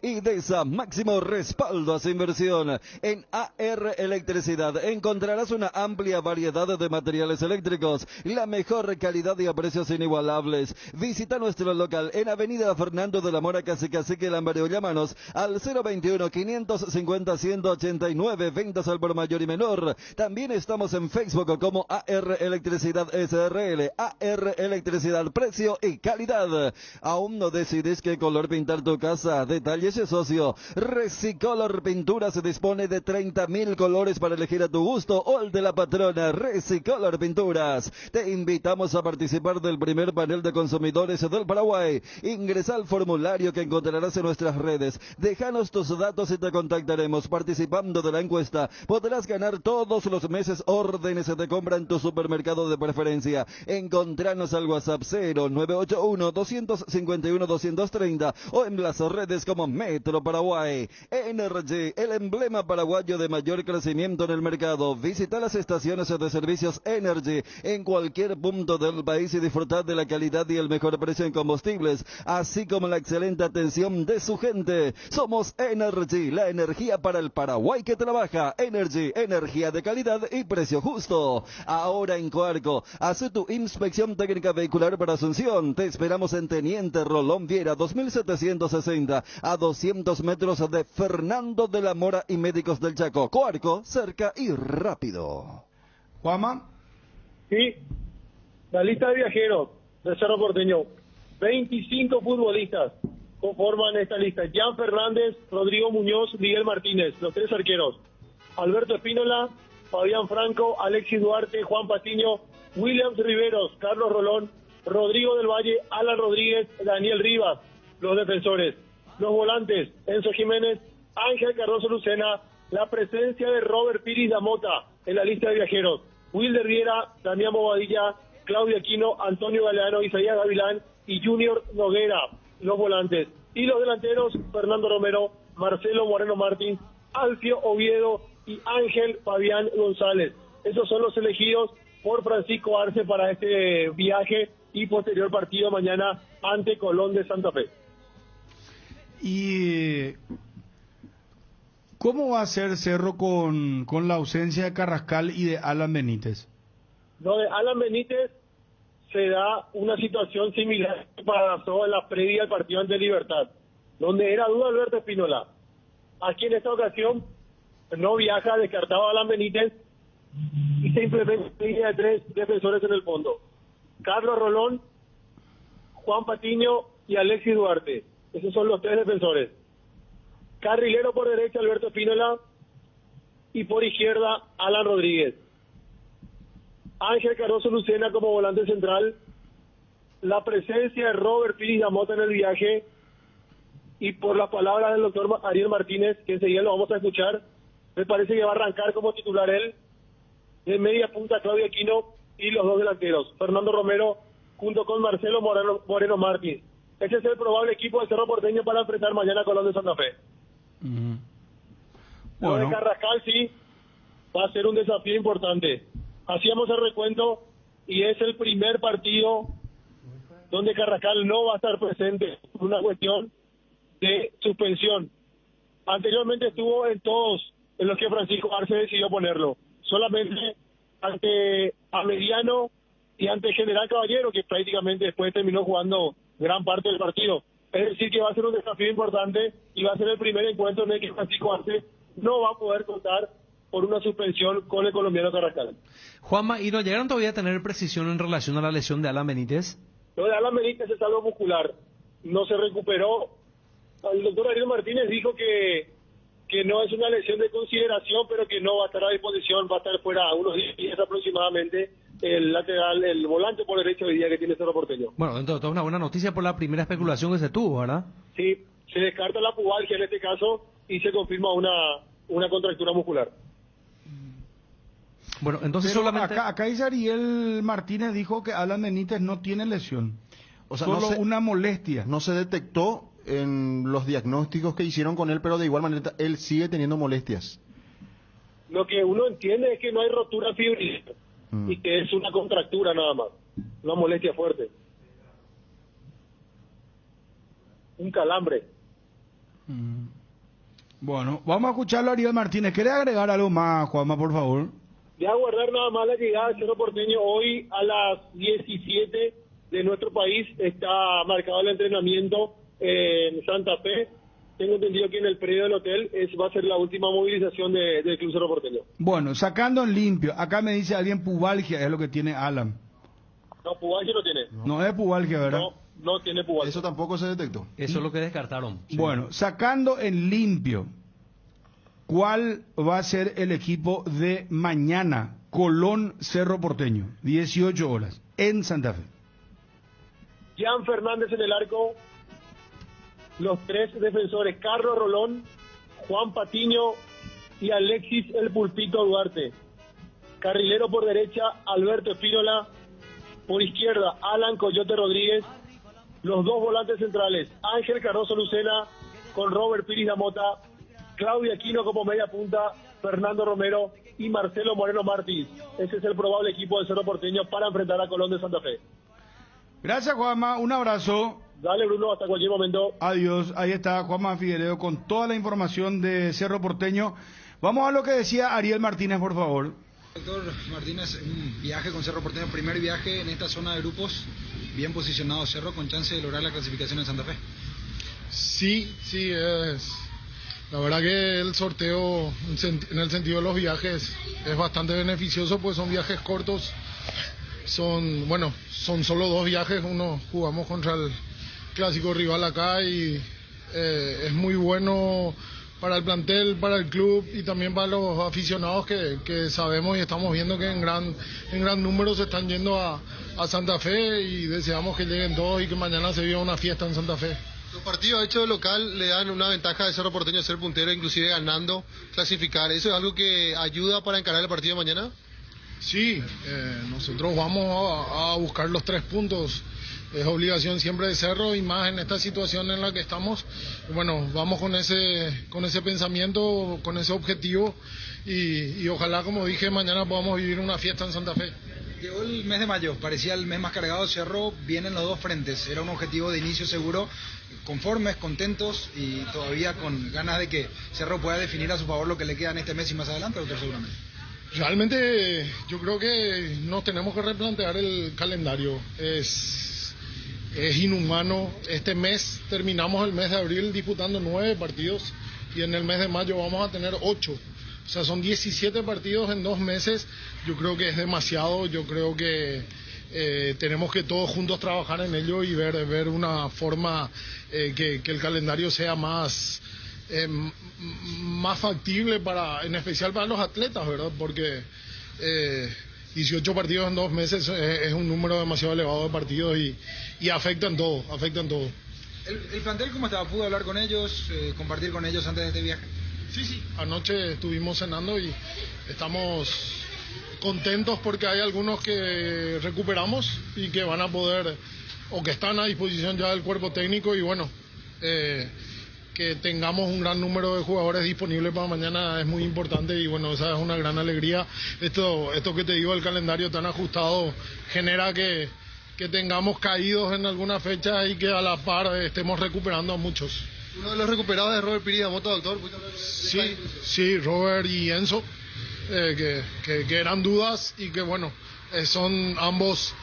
IDESA, máximo respaldo a su inversión. En AR Electricidad encontrarás una amplia variedad de materiales eléctricos, la mejor calidad y a precios inigualables. Visita nuestro local en Avenida Fernando de la Mora, Cacique Lambareo. Llámanos al 021-550-189, ventas al por mayor y menor. También estamos en Facebook como AR Electricidad SRL. AR Electricidad, precio y calidad. ¿Aún no decides qué color pintar tu casa? Detalles y socio. Recicolor Pintura se dispone de 30.000 colores para elegir a tu gusto o el de la patrona. Recicolor Pinturas. Te invitamos a participar del primer panel de consumidores del Paraguay. Ingresa al formulario que encontrarás en nuestras redes. Déjanos tus datos y te contactaremos. Participando de la encuesta, podrás ganar todos los meses órdenes de compra en tu supermercado de preferencia. Encontranos al WhatsApp 0981-251-230 o en las redes como Metro Paraguay. Energy, el emblema paraguayo de mayor crecimiento en el mercado. Visita las estaciones de servicios Energy en cualquier punto del país y disfrutar de la calidad y el mejor precio en combustible disponibles, así como la excelente atención de su gente. Somos Energy, la energía para el Paraguay que trabaja. Energy, energía de calidad y precio justo. Ahora en Coarco, hace tu inspección técnica vehicular para Asunción. Te esperamos en Teniente Rolón Viera, 2760, a 200 metros de Fernando de la Mora y Médicos del Chaco. Coarco, cerca y rápido. Juanma. Sí, la lista de viajeros del Cerro Porteño. 25 futbolistas conforman esta lista. Jan Fernández, Rodrigo Muñoz, Miguel Martínez, los 3 arqueros. Alberto Espínola, Fabián Franco, Alexis Duarte, Juan Patiño, Williams Riveros, Carlos Rolón, Rodrigo del Valle, Alan Rodríguez, Daniel Rivas, los defensores. Los volantes, Enzo Jiménez, Ángel Cardoso Lucena, la presencia de Robert Piris da Mota en la lista de viajeros. Wilder Viera, Damián Bobadilla, Claudio Aquino, Antonio Galeano, Isaías Gavilán y Junior Noguera, los volantes. Y los delanteros, Fernando Romero, Marcelo Moreno Martín, Alfio Oviedo y Ángel Fabián González. Esos son los elegidos por Francisco Arce para este viaje y posterior partido mañana ante Colón de Santa Fe. ¿Y cómo va a ser Cerro con la ausencia de Carrascal y de Alan Benítez? Lo de Alan Benítez se da una situación similar que pasó en la previa al partido ante Libertad, donde era duda Alberto Espínola. Aquí en esta ocasión no viaja, descartado Alan Benítez y se implementa una línea de 3 defensores en el fondo. Carlos Rolón, Juan Patiño y Alexis Duarte. Esos son los 3 defensores. Carrilero por derecha, Alberto Espínola, y por izquierda, Alan Rodríguez. Ángel Cardoso Lucena como volante central. La presencia de Robert Piris da Mota en el viaje, y por las palabras del doctor Ariel Martínez, que enseguida lo vamos a escuchar, me parece que va a arrancar como titular él. De media punta, Claudio Aquino, y los 2 delanteros, Fernando Romero, junto con Marcelo Moreno Martín. Ese es el probable equipo del Cerro Porteño para enfrentar mañana a Colón de Santa Fe. Lo de Carrascal sí va a ser un desafío importante. Hacíamos el recuento y es el primer partido donde Carrascal no va a estar presente por una cuestión de suspensión. Anteriormente estuvo en todos en los que Francisco Arce decidió ponerlo. Solamente ante Amediano y ante General Caballero, que prácticamente después terminó jugando gran parte del partido. Es decir, que va a ser un desafío importante y va a ser el primer encuentro en el que Francisco Arce no va a poder contar por una suspensión con el colombiano Carrascal. Juanma, ¿y no llegaron todavía a tener precisión en relación a la lesión de Alan Benítez? Lo de Alan Benítez es algo muscular, no se recuperó. El doctor Ariel Martínez dijo que no es una lesión de consideración, pero que no va a estar a disposición, va a estar fuera unos 10 días aproximadamente el lateral, el volante por derecho hoy día que tiene Cerro Porteño. Bueno, dentro de todo una buena noticia por la primera especulación que se tuvo, ¿verdad? Sí, se descarta la pubalgia en este caso y se confirma una contractura muscular. Bueno, entonces pero solamente... Acá dice Ariel Martínez, dijo que Alan Benítez no tiene lesión. O sea, solo una molestia. No se detectó en los diagnósticos que hicieron con él, pero de igual manera él sigue teniendo molestias. Lo que uno entiende es que no hay rotura fibrilar y que es una contractura nada más, una molestia fuerte. Un calambre. Bueno, vamos a escucharlo a Ariel Martínez. ¿Quiere agregar algo más, Juanma, por favor? Voy a guardar nada más la llegada del Cerro Porteño. Hoy a las 17 de nuestro país está marcado el entrenamiento en Santa Fe. Tengo entendido que en el predio del hotel va a ser la última movilización del Club Cerro Porteño. Bueno, sacando en limpio, acá me dice alguien pubalgia, es lo que tiene Alan. No, pubalgia no tiene. No es pubalgia, ¿verdad? No tiene pubalgia. Eso tampoco se detectó. Eso es lo que descartaron. Sí. Bueno, sacando en limpio, ¿cuál va a ser el equipo de mañana? Colón Cerro Porteño, 18 horas, en Santa Fe. Jan Fernández en el arco. Los 3 defensores, Carlos Rolón, Juan Patiño y Alexis El Pulpito Duarte. Carrilero por derecha, Alberto Espínola. Por izquierda, Alan Coyote Rodríguez. Los 2 volantes centrales, Ángel Cardoso Lucena con Robert Piris da Mota. Claudio Aquino como media punta, Fernando Romero y Marcelo Moreno Martínez. Ese es el probable equipo del Cerro Porteño para enfrentar a Colón de Santa Fe. Gracias, Juanma. Un abrazo. Dale, Bruno, hasta cualquier momento. Adiós. Ahí está Juanma Figueredo con toda la información de Cerro Porteño. Vamos a lo que decía Ariel Martínez, por favor. Doctor Martínez, un viaje con Cerro Porteño, primer viaje en esta zona de grupos, bien posicionado Cerro, con chance de lograr la clasificación en Santa Fe. Sí, la verdad que el sorteo en el sentido de los viajes es bastante beneficioso, pues son viajes cortos, son solo 2 viajes, uno jugamos contra el clásico rival acá y es muy bueno para el plantel, para el club y también para los aficionados que sabemos y estamos viendo que en gran número se están yendo a Santa Fe y deseamos que lleguen todos y que mañana se viva una fiesta en Santa Fe. Los partidos hechos de local le dan una ventaja de Cerro Porteño a ser puntero, inclusive ganando, clasificar. ¿Eso es algo que ayuda para encarar el partido de mañana? Sí, nosotros vamos a buscar los 3 puntos. Es obligación siempre de Cerro y más en esta situación en la que estamos. Bueno, vamos con ese pensamiento, con ese objetivo y ojalá, como dije, mañana podamos vivir una fiesta en Santa Fe. Llegó el mes de mayo, parecía el mes más cargado de Cerro, vienen los 2 frentes, era un objetivo de inicio seguro, conformes, contentos y todavía con ganas de que Cerro pueda definir a su favor lo que le queda en este mes y más adelante, doctor, seguramente. Realmente yo creo que nos tenemos que replantear el calendario, es inhumano. Este mes terminamos el mes de abril disputando 9 partidos y en el mes de mayo vamos a tener 8. O sea, son 17 partidos en 2 meses. Yo creo que es demasiado. Yo creo que tenemos que todos juntos trabajar en ello y ver una forma que el calendario sea más factible en especial para los atletas, ¿verdad? Porque 18 partidos en 2 meses es un número demasiado elevado de partidos y afectan todo. ¿El plantel cómo estaba? ¿Pudo hablar con ellos, compartir con ellos antes de este viaje? Sí, anoche estuvimos cenando y estamos contentos porque hay algunos que recuperamos y que van a poder, o que están a disposición ya del cuerpo técnico y bueno, que tengamos un gran número de jugadores disponibles para mañana es muy importante y bueno, esa es una gran alegría. Esto que te digo, el calendario tan ajustado genera que tengamos caídos en alguna fecha y que a la par estemos recuperando a muchos. Uno de los recuperados es Robert Piri Damoto, doctor. Sí, Robert y Enzo, que eran dudas y que bueno, son ambos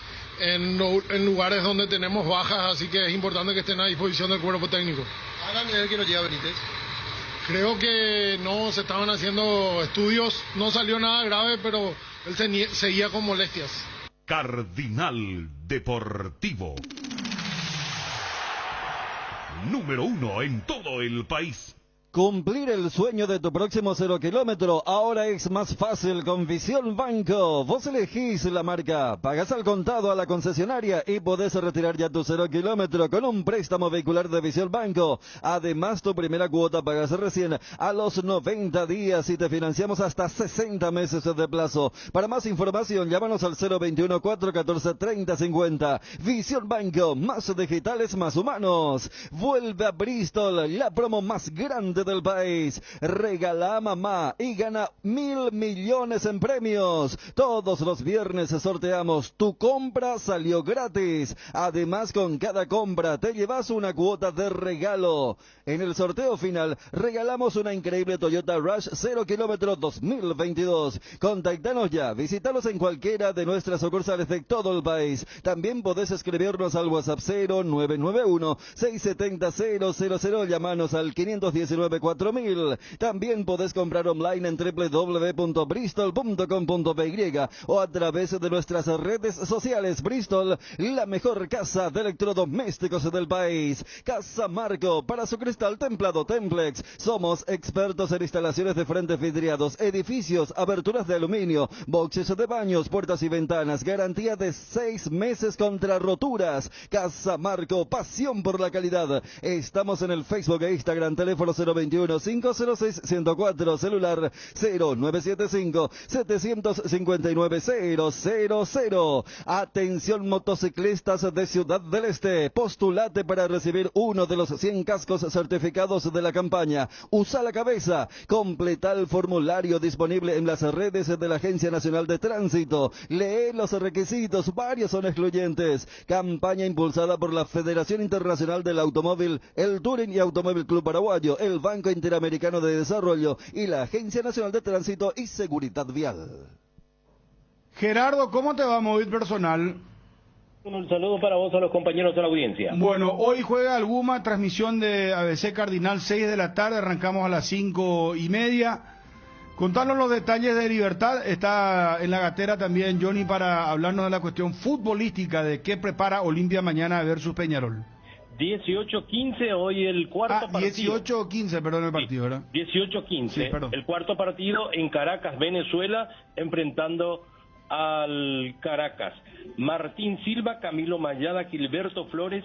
en lugares donde tenemos bajas, así que es importante que estén a disposición del cuerpo técnico. ¿Hagan el que nos lleva Benítez? Creo que no se estaban haciendo estudios, no salió nada grave, pero él seguía con molestias. Cardinal Deportivo. Número 1 en todo el país. Cumplir el sueño de tu próximo 0 kilómetro ahora es más fácil con Visión Banco. Vos elegís la marca, pagás al contado a la concesionaria y podés retirar ya tu 0 kilómetro con un préstamo vehicular de Visión Banco. Además, tu primera cuota pagas recién a los 90 días y te financiamos hasta 60 meses de plazo. Para más información, llámanos al 021-414-3050. Visión Banco, más digitales, más humanos. Vuelve a Bristol, la promo más grande del país. Regala a mamá y gana 1.000 millones en premios. Todos los viernes sorteamos. Tu compra salió gratis. Además, con cada compra te llevas una cuota de regalo. En el sorteo final regalamos una increíble Toyota Rush 0 kilómetro 2022. Contactanos ya, visítanos en cualquiera de nuestras sucursales de todo el país. También podés escribirnos al WhatsApp 0991-670-000. Llamanos al 519 4000. También podés comprar online en www.bristol.com.py o a través de nuestras redes sociales. Bristol, la mejor casa de electrodomésticos del país. Casa Marco, para su cristal templado Templex. Somos expertos en instalaciones de frentes vidriados, edificios, aberturas de aluminio, boxes de baños, puertas y ventanas. Garantía de 6 meses contra roturas. Casa Marco, pasión por la calidad. Estamos en el Facebook e Instagram, teléfono 021 021-506-104, celular 0975-759-000. Atención motociclistas de Ciudad del Este, postulate para recibir uno de los 100 cascos certificados de la campaña. Usa la cabeza, completa el formulario disponible en las redes de la Agencia Nacional de Tránsito. Lee los requisitos, varios son excluyentes. Campaña impulsada por la Federación Internacional del Automóvil, el Touring y Automóvil Club Paraguayo, el Banco Interamericano de Desarrollo y la Agencia Nacional de Tránsito y Seguridad Vial. Gerardo, ¿cómo te va, Móvil Personal? Un saludo para vos, a los compañeros de la audiencia. Bueno, hoy juega Alguma, transmisión de ABC Cardinal, 6 de la tarde, arrancamos a las 5:30. Contanos los detalles de Libertad, está en la gatera también Johnny para hablarnos de la cuestión futbolística, de qué prepara Olimpia mañana versus Peñarol. 18-15, hoy el cuarto partido. 18-15, perdón, el partido, ¿verdad? 18-15, sí, el cuarto partido en Caracas, Venezuela, enfrentando al Caracas. Martín Silva, Camilo Mayada, Gilberto Flores,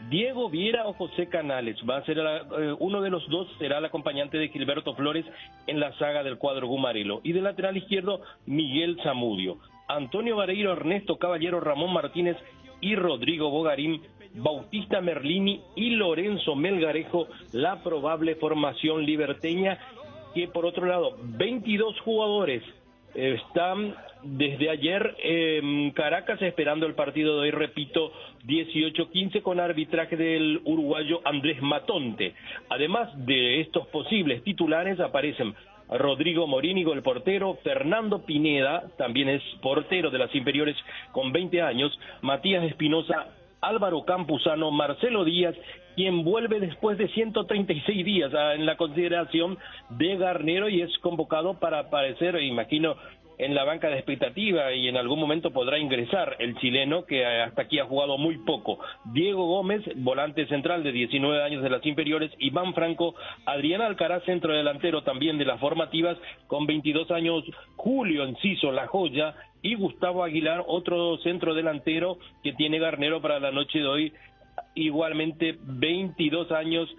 Diego Viera o José Canales. Va a ser uno de los dos, será el acompañante de Gilberto Flores en la saga del cuadro Gumarelo. Y del lateral izquierdo, Miguel Zamudio. Antonio Vareiro, Ernesto Caballero, Ramón Martínez y Rodrigo Bogarín, Bautista Merlini y Lorenzo Melgarejo, la probable formación liberteña, que por otro lado, 22 jugadores están desde ayer en Caracas esperando el partido de hoy, repito, 18-15 con arbitraje del uruguayo Andrés Matonte. Además de estos posibles titulares aparecen Rodrigo Morínigo, el portero, Fernando Pineda, también es portero de las inferiores con 20 años, Matías Espinosa, Álvaro Campuzano, Marcelo Díaz, quien vuelve después de 136 días en la consideración de Garnero y es convocado para aparecer, imagino, en la banca de expectativa y en algún momento podrá ingresar el chileno que hasta aquí ha jugado muy poco. Diego Gómez, volante central de 19 años de las inferiores, Iván Franco, Adrián Alcaraz, centro delantero también de las formativas con 22 años, Julio Enciso, la joya, y Gustavo Aguilar, otro centro delantero que tiene Garnero para la noche de hoy, igualmente 22 años,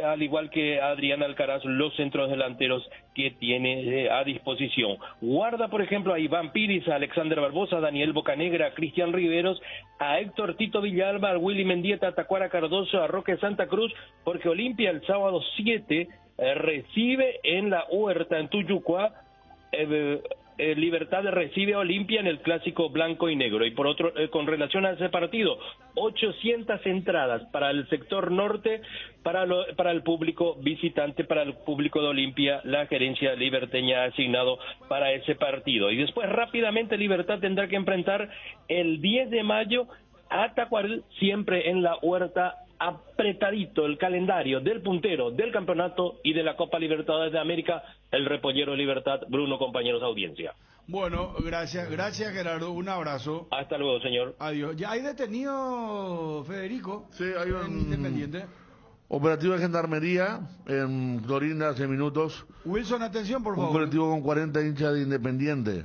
al igual que Adrián Alcaraz, los centros delanteros que tiene a disposición. Guarda, por ejemplo, a Iván Piris, a Alexander Barbosa, a Daniel Bocanegra, a Cristian Riveros, a Héctor Tito Villalba, a Willy Mendieta, a Tacuara Cardoso, a Roque Santa Cruz, porque Olimpia el sábado 7 recibe en la Huerta, en Tuyucua, Libertad recibe a Olimpia en el clásico blanco y negro. Y por otro, con relación a ese partido, 800 entradas para el sector norte, para el público visitante, para el público de Olimpia, la gerencia liberteña ha asignado para ese partido. Y después rápidamente Libertad tendrá que enfrentar el 10 de mayo a Tacuarí, siempre en la Huerta, apretadito el calendario del puntero del campeonato y de la Copa Libertadores de América, el repollero Libertad. Bruno, compañeros de audiencia. Bueno, gracias Gerardo, un abrazo. Hasta luego, señor. Adiós. ¿Ya hay detenido, Federico? Sí, hay un Independiente. Operativo de gendarmería en Clorinda hace minutos. Wilson, atención, por favor. Un colectivo con 40 hinchas de Independiente,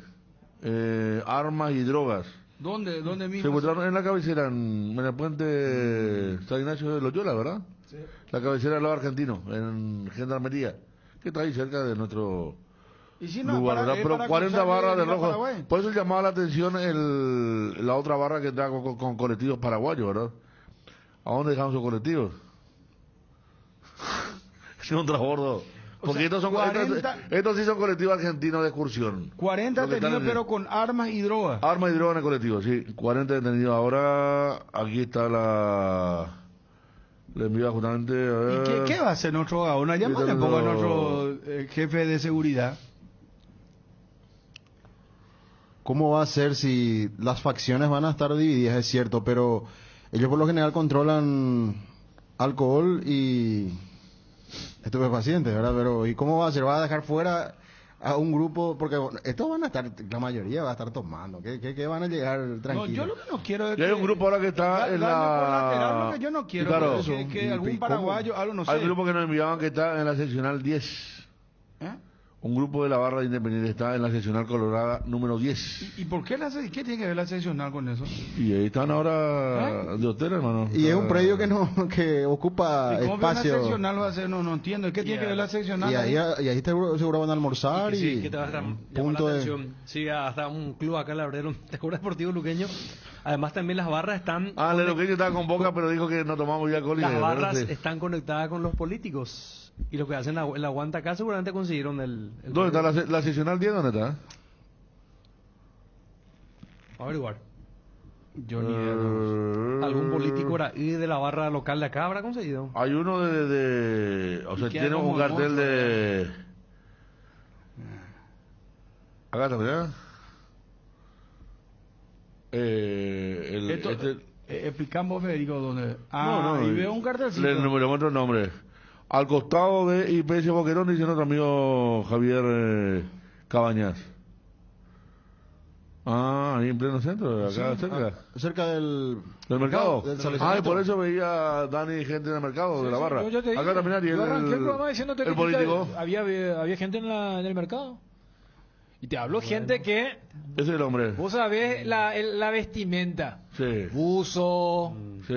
armas y drogas. ¿Dónde mismo? Se encontraron en la cabecera, en el puente San Ignacio de Loyola, ¿verdad? Sí. La cabecera del lado argentino, en gendarmería, que está ahí cerca de nuestro lugar, ¿verdad? Pero 40 barras de rojo. Paraguay. Por eso llamaba la atención la otra barra que está con colectivos paraguayos, ¿verdad? ¿A dónde dejamos esos colectivos? Es un transbordo. Porque estos sí son colectivos argentinos de excursión. 40 detenidos, pero con armas y drogas. Armas y drogas en el colectivo, sí. 40 detenidos. Ahora, aquí está le envía justamente... ¿Y qué va a hacer nuestro abogado? Una llamada un poco a nuestro jefe de seguridad. ¿Cómo va a ser si las facciones van a estar divididas? Es cierto, pero ellos por lo general controlan alcohol y... estupefacientes, ¿verdad? Pero ¿y cómo va a ser? ¿Va a dejar fuera a un grupo? Porque estos van a estar, la mayoría va a estar tomando. ¿Qué van a llegar tranquilos? No, yo lo que no quiero es que... hay un grupo ahora que está en la... Lo que yo no quiero claro, es que algún paraguayo, algo no sé. Hay un grupo que nos enviaban que está en la seccional 10. Un grupo de la barra de Independiente está en la seccional colorada número 10. ¿Y por qué qué tiene que ver la seccional con eso? Y ahí están ahora de hotel, hermano. Y es un predio que ocupa ¿Y cómo espacio. la seccional va a ser? No entiendo. ¿Qué tiene que ver la seccional? Y ahí seguro van a almorzar Sí, que te va a dar punto la atención. Sí, hasta un club acá en Labrero, te cobra Deportivo Luqueño. Además también las barras están... el Luqueño estaba con Boca, pero dijo que no tomamos ya alcohol. Las barras están conectadas con los políticos. Y lo que hacen en la guanta acá seguramente consiguieron el ¿Dónde está la seccional 10? ¿Dónde está? A averiguar. Yo ni idea. ¿Algún político de la barra local de acá habrá conseguido? Hay uno o sea, tiene un cartel de... Acá también, explicamos, Federico, dónde... y veo un cartelcito. Le muestro el nombre. Al costado de IPS Boquerón, dice nuestro amigo Javier Cabañas. Ahí en pleno centro, acá cerca. Cerca del mercado. Y por eso veía Dani gente en el mercado, de la barra. Acá también hay arranqué el programa diciéndote el político. Había gente en el mercado. Y te hablo gente que... Ese es el hombre. Vos sabés la vestimenta. Sí. Buzo. Sí.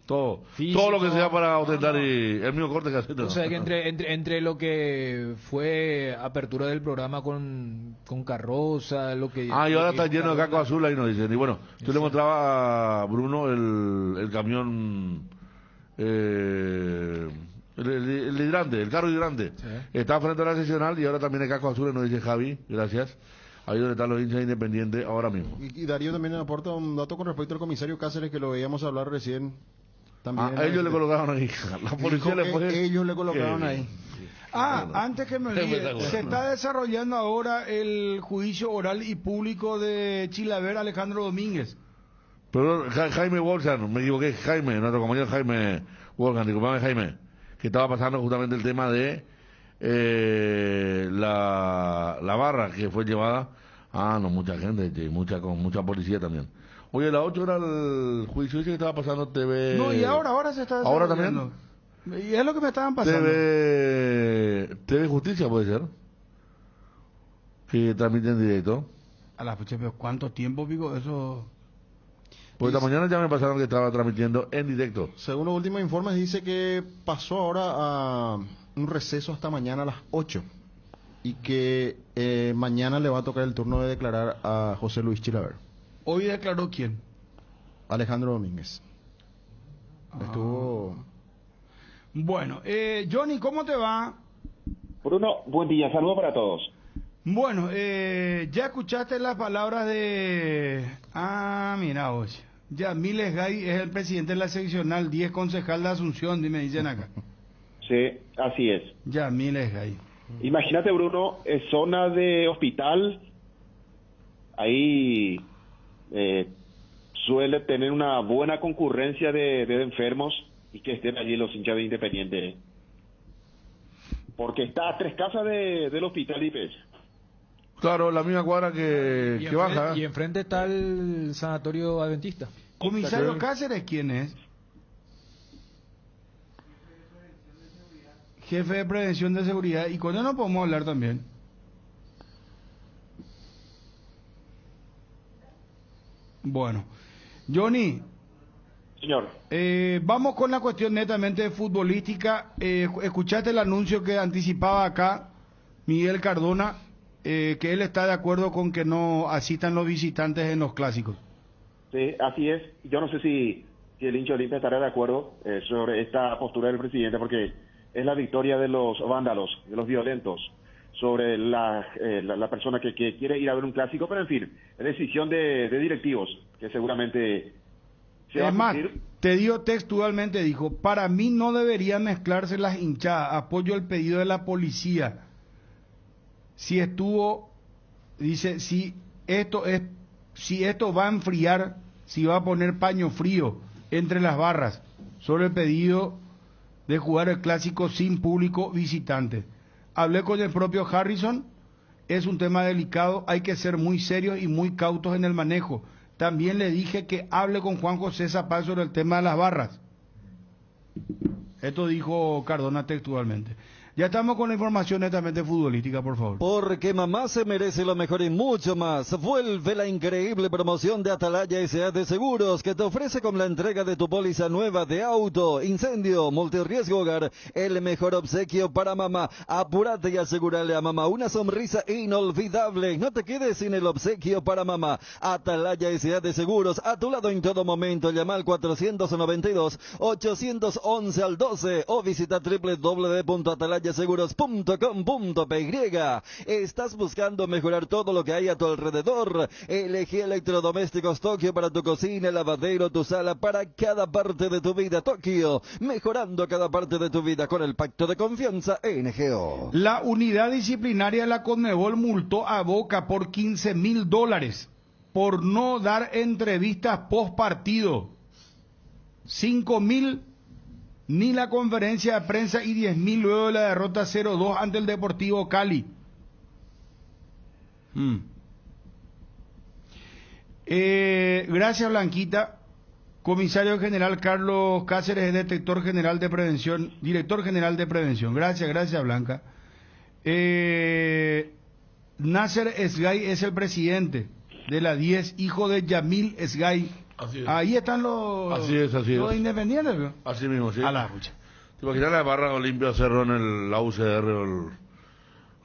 Todo. Físico, todo lo que sea para ostentar y el mismo corte que hace. O sea que entre lo que fue apertura del programa con Carroza, lo que... y ahora está lleno de caco azul, ahí nos dicen. Y bueno, yo le mostraba a Bruno el camión... El hidrante, el carro hidrante. Sí. Está frente a la seccional y ahora también el casco azul, nos dice Javi, gracias. Ahí donde están los hinchas independientes ahora mismo. Y Darío también aporta un dato con respecto al comisario Cáceres, que lo veíamos hablar recién. También ellos le colocaron ahí. La policía ellos le colocaron ahí. Antes que me olvide, se está desarrollando ahora el juicio oral y público de Chilaver Alejandro Domínguez. Pero Jaime Wolfgang, me equivoqué, Jaime, nuestro compañero Jaime Wolfgang, disculpame Jaime, que estaba pasando justamente el tema de la barra que fue llevada. No, mucha gente, con mucha policía también. Oye, la 8 era el juicio ese que estaba pasando TV. No, y ahora se está desarrollando. ¿Ahora también? Y es lo que me estaban pasando. TV Justicia puede ser. Que transmiten en directo. A la fecha, pero ¿cuánto tiempo, Pico? Eso... Pues esta mañana ya me pasaron que estaba transmitiendo en directo. Según los últimos informes, dice que pasó ahora a un receso hasta mañana a las 8. Y que mañana le va a tocar el turno de declarar a José Luis Chilaver. ¿Hoy declaró quién? Alejandro Domínguez. Estuvo... Bueno, Johnny, ¿cómo te va? Bruno, buen día, saludos para todos. Bueno, ya escuchaste las palabras de... mira, oye. Yamil Gay es el presidente de la seccional 10, concejal de Asunción, me dicen acá. Sí, así es. Yamil Gay. Imagínate, Bruno, es zona de hospital, ahí suele tener una buena concurrencia de enfermos y que estén allí los hinchas de Independiente. Porque está a 3 casas del hospital IPS. Claro, la misma cuadra que baja. Y enfrente está el sanatorio adventista. ¿Comisario Cáceres quién es? Jefe de Prevención de Seguridad. Y con él no podemos hablar también. Bueno. Johnny. Señor. Vamos con la cuestión netamente futbolística. Escuchaste el anuncio que anticipaba acá Miguel Cardona, que él está de acuerdo con que no asistan los visitantes en los clásicos. Sí, así es. Yo no sé si el hincha Olimpia estará de acuerdo sobre esta postura del presidente, porque es la victoria de los vándalos, de los violentos, sobre la persona que quiere ir a ver un clásico, pero en fin, es decisión de directivos, que seguramente se va a cumplir. Te dio textualmente, dijo, para mí no deberían mezclarse las hinchadas, apoyo el pedido de la policía. Si esto va a enfriar, si va a poner paño frío entre las barras sobre el pedido de jugar el clásico sin público visitante. Hablé con el propio Harrison, es un tema delicado, hay que ser muy serios y muy cautos en el manejo. También le dije que hable con Juan José Zapal sobre el tema de las barras. Esto dijo Cardona textualmente. Ya estamos con la información netamente futbolística, por favor. Porque mamá se merece lo mejor y mucho más. Vuelve la increíble promoción de Atalaya S.A. de Seguros, que te ofrece con la entrega de tu póliza nueva de auto, incendio, multirriesgo hogar, el mejor obsequio para mamá. Apúrate y asegúrale a mamá una sonrisa inolvidable. No te quedes sin el obsequio para mamá. Atalaya S.A. de Seguros, a tu lado en todo momento. Llama al 492-811 al 12 o visita www.atalayaseguros.com.py. ¿Estás buscando mejorar todo lo que hay a tu alrededor? Elegí Electrodomésticos Tokio para tu cocina, lavadero, tu sala, para cada parte de tu vida. Tokio, mejorando cada parte de tu vida con el pacto de confianza NGO. La unidad disciplinaria de la Conmebol multó a Boca por $15,000 por no dar entrevistas post partido. 5,000 ni la conferencia de prensa y 10,000 luego de la derrota 0-2 ante el Deportivo Cali. Gracias, Blanquita. Comisario General Carlos Cáceres, director general de prevención. Gracias, Blanca. Nasser Esgay es el presidente de la 10, hijo de Yamil Esgay. Ahí están los independientes, ¿no? Así mismo, sí. A la lucha. ¿Te imaginas la barra Olimpia Cerro en la UCR o el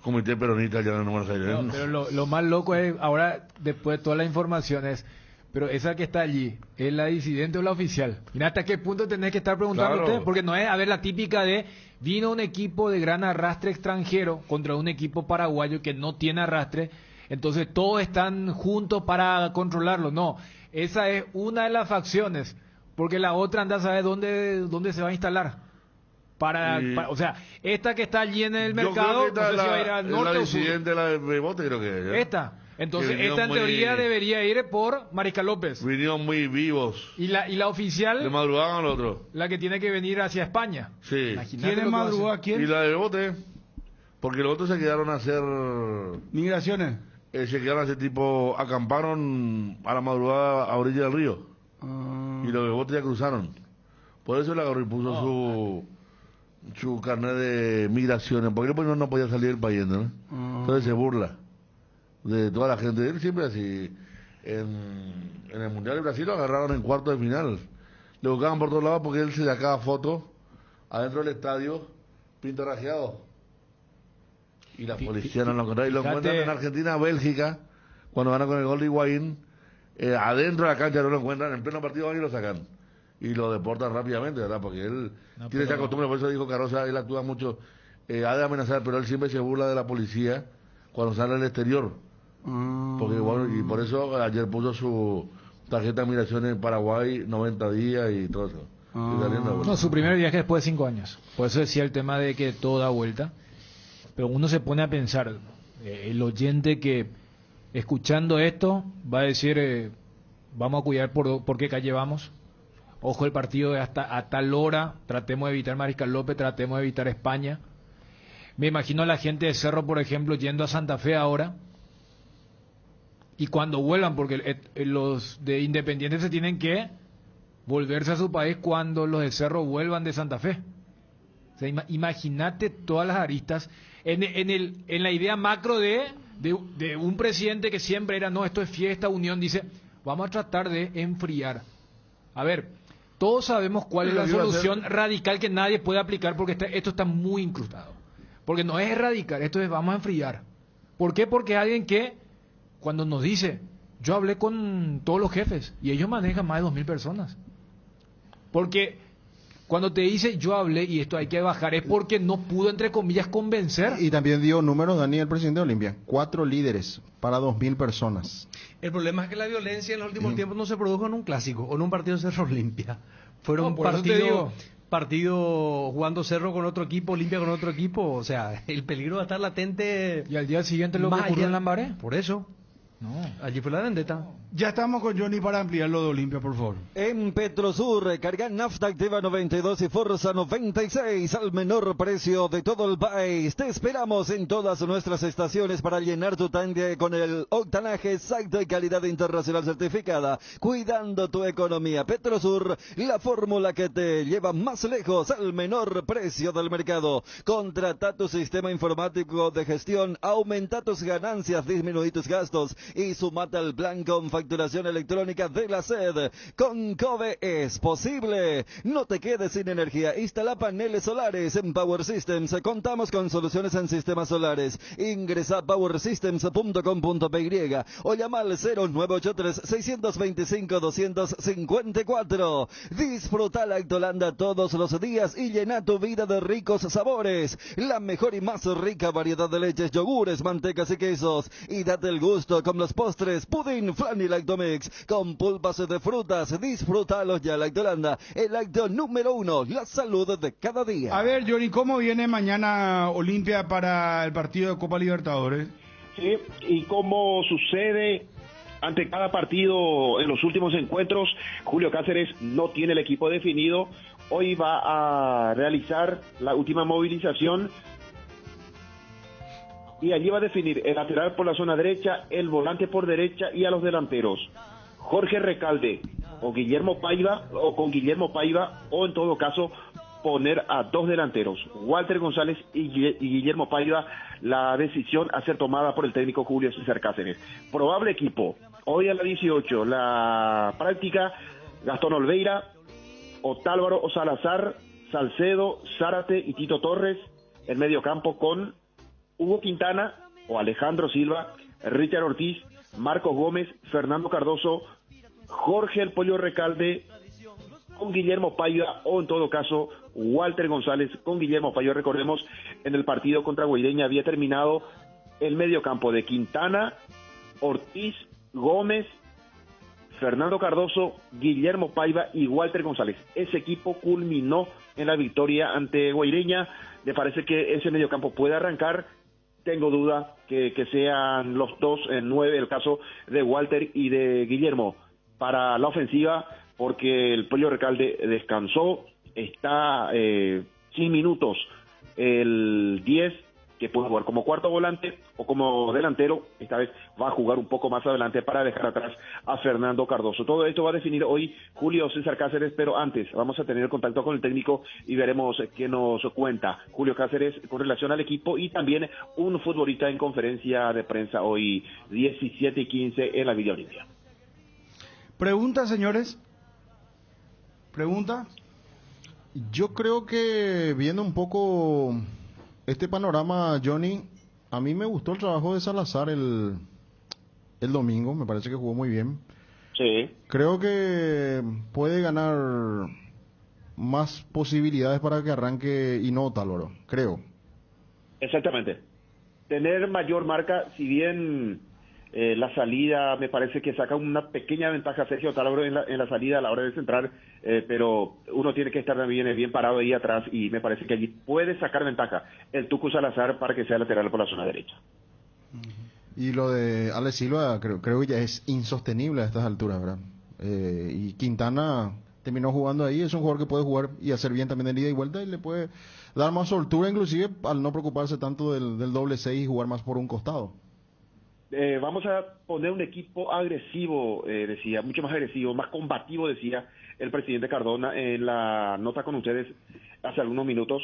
Comité Peronista allá en Buenos Aires? No, pero lo más loco es, ahora, después de todas las informaciones, pero esa que está allí, ¿es la disidente o la oficial? Mira hasta qué punto tenés que estar preguntando ustedes, porque no es, a ver, la típica de, vino un equipo de gran arrastre extranjero contra un equipo paraguayo que no tiene arrastre, entonces todos están juntos para controlarlo. No, esa es una de las facciones, porque la otra anda a saber dónde se va a instalar. O sea, esta que está allí en el mercado, no sé si va a ir al norte o sur. La de Bebote creo que es. Esta. Entonces, esta en teoría debería ir por Mariscal López. Vinieron muy vivos. Y la oficial. ¿De madrugada al otro? La que tiene que venir hacia España. Sí. ¿Quién es madrugada? ¿Quién? Y la de Bebote. Porque los otros se quedaron a hacer migraciones. Se quedaron a hacer tipo, acamparon a la madrugada a orilla del río. Y los de Bebote ya cruzaron. Por eso la agarró y puso su carnet de migraciones. Porque él no podía salir del país, ¿no? Entonces se burla de toda la gente. Él siempre así. En el Mundial de Brasil lo agarraron en cuarto de final. Le buscaban por todos lados porque él se sacaba fotos adentro del estadio pintarrajeado. Y la policía no lo encontró. Y lo encuentran en Argentina, Bélgica, cuando van con el gol de Higuaín. Adentro de la cancha no lo encuentran, en pleno partido van y lo sacan. Y lo deportan rápidamente, ¿verdad? Porque él tiene esa costumbre, por eso dijo Carosa, él actúa mucho, ha de amenazar, pero él siempre se burla de la policía cuando sale al exterior. Porque bueno, y por eso ayer puso su tarjeta de migración en Paraguay, 90 días y todo eso. No, su primer viaje después de 5 años. Por eso decía el tema de que todo da vuelta. Pero uno se pone a pensar, el oyente que escuchando esto va a decir, vamos a cuidar por qué calle vamos. Ojo, el partido hasta a tal hora, tratemos de evitar Mariscal López, tratemos de evitar España. Me imagino a la gente de Cerro, por ejemplo, yendo a Santa Fe ahora. Y cuando vuelvan, porque los de Independiente se tienen que volverse a su país cuando los de Cerro vuelvan de Santa Fe. O sea, imagínate todas las aristas en la idea macro de un presidente que siempre era, no, esto es fiesta, unión, dice, vamos a tratar de enfriar. A ver, todos sabemos cuál es la solución radical que nadie puede aplicar porque esto está muy incrustado. Porque no es erradicar, esto es vamos a enfriar. ¿Por qué? Porque hay alguien que, cuando nos dice, yo hablé con todos los jefes y ellos manejan más de 2,000 personas. Porque cuando te dice yo hablé y esto hay que bajar es porque no pudo, entre comillas, convencer. Y también dio números, Dani, el presidente de Olimpia. 4 líderes para 2,000 personas. El problema es que la violencia en los últimos tiempos no se produjo en un clásico o en un partido de Cerro Olimpia. Fueron partido jugando Cerro con otro equipo, Olimpia con otro equipo. O sea, el peligro va a estar latente. Y al día siguiente lo que ocurrió en Lambaré. Por eso. No, allí fue la vendetta. Ya estamos con Johnny para ampliar lo de Olimpia, por favor. En Petrosur, carga nafta activa 92 y Forza 96 al menor precio de todo el país. Te esperamos en todas nuestras estaciones para llenar tu tanque con el octanaje exacto y calidad internacional certificada, cuidando tu economía. Petrosur, la fórmula que te lleva más lejos al menor precio del mercado. Contrata tu sistema informático de gestión, aumenta tus ganancias, disminuí tus gastos y sumate al plan con facturación electrónica de la SED. Con COVE es posible. No te quedes sin energía. Instala paneles solares en Power Systems. Contamos con soluciones en sistemas solares. Ingresa a powersystems.com.py o llama al 0983-625-254. Disfruta Lactolanda todos los días y llena tu vida de ricos sabores. La mejor y más rica variedad de leches, yogures, mantecas y quesos. Y date el gusto con los postres, pudín, flan y lactomix, con pulpas de frutas. Disfrútalos ya. Lactolanda, el lácteo número 1, la salud de cada día. A ver, Johnny, ¿cómo viene mañana Olimpia para el partido de Copa Libertadores? Sí, y como sucede ante cada partido en los últimos encuentros, Julio Cáceres no tiene el equipo definido. Hoy va a realizar la última movilización y allí va a definir el lateral por la zona derecha, el volante por derecha y a los delanteros. Jorge Recalde o Guillermo Paiva, o con Guillermo Paiva, o en todo caso poner a dos delanteros, Walter González y Guillermo Paiva. La decisión a ser tomada por el técnico Julio César Cáceres. Probable equipo, hoy a las 18, la práctica: Gastón Olveira, Otálvaro o Salazar, Salcedo, Zárate y Tito Torres. El medio campo con Hugo Quintana o Alejandro Silva, Richard Ortiz, Marcos Gómez, Fernando Cardoso, Jorge El Pollo Recalde con Guillermo Paiva, o en todo caso Walter González con Guillermo Paiva. Recordemos, en el partido contra Guaireña había terminado el medio campo de Quintana, Ortiz, Gómez, Fernando Cardoso, Guillermo Paiva y Walter González. Ese equipo culminó en la victoria ante Guaireña. Me parece que ese mediocampo puede arrancar. Tengo duda que sean los dos en 9, el caso de Walter y de Guillermo para la ofensiva, porque el Pollo Recalde descansó, está sin minutos el 10, que puede jugar como cuarto volante o como delantero. Esta vez va a jugar un poco más adelante para dejar atrás a Fernando Cardoso. Todo esto va a definir hoy Julio César Cáceres, pero antes vamos a tener contacto con el técnico y veremos qué nos cuenta Julio Cáceres con relación al equipo, y también un futbolista en conferencia de prensa hoy 17:15 en la Villa Olimpia. Pregunta, señores. Pregunta. Yo creo que viendo un poco este panorama, Johnny, a mí me gustó el trabajo de Salazar el domingo, me parece que jugó muy bien. Sí. Creo que puede ganar más posibilidades para que arranque y no Otálvaro, creo. Exactamente. Tener mayor marca, si bien la salida me parece que saca una pequeña ventaja a Sergio Otálvaro en la salida a la hora de centrar, pero uno tiene que estar bien parado ahí atrás, y me parece que allí puede sacar ventaja el Tucu Salazar para que sea lateral por la zona derecha. Y lo de Ale Silva creo que ya es insostenible a estas alturas, ¿verdad? Y Quintana terminó jugando ahí, es un jugador que puede jugar y hacer bien también en ida y vuelta, y le puede dar más soltura inclusive al no preocuparse tanto del doble 6 y jugar más por un costado. Vamos a poner un equipo agresivo, decía, mucho más agresivo, más combativo, decía el presidente Cardona en la nota con ustedes hace algunos minutos.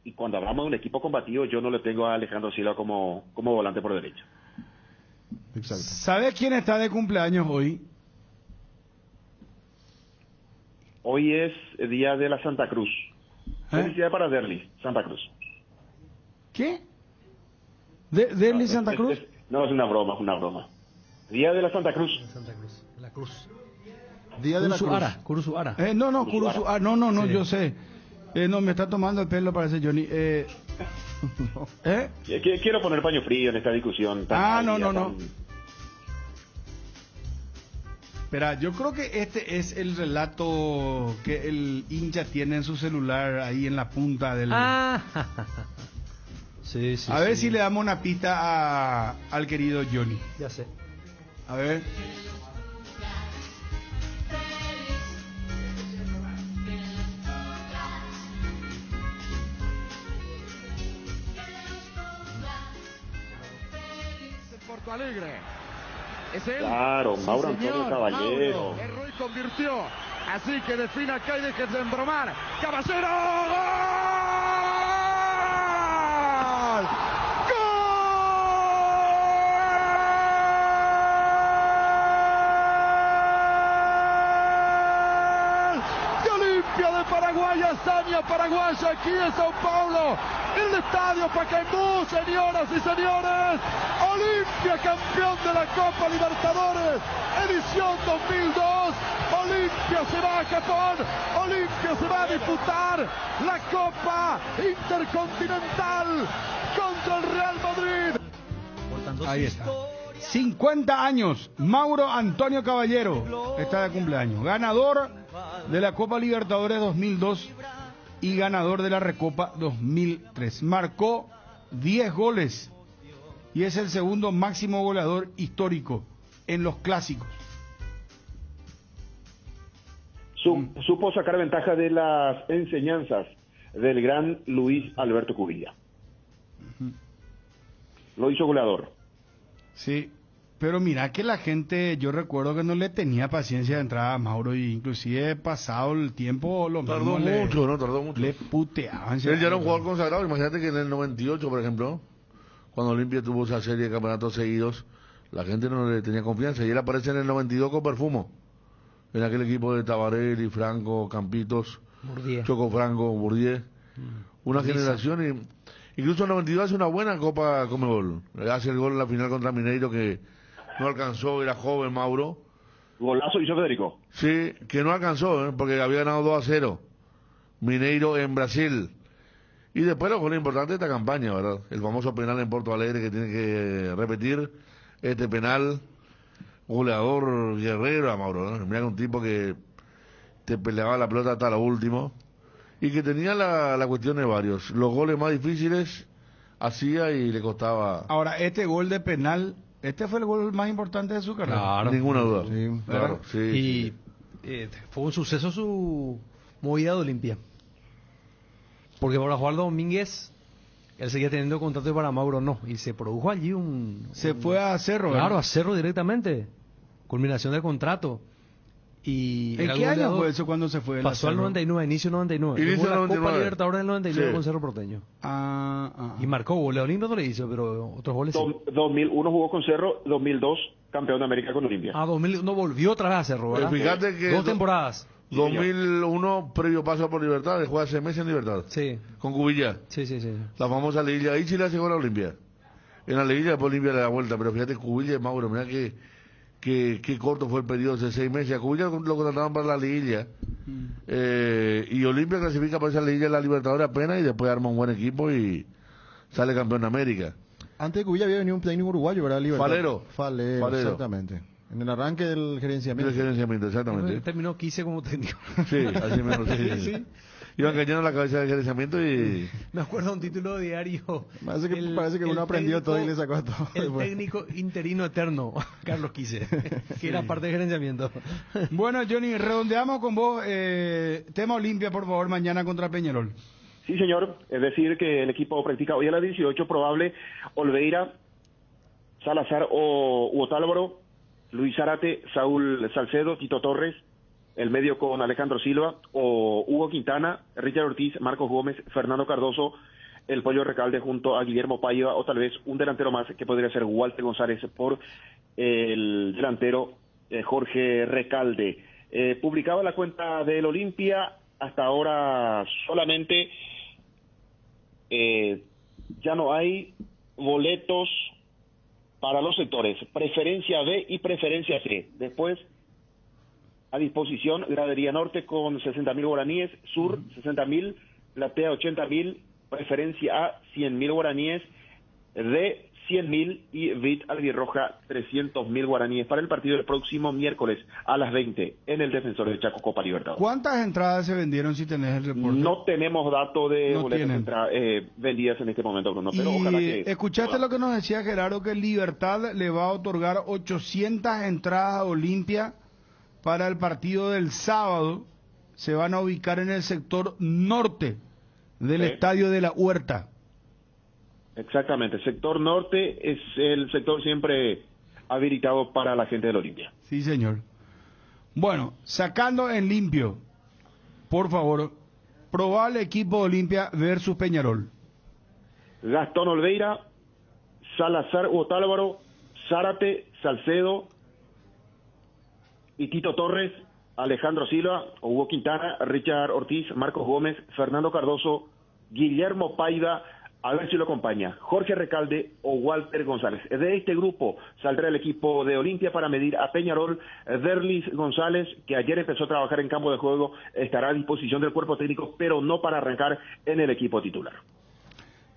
Y cuando hablamos de un equipo combativo, yo no le tengo a Alejandro Silva como volante por derecha. Exacto. ¿Sabe quién está de cumpleaños hoy? Hoy es el día de la Santa Cruz. Felicidades para Derlis, Santa Cruz. ¿Qué? ¿Derlis Santa Cruz? No, es una broma. Día de la Santa Cruz. La Cruz. Día de la Cruz. Curuzuara. No, Sí. Yo sé. No, me está tomando el pelo, parece Johnny. Quiero poner paño frío en esta discusión. No. Espera, yo creo que este es el relato que el hincha tiene en su celular ahí en la punta del... Sí, a ver si le damos una pista al querido Johnny. Ya sé. A ver. Porto Alegre. Es él. Claro, Mauro Antonio Caballero. Mauro, Ruiz convirtió. Así que defina acá y dejes de embromar. ¡Caballero! ¡Gol! De Paraguay, hazaña paraguaya aquí en Sao Paulo, el estadio Pacaembu, señoras y señores. Olimpia campeón de la Copa Libertadores, edición 2002. Olimpia se va a Japón, Olimpia se va a disputar la Copa Intercontinental contra el Real Madrid. Ahí está. 50 años, Mauro Antonio Caballero está de cumpleaños, ganador de la Copa Libertadores 2002 y ganador de la Recopa 2003. Marcó 10 goles y es el segundo máximo goleador histórico en los clásicos. Supo sacar ventaja de las enseñanzas del gran Luis Alberto Cubilla. Lo hizo goleador. Sí, pero mira que la gente, yo recuerdo que no le tenía paciencia de entrada a Mauro, y inclusive pasado el tiempo lo tardó mismo mucho, ¿no? Tardó mucho. Le puteaban. Él ya era un jugador consagrado. Imagínate que en el 98, por ejemplo, cuando Olimpia tuvo esa serie de campeonatos seguidos, la gente no le tenía confianza, y él aparece en el 92 con Perfumo, en aquel equipo de Tabarelli, Franco, Campitos, Bourdieu. Choco Franco, Bourdieu, una generación, y incluso en el 92 hace una buena Copa Conmebol, hace el gol en la final contra Mineiro que no alcanzó, era joven Mauro. Golazo hizo Federico. Sí, que no alcanzó, porque había ganado 2-0 Mineiro en Brasil. Y después los goles importantes de esta campaña, ¿verdad? El famoso penal en Porto Alegre que tiene que repetir, este penal, goleador guerrero a Mauro, ¿no? Mira, un tipo que te peleaba la pelota hasta lo último y que tenía la cuestión de varios. Los goles más difíciles hacía y le costaba. Ahora, este gol de penal, este fue el gol más importante de su carrera. Claro. Ninguna duda. Sí, claro, sí. Y sí. Fue un suceso su movida de Olimpia. Porque para Juan Domínguez, él seguía teniendo contrato para Mauro, no. Y se produjo allí Se fue a Cerro, Claro, ¿verdad? a Cerro directamente. Culminación del contrato. Y ¿En qué año fue eso cuando se fue? Pasó al 99, inicio 99. Inicio Jugó la 99. Copa Libertadores del 99 Sí. con Cerro Porteño. Ah. Y marcó goles. Olimpia no le hizo, pero otros goles sí. 2001 jugó con Cerro, 2002 campeón de América con Olimpia. 2001 volvió otra vez a Cerro, ¿verdad? Fíjate que 2 temporadas. 2001 previo paso por Libertad, juega hace meses en Libertad. Sí. Con Cubilla. Sí. La famosa liguilla. Ahí Chile hace gol a Olimpia. En la liguilla después Olimpia le da vuelta, pero fíjate, Cubilla y Mauro, mira que corto fue el periodo de 6 meses. A Cubilla lo contrataron para la liguilla. Y Olimpia clasifica para esa liguilla en la Libertadores apenas y después arma un buen equipo y sale campeón de América. Antes de Cubilla había venido un técnico uruguayo, ¿verdad? Falero. Falero, exactamente. En el arranque del gerenciamiento. El gerenciamiento, exactamente. Terminó 15 como técnico. Sí, así menos. Sí. Iban cayendo la cabeza del gerenciamiento y... Me acuerdo de un título de diario. Parece que uno aprendió todo y le sacó a todo. El técnico interino eterno, Carlos Quise, que era parte del gerenciamiento. Bueno, Johnny, redondeamos con vos. Tema Olimpia, por favor, mañana contra Peñarol. Sí, señor. Es decir, que el equipo practica hoy a las 18, probable Olveira, Salazar o Otálvaro, Luis Zárate, Saúl Salcedo, Tito Torres, el medio con Alejandro Silva, o Hugo Quintana, Richard Ortiz, Marcos Gómez, Fernando Cardoso, el Pollo Recalde junto a Guillermo Paiva, o tal vez un delantero más que podría ser Walter González por el delantero Jorge Recalde. Publicaba la cuenta del Olimpia, hasta ahora solamente ya no hay boletos para los sectores preferencia B y preferencia C. Después, a disposición, gradería norte con 60.000 guaraníes, sur 60.000, platea 80.000, preferencia A 100.000 guaraníes, D 100.000 y Vit Albirroja 300.000 guaraníes para el partido del próximo miércoles a las 20 en el Defensor del Chaco Copa Libertadores. ¿Cuántas entradas se vendieron, si tenés el reporte? No tenemos datos de boletas vendidas en este momento, Bruno, pero ojalá que... ¿Escuchaste lo que nos decía Gerardo, que Libertad le va a otorgar 800 entradas a Olimpia para el partido del sábado? Se van a ubicar en el sector norte del estadio de la Huerta. Exactamente, sector norte es el sector siempre habilitado para la gente del Olimpia. Sí, señor. Bueno, sacando en limpio, por favor, probable equipo Olimpia versus Peñarol. Gastón Olveira, Salazar Otálvaro, Zárate, Salcedo y Tito Torres, Alejandro Silva, Hugo Quintana, Richard Ortiz, Marcos Gómez, Fernando Cardoso, Guillermo Paiva, a ver si lo acompaña Jorge Recalde o Walter González. De este grupo saldrá el equipo de Olimpia para medir a Peñarol. Derlis González, que ayer empezó a trabajar en campo de juego, estará a disposición del cuerpo técnico, pero no para arrancar en el equipo titular.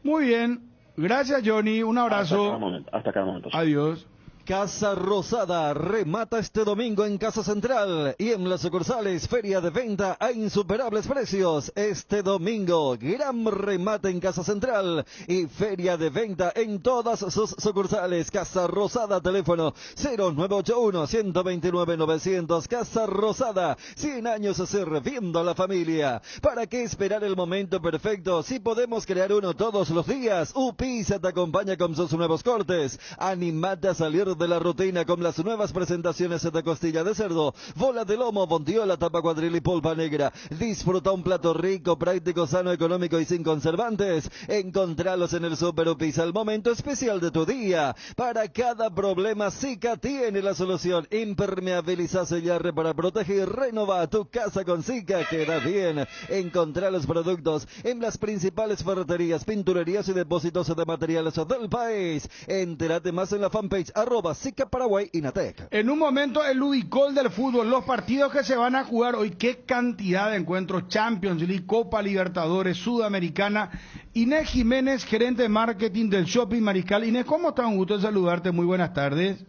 Muy bien, gracias Johnny, un abrazo. Hasta cada momento. Adiós. Casa Rosada remata este domingo en Casa Central y en las sucursales Feria de Venta a insuperables precios. Este domingo, gran remate en Casa Central y Feria de Venta en todas sus sucursales. Casa Rosada, teléfono 0981-129-900. Casa Rosada, 100 años sirviendo a la familia. ¿Para qué esperar el momento perfecto si podemos crear uno todos los días? UPIZA te acompaña con sus nuevos cortes. Animate a salir de la rutina con las nuevas presentaciones de costilla de cerdo, bola de lomo, bondiola, tapa cuadril y pulpa negra. Disfruta un plato rico, práctico, sano, económico y sin conservantes. Encontralos en el Super Upisa, el momento especial de tu día. Para cada problema, Sika tiene la solución. Impermeabiliza, sellar para proteger. Renova tu casa con Sika, queda bien. Encontrá los productos en las principales ferreterías, pinturerías y depósitos de materiales del país. Entérate más en la fanpage @Sica Paraguay Inatec. En un momento el ubicol del fútbol, los partidos que se van a jugar hoy, qué cantidad de encuentros, Champions League, Copa Libertadores, Sudamericana. Inés Jiménez, gerente de marketing del Shopping Mariscal. Inés, ¿cómo estás? Un gusto de saludarte, muy buenas tardes.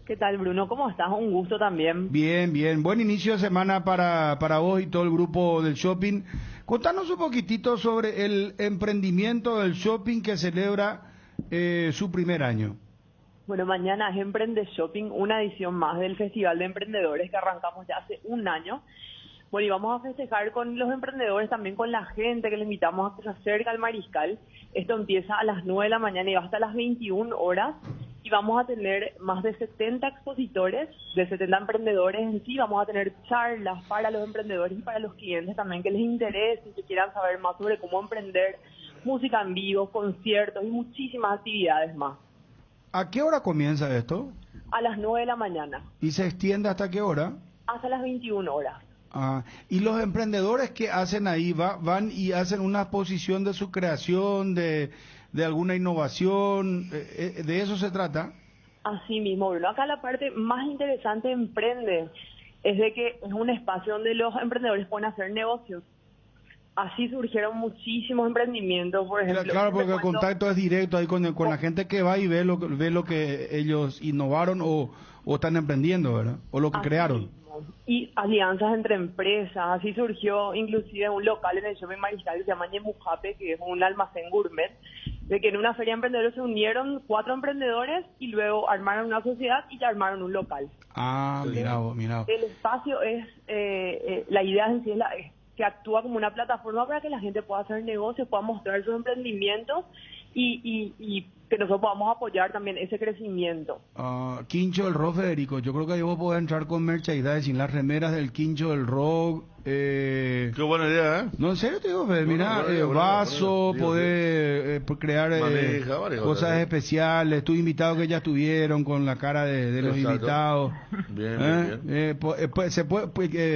¿Qué tal, Bruno? ¿Cómo estás? Un gusto también. Bien, bien, buen inicio de semana para vos y todo el grupo del Shopping. Contanos un poquitito sobre el emprendimiento del Shopping que celebra su primer año. Bueno, mañana es Emprende Shopping, una edición más del Festival de Emprendedores que arrancamos ya hace un año. Bueno, y vamos a festejar con los emprendedores, también con la gente que le invitamos a que se acerque al Mariscal. Esto empieza a las 9 de la mañana y va hasta las 21 horas. Y vamos a tener más de 70 expositores, de 70 emprendedores en sí. Vamos a tener charlas para los emprendedores y para los clientes también que les interese y que quieran saber más sobre cómo emprender, música en vivo, conciertos y muchísimas actividades más. ¿A qué hora comienza esto? A las 9 de la mañana. ¿Y se extiende hasta qué hora? Hasta las 21 horas. ¿Y los emprendedores que hacen ahí van y hacen una exposición de su creación, de alguna innovación? ¿De eso se trata? Así mismo, Bruno. Acá la parte más interesante de Emprende es de que es un espacio donde los emprendedores pueden hacer negocios. Así surgieron muchísimos emprendimientos, por ejemplo. Claro, porque el contacto es directo ahí con la gente que va y ve lo que ellos innovaron o están emprendiendo, ¿verdad? O lo que crearon. Mismo. Y alianzas entre empresas. Así surgió inclusive un local en el Shopping Mariscal que se llama Ñemujape, que es un almacén gourmet, de que en una feria de emprendedores se unieron 4 emprendedores y luego armaron una sociedad y ya armaron un local. Mira vos. El espacio es, la idea en sí es que actúa como una plataforma para que la gente pueda hacer negocios, pueda mostrar sus emprendimientos y que nosotros podamos apoyar también ese crecimiento. Quincho del Rock, Federico, yo creo que ahí vos podés entrar con merchandising, las remeras del Quincho del Rock. Qué buena idea, ¿eh? No, en serio te digo, mira, vaso, poder crear cosas especiales, tus invitados que ya estuvieron con la cara de los invitados. Bien.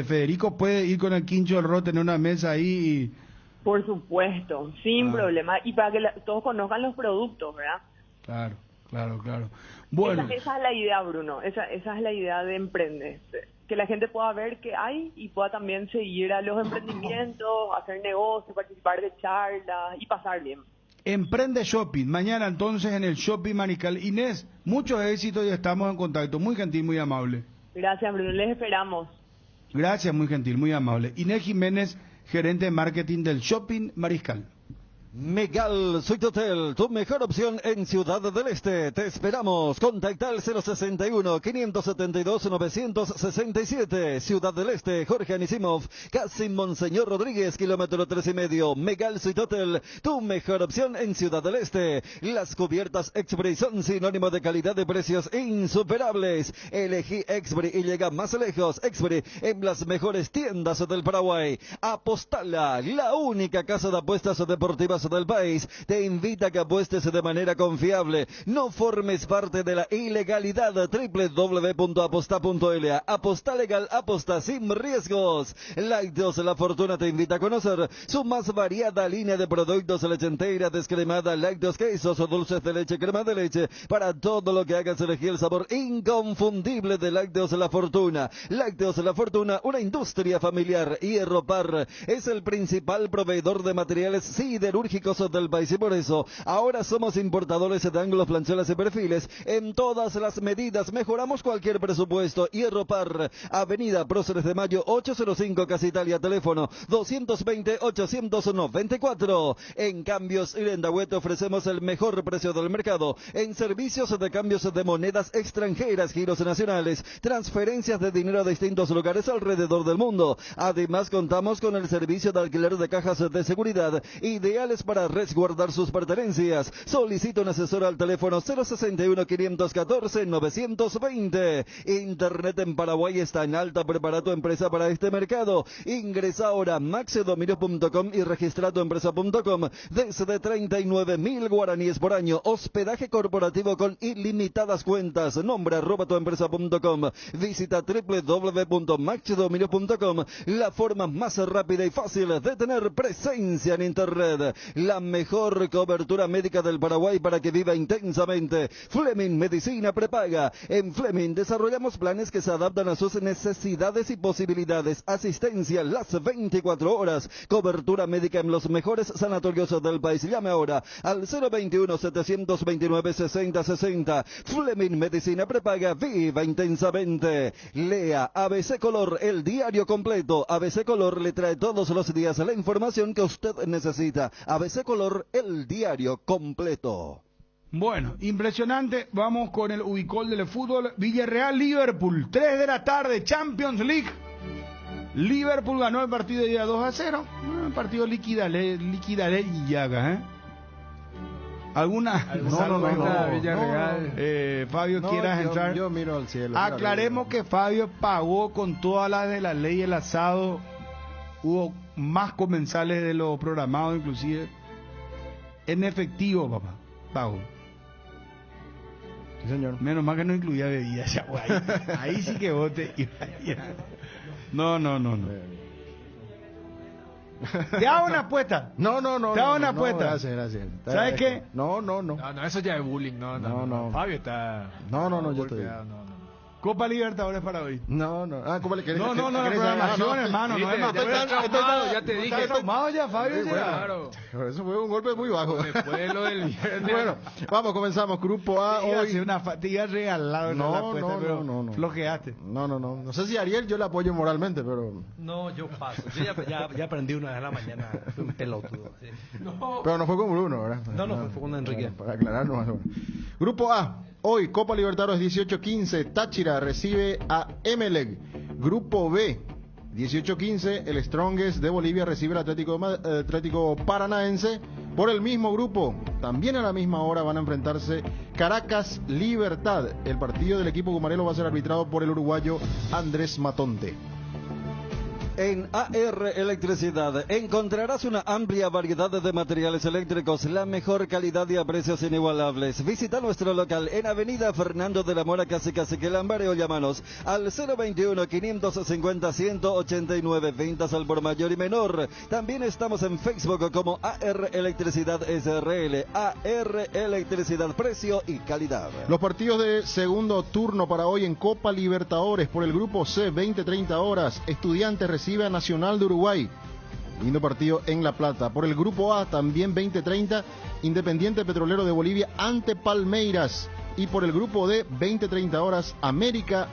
Federico puede ir con el Quincho del Rock, tener una mesa ahí y... Por supuesto, sin problema. Y para que todos conozcan los productos, ¿verdad? Claro. Bueno. Esa es la idea, Bruno. Esa es la idea de Emprende. Que la gente pueda ver qué hay y pueda también seguir a los emprendimientos, hacer negocios, participar de charlas y pasar bien. Emprende Shopping. Mañana entonces en el Shopping Mariscal. Inés, muchos éxitos y estamos en contacto. Muy gentil, muy amable. Gracias, Bruno. Les esperamos. Gracias, muy gentil, muy amable. Inés Jiménez, gerente de marketing del Shopping Mariscal. Megal Suite Hotel, tu mejor opción en Ciudad del Este. Te esperamos. Contacta al 061-572-967. Ciudad del Este, Jorge Anisimov, casi Monseñor Rodríguez, kilómetro 3,5. Megal Suite Hotel, tu mejor opción en Ciudad del Este. Las cubiertas Exbri son sinónimo de calidad de precios insuperables. Elegí Exbri y llega más lejos. Exbri en las mejores tiendas del Paraguay. Apostala, la única casa de apuestas deportivas del país, te invita a que apuestes de manera confiable. No formes parte de la ilegalidad. www.aposta.la. Aposta legal, aposta sin riesgos. Lácteos La Fortuna te invita a conocer su más variada línea de productos: leche entera, descremada, lácteos, quesos o dulces de leche, crema de leche. Para todo lo que hagas elegir el sabor inconfundible de Lácteos La Fortuna. Lácteos La Fortuna, una industria familiar. Hierro Par es el principal proveedor de materiales siderúrgicos del país y por eso ahora somos importadores de ángulos, planchuelas y perfiles en todas las medidas. Mejoramos cualquier presupuesto. Hierro Par, Avenida Próceres de Mayo 805, Casa Italia, teléfono 220-894. En Cambios Irendahuet ofrecemos el mejor precio del mercado en servicios de cambios de monedas extranjeras, giros nacionales, transferencias de dinero a distintos lugares alrededor del mundo. Además contamos con el servicio de alquiler de cajas de seguridad ideales para resguardar sus pertenencias. Solicita un asesor al teléfono 061-514-920. Internet en Paraguay está en alta. Prepara tu empresa para este mercado. Ingresa ahora a maxedominio.com y registra tu empresa.com desde 39.000 guaraníes por año. Hospedaje corporativo con ilimitadas cuentas. Nombre @tuempresa.com. Visita www.maxedominio.com, la forma más rápida y fácil de tener presencia en Internet. La mejor cobertura médica del Paraguay para que viva intensamente. Fleming Medicina Prepaga. En Fleming desarrollamos planes que se adaptan a sus necesidades y posibilidades. Asistencia las 24 horas. Cobertura médica en los mejores sanatorios del país. Llame ahora al 021-729-6060. Fleming Medicina Prepaga. Viva intensamente. Lea ABC Color, el diario completo. ABC Color le trae todos los días la información que usted necesita. ABC Color, el diario completo. Bueno, impresionante. Vamos con el Ubicol del fútbol. Villarreal-Liverpool, 3 de la tarde, Champions League. Liverpool ganó el partido de día 2-0. Un partido liquidale y llaga, ¿eh? ¿Alguna? No. Villarreal. Fabio, ¿quieras entrar? Yo miro al cielo. Aclaremos que Fabio pagó con todas las de la ley el asado. Hubo más comensales de lo programado, inclusive. En efectivo, papá. Pago. Sí, señor. Menos mal que no incluía bebidas. Ya, ahí sí que vote. No. ¿Te hago una apuesta? No. ¿Te hago una apuesta? Gracias. ¿Sabes qué? No. No, eso ya es bullying. No. Fabio está... No, yo estoy... Copa Libertadores para hoy. No. Copa Libertadores. No, programación, hermano. No es más. Ya te dije. ¿Estás tomado ya, Fabio? Claro. Eso fue un golpe muy bajo. Después de lo del viernes. Bueno, vamos, comenzamos. Grupo A hoy. Te iba regalado. No. Flojeaste. No. No sé si Ariel yo le apoyo moralmente, pero... No, yo paso. Yo ya aprendí una vez a la mañana. Fue un pelotudo. Sí. Pero no fue con Bruno, ¿verdad? No, fue con Enrique. Para aclararnos. Grupo A. Hoy, Copa Libertadores 18-15, Táchira recibe a Emelec. Grupo B, 18-15, el Strongest de Bolivia recibe al Atlético Paranaense. Por el mismo grupo, también a la misma hora van a enfrentarse Caracas Libertad. El partido del equipo gumarelo va a ser arbitrado por el uruguayo Andrés Matonte. En AR Electricidad encontrarás una amplia variedad de materiales eléctricos, la mejor calidad y a precios inigualables. Visita nuestro local en Avenida Fernando de la Mora, casi Lambaré, o llámanos al 021-550-189, ventas al por mayor y menor. También estamos en Facebook como AR Electricidad SRL. AR Electricidad, precio y calidad. Los partidos de segundo turno para hoy en Copa Libertadores por el grupo C, 20-30 horas. Estudiantes recibe a Nacional de Uruguay. Lindo partido en La Plata. Por el grupo A, también 20:30, Independiente Petrolero de Bolivia ante Palmeiras. Y por el grupo D, 20:30 horas, América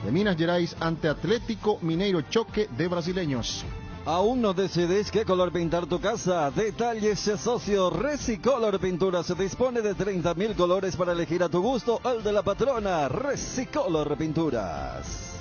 de Minas Gerais ante Atlético Mineiro, choque de brasileños. ¿Aún no decides qué color pintar tu casa? Detalles socio. Resicolor Pinturas se dispone de 30.000 colores para elegir a tu gusto el de la patrona. Resicolor Pinturas.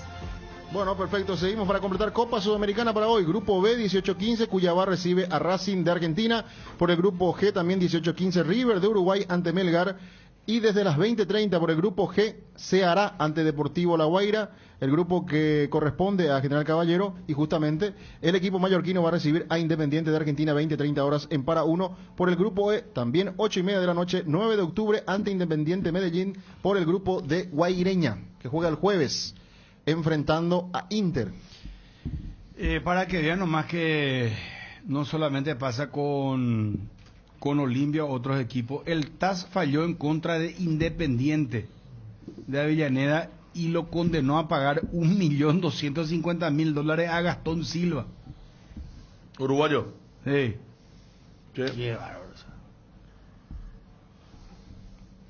Bueno, perfecto. Seguimos para completar Copa Sudamericana para hoy. Grupo B, 18:15, Cuiabá recibe a Racing de Argentina. Por el grupo G, también 18:15, River de Uruguay ante Melgar. Y desde las 20:30 por el grupo G, Ceará ante Deportivo La Guaira, el grupo que corresponde a General Caballero, y justamente el equipo mallorquino va a recibir a Independiente de Argentina 20:30 horas en Para 1. Por el grupo E, también 8:30 de la noche, 9 de octubre ante Independiente Medellín por el grupo de Guaireña, que juega el jueves, enfrentando a Inter. Para que vean nomás que no solamente pasa con Olimpia o otros equipos. El TAS falló en contra de Independiente de Avellaneda y lo condenó a pagar $1.250.000 a Gastón Silva. ¿Uruguayo? Sí. Qué bárbaro.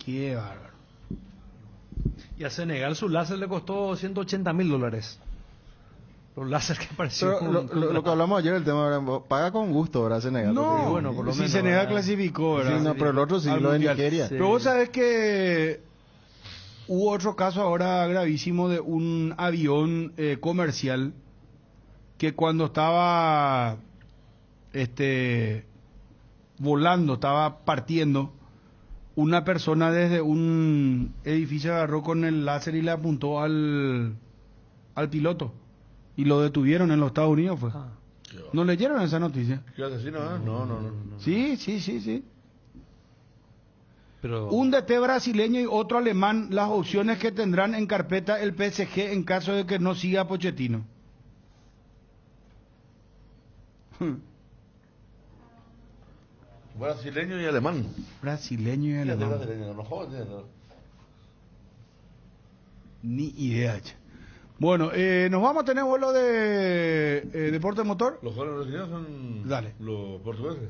Qué bárbaro. Y a Senegal su láser le costó $180.000. Los láser que apareció. Lo que hablamos ayer, el tema, paga con gusto, ¿verdad, Senegal? No, bueno, por lo menos, Senegal ¿verdad? clasificó, ¿verdad? Sí, no, pero el otro sí, lo de Nigeria. Sí. Pero vos sabés que hubo otro caso ahora gravísimo de un avión comercial que cuando estaba volando, estaba partiendo, una persona desde un edificio agarró con el láser y le apuntó al piloto. Y lo detuvieron en los Estados Unidos, fue. ¿No leyeron esa noticia? ¿Qué asesino? No. Sí. Pero... Un DT brasileño y otro alemán, las opciones que tendrán en carpeta el PSG en caso de que no siga Pochettino. Brasileño y alemán. Brasileño y alemán. Ni idea. Bueno, nos vamos a tener vuelo de deporte motor. Los jugadores brasileños son los portugueses.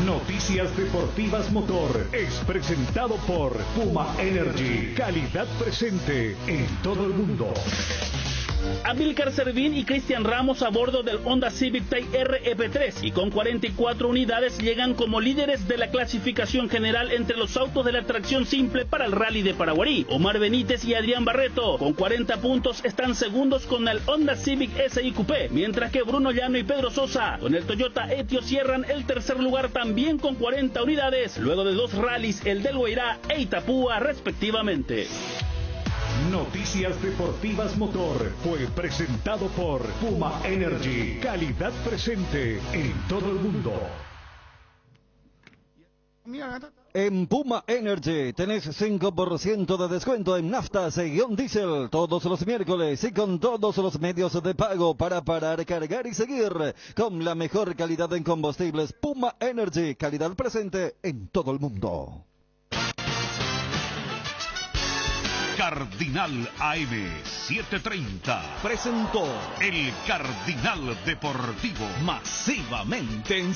Noticias Deportivas Motor es presentado por Puma Energy, calidad presente en todo el mundo. Amílcar Servín y Cristian Ramos a bordo del Honda Civic Type R EP3 y con 44 unidades llegan como líderes de la clasificación general entre los autos de la tracción simple para el Rally de Paraguarí. Omar Benítez y Adrián Barreto con 40 puntos están segundos con el Honda Civic SI Coupé, mientras que Bruno Llano y Pedro Sosa con el Toyota Etios cierran el tercer lugar también con 40 unidades, luego de 2 rallies, el del Guairá e Itapúa respectivamente. Noticias Deportivas Motor fue presentado por Puma Energy, calidad presente en todo el mundo. En Puma Energy tenés 5% de descuento en naftas y diésel todos los miércoles y con todos los medios de pago para parar, cargar y seguir con la mejor calidad en combustibles. Puma Energy, calidad presente en todo el mundo. Cardinal AM 730 presentó el Cardinal Deportivo masivamente en